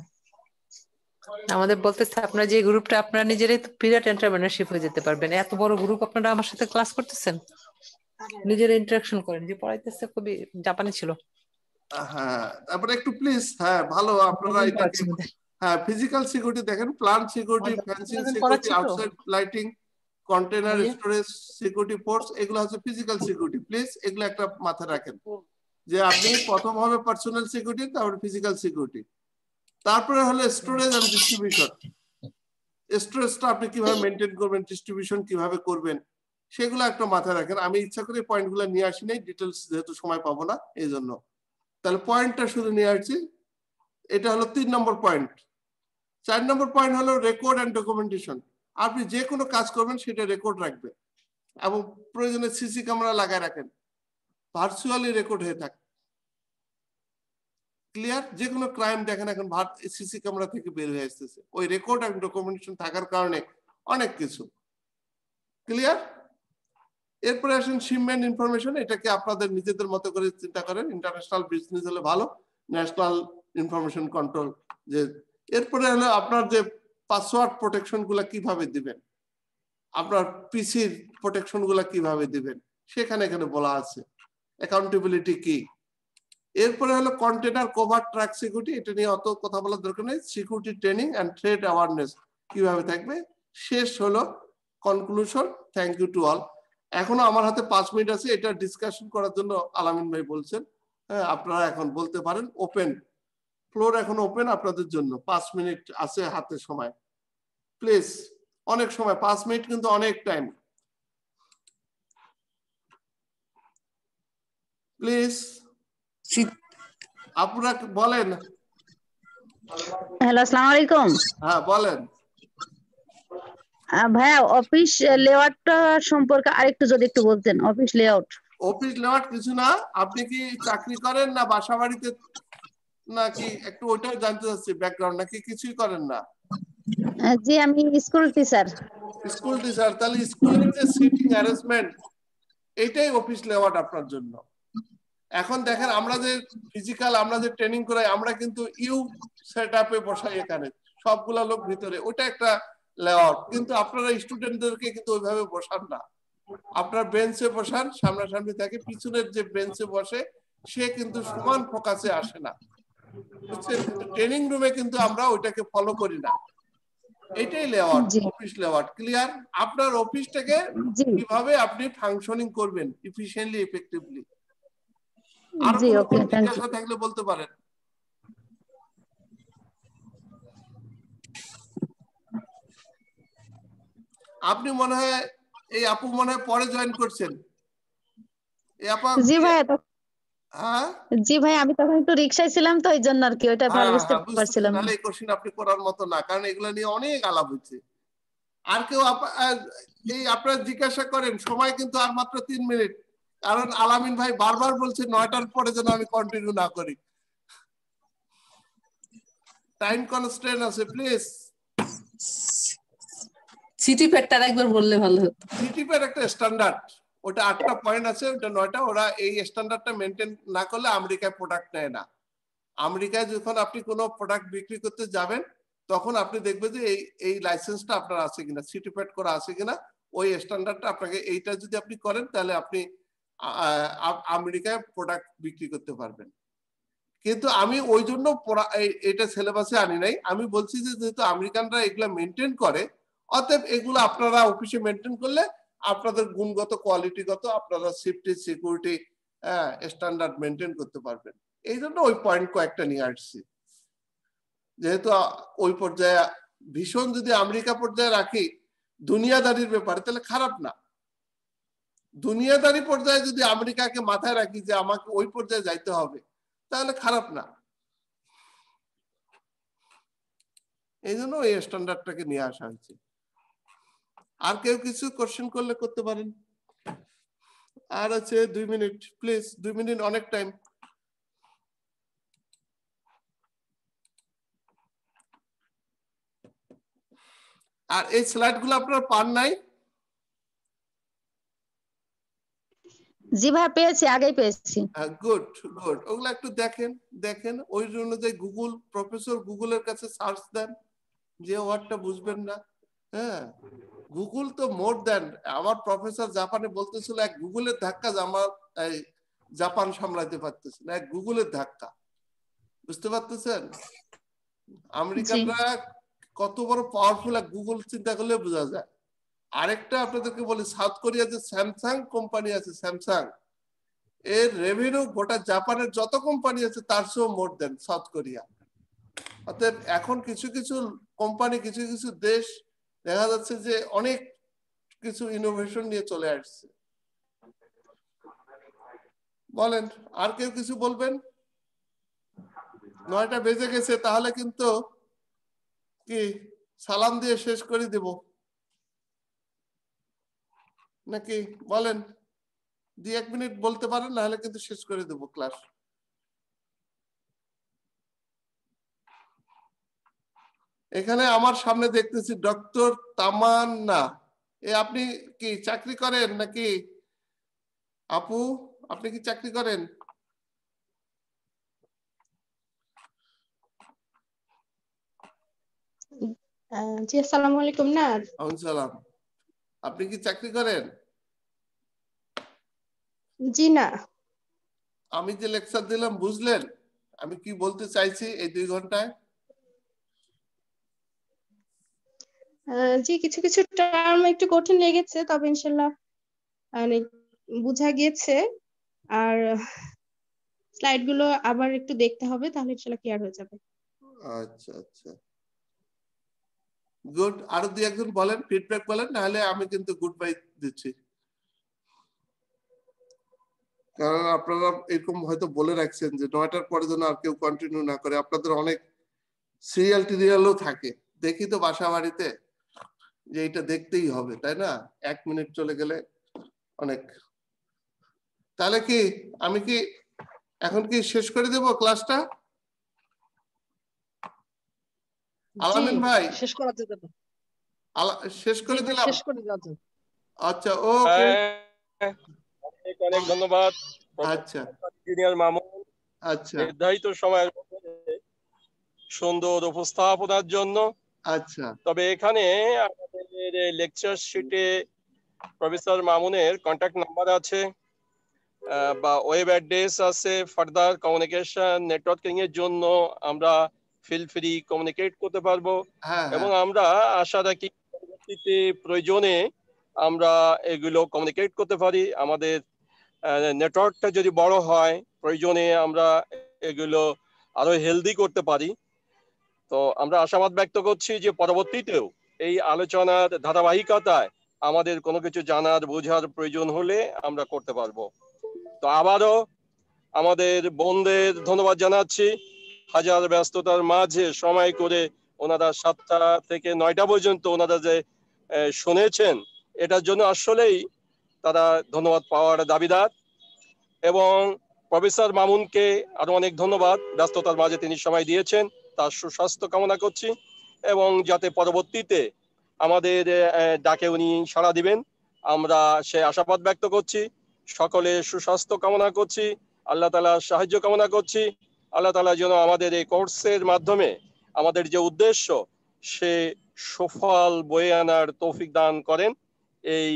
আমাদের বলতেছে আপনারা যে গ্রুপটা, আপনারা নিজেরাই তো বিরাট এন্টারপ্রেনারশিপ হয়ে যেতে পারবেন। এত বড় গ্রুপ, আপনারা আমার সাথে ক্লাস করতেছেন, নিজেরা ইন্টারাকশন করেন। যে পড়াইতেছে খুবই জাপানি ছিল। হ্যাঁ, তারপরে একটু প্লিজ, হ্যাঁ ভালো আপনারা এটাকে, হ্যাঁ ফিজিক্যাল সিকিউরিটি দেখেন, plant security, fencing security, outside lighting, container storage security, ports, এগুলো হচ্ছে ফিজিক্যাল সিকিউরিটি। প্লিজ এগুলো একটা মাথায় রাখেন যে আপনি প্রথম হবে পার্সোনাল সিকিউরিটি, তারপরে ফিজিক্যাল সিকিউরিটি, তারপরে হলো স্টোরেজ এন্ড ডিস্ট্রিবিউশন। স্টোরেজটা আপনি কিভাবে মেনটেন করবেন, ডিস্ট্রিবিউশন কিভাবে করবেন, সেগুলো একটা মাথায় রাখেন। আমি ইচ্ছা করে পয়েন্টগুলো নিয়ে আসি নাই, ডিটেলস যেহেতু সময় পাবো না এই জন্য। তাহলে পয়েন্টটা শুধু নিয়ে আসছি, এটা হলো 3 নম্বর পয়েন্ট। 4 নম্বর পয়েন্ট হলো রেকর্ড এন্ড ডকুমেন্টেশন। আপনি যে কোনো কাজ করবেন সেটা রেকর্ড রাখবে এবং প্রয়োজনে সিসি ক্যামেরা লাগায় রাখেন, ভার্চুয়ালি রেকর্ড হয়ে থাকে। ক্লিয়ার? যে কোনো ক্রাইম দেখেন এখন সিসি ক্যামেরা থেকে বের হয়ে আসতেছে, ওই রেকর্ড এন্ড ডকুমেন্টেশন থাকার কারণে অনেক কিছু। ক্লিয়ার? এরপরে আসেন শিপমেন্ট ইনফরমেশন। এটাকে আপনাদের নিজেদের মতো করে চিন্তা করেন, ইন্টারন্যাশনাল বিজনেস হলে ভালো, ন্যাশনাল ইনফরমেশন কন্ট্রোল। যে এরপরে হলো আপনার যে পাসওয়ার্ড প্রোটেকশন গুলা কিভাবে দিবেন, আপনার পিসির প্রোটেকশন গুলা কিভাবে দিবেন, সেখানে এখানে বলা আছে। অ্যাকাউন্টেবিলিটি কি। এরপরে হলো কন্টেনার কভার ট্রাক সিকিউরিটি, এটা নিয়ে অত কথা বলার দরকার নেই। Security training and threat awareness কিভাবে থাকবে। শেষ হলো conclusion. Thank you to all. এখনো আমার হাতে 5 মিনিট আছে, এটা ডিসকাশন করার জন্য আলামিন ভাই বলছেন। হ্যাঁ, আপনারা এখন বলতে পারেন, ওপেন ফ্লোর এখন ওপেন আপনাদের জন্য। 5 মিনিট আছে হাতে সময়, প্লিজ। অনেক সময়, 5 মিনিট কিন্তু অনেক টাইম। প্লিজ আপনারা বলেন, হ্যালো, আসসালামু আলাইকুম। হ্যাঁ বলেন। ভাইয়া অফিস লেআউটটা সম্পর্কে আরেকটু যদি একটু বলতেন। অফিস লেআউট অফিস লেআউট কিছু না, আপনি কি চাকরি করেন না বাসা বাড়িতে, নাকি একটু ওইটাও জানতে চাচ্ছি ব্যাকগ্রাউন্ড, নাকি কিছুই করেন না? জি আমি স্কুল টিচার। স্কুল টিচার, তাহলে স্কুলের যে সিটিং অ্যারেঞ্জমেন্ট এইটাই অফিস লেআউট আপনার জন্য। এখন দেখেন আমরা যে ফিজিক্যাল আমরা যে ট্রেনিং করাই, আমরা কিন্তু ইউ সেটআপে বসাই, এখানে সবগুলা লোক ভিতরে, ওটা একটা লেআউট। কিন্তু আপনারা স্টুডেন্টদেরকে কিন্তু ওইভাবে বসান না, আপনার বেঞ্চে বসান, সামনাসামনি থাকে, পিছনের যে বেঞ্চে বসে সে কিন্তু সমান ফোকাসে আসে না, বুঝছেন? ট্রেনিং রুমে কিন্তু আমরা ওইটাকে ফলো করি না। এটাই লেআউট, অফিস লেআউট। ক্লিয়ার? আপনার অফিসটাকে কিভাবে আপনি ফাংশনিং করবেন এফিশিয়েন্টলি, এফেক্টিভলি। আর কোনো জিজ্ঞাসা থাকলে বলতে পারেন। আপনি মনে হয় এই আপু মনে হয় পরে জয়েন করছেন। এই আপা জি ভাই, হ্যাঁ জি ভাই আমি তখন একটু রিকশায় ছিলাম তো এই জন্য আর কি ওইটা ভালো বুঝতে পারছিলাম না। এই কোশ্চেন আপনি করার মতো না, কারণ এগুলো নিয়ে অনেক আলাপ হচ্ছে। আর কেউ এই আপনারা জিজ্ঞাসা করেন, সময় কিন্তু আর মাত্র 3 মিনিট, কারণ আলামিন ভাই বারবার বলছে 9টার পরে যেন আমি কন্টিনিউ না করি, টাইম কনস্ট্রেন্ট আছে। প্লিজ সিটি প্যাডটা একবার বললে ভালো হতো। সিটি প্যাড একটা স্ট্যান্ডার্ড, ওটা 8টা পয়েন্ট আছে, ওটা 9টা। ওরা এই স্ট্যান্ডার্ডটা মেনটেন না করলে আমেরিকায় প্রোডাক্ট নেয় না। আমেরিকায় যখন আপনি কোনো প্রোডাক্ট বিক্রি করতে যাবেন তখন আপনি দেখবেন যে এই লাইসেন্সটা আপনার আছে কিনা, সিটি প্যাড করা আছে কিনা, ওই স্ট্যান্ডার্ডটা আপনাকে, এইটা যদি আপনি করেন তাহলে আপনি আমেরিকায় প্রোডাক্ট বিক্রি করতে পারবেন। কিন্তু আমি ওই জন্য এটা সিলেবাসে আনি নাই। আমি বলছি যে যেহেতু আমেরিকানরা এগুলা মেনটেন করে, অতএব এগুলো আপনারা অফিসে মেনটেন করলে আপনাদের গুণগত কোয়ালিটিগত আপনারা সেফটি সিকিউরিটি স্ট্যান্ডার্ড মেনটেন করতে পারবেন। এই জন্য ওই পয়েন্ট কয়েকটা নিয়ে আসছি। যেহেতু ওই পর্যায়ে ভীষণ যদি আমেরিকা পর্যায়ে রাখি দুনিয়াদারির ব্যাপারে, তাহলে খারাপ না। দুনিয়াদারি পর্যায়ে যদি আমেরিকাকে মাথায় রাখি যে আমাকে ওই পর্যায়ে যাইতে হবে, তাহলে খারাপ না। এই জন্য এই স্ট্যান্ডার্ডটাকে নিয়ে আসা হয়েছে। আর কেউ কিছু কোশ্চেন করলে করতে পারেন। আর আছে 2 মিনিট, প্লিজ 2 মিনিট অনেক টাইম। আর এই স্লাইডগুলো আপনারা পান নাই? জি ভাই পেয়েছি, আগেই পেয়েছি। গুড গুড, ওগুলো একটু দেখেন ওই অনুযায়ী গুগল, প্রফেসর গুগলের কাছে সার্চ দেন, যে ওয়ার্ডটা বুঝবেন না। হ্যাঁ, গুগল তো মোর দেন। আমার প্রফেসর জাপানে বলতেছিল এক গুগলের ধাক্কা আমার জাপান সামলাতে পারতেছে না, এক গুগলের ধাক্কা। বুঝতে পারতেছেন আমেরিকানরা কত বড় পাওয়ারফুল, এক গুগল চিন্তা করলে বোঝা যায়। আরেকটা আপনাদেরকে বলি, সাউথ কোরিয়া যে স্যামসাং কোম্পানি আছে, স্যামসাং এর রেভিনিউ গোটা জাপানের যত কোম্পানি আছে তার চেয়েও মোর দেন সাউথ কোরিয়া। অতএব এখন কিছু কিছু কোম্পানি, কিছু কিছু দেশ দেখা যাচ্ছে যে অনেক কিছু ইনোভেশন নিয়ে চলে আসছে। বলেন আর কেউ কিছু বলবেন? 9টা বেজে গেছে, তাহলে কিন্তু কি সালাম দিয়ে শেষ করে দেব নাকি? বলেন, 2-1 মিনিট বলতে পারেন, নাহলে কিন্তু শেষ করে দেব ক্লাস। এখানে আমার সামনে দেখতেছি ডক্টর তামান্না। আপনি কি চাকরি করেন নাকি? আপু আপনি কি চাকরি করেন? জি আসসালামু আলাইকুম। না সালাম, আপনি কি চাকরি করেন? জি না। আমি যে লেকচার দিলাম বুঝলেন আমি কি বলতে চাইছি এই 2 ঘন্টায়? জি কিছু কিছু টার্ম একটু কঠিন লেগেছে, তবে ইনশাআল্লাহ অনেক বোঝা গিয়েছে। আর স্লাইড গুলো আবার একটু দেখতে হবে, তাহলে ইনশাআল্লাহ ক্লিয়ার হয়ে যাবে। আচ্ছা আচ্ছা, গুড। আরো 2-1 জন বলেন, ফিডব্যাক বলেন, নাহলে আমি কিন্তু গুড বাই দিচ্ছি। কারণ আপনারা এরকম হয়তো বলে রাখছেন যে 9টার পরে যেন আর কেউ কন্টিনিউ না করে। আপনাদের অনেক সিরিয়াল টিরিয়ালও থাকে, দেখি তো বাসা বাড়িতে যে এটা দেখতেই হবে, তাই না? 1 মিনিট চলে গেলে অনেক। তাহলে কি আমি কি এখন কি শেষ করে দেব ক্লাসটা? আলামিন ভাই শেষ করা যেতে পারে। শেষ করে দিলাম। শেষ করে দেওয়া যাবে। আচ্ছা ওকে, অনেক অনেক ধন্যবাদ। আচ্ছা ইঞ্জিনিয়ার মামুন, আচ্ছা নির্ধারিত সময়ের মধ্যে সুন্দর উপস্থাপনার জন্য। আচ্ছা তবে এখানে আমাদের লেকচার শিটে প্রফেসর মামুনের কন্ট্যাক্ট নাম্বার আছে বা ওয়েব অ্যাড্রেস আছে। ফার্দার কমিউনিকেশন নেটওয়ার্কিং এর জন্য আমরা ফিল ফ্রি কমিউনিকেট করতে পারবো এবং আমরা আশা রাখি পরবর্তীতে প্রয়োজনে আমরা এগুলো কমিউনিকেট করতে পারি। আমাদের নেটওয়ার্কটা যদি বড় হয় প্রয়োজনে আমরা এগুলো আরো হেলদি করতে পারি। তো আমরা আশাবাদ ব্যক্ত করছি যে পরবর্তীতেও এই আলোচনার ধারাবাহিকতায় আমাদের কোনো কিছু জানার বোঝার প্রয়োজন হলে আমরা করতে পারবো। তো আবারও আমাদের বোনদের ধন্যবাদ জানাচ্ছি, হাজার ব্যস্ততার মাঝে সময় করে ওনারা 7টা থেকে 9টা পর্যন্ত ওনারা যে শুনেছেন, এটার জন্য আসলেই তারা ধন্যবাদ পাওয়ার দাবিদার। এবং প্রফেসর মামুনকে আরো অনেক ধন্যবাদ, ব্যস্ততার মাঝে তিনি সময় দিয়েছেন, তার সুস্বাস্থ্য কামনা করছি এবং যাতে পরবর্তীতে আমাদের ডাকে উনি সাড়া দিবেন আমরা সে আশাবাদ ব্যক্ত করছি। সকলে সুস্বাস্থ্য কামনা করছি, আল্লাহ তাআলার সাহায্য কামনা করছি। আল্লাহ তাআলা যেন আমাদের এই কোর্সের মাধ্যমে আমাদের যে উদ্দেশ্য সে সফল বয়ে আনার তৌফিক দান করেন। এই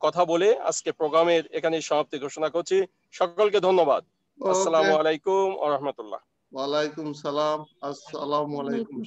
কথা বলে আজকে প্রোগ্রামের এখানে সমাপ্তি ঘোষণা করছি। সকলকে ধন্যবাদ। আসসালামু আলাইকুম ওয়া রাহমাতুল্লাহ। ওয়ালাইকুম সালাম। আসসালামু আলাইকুম।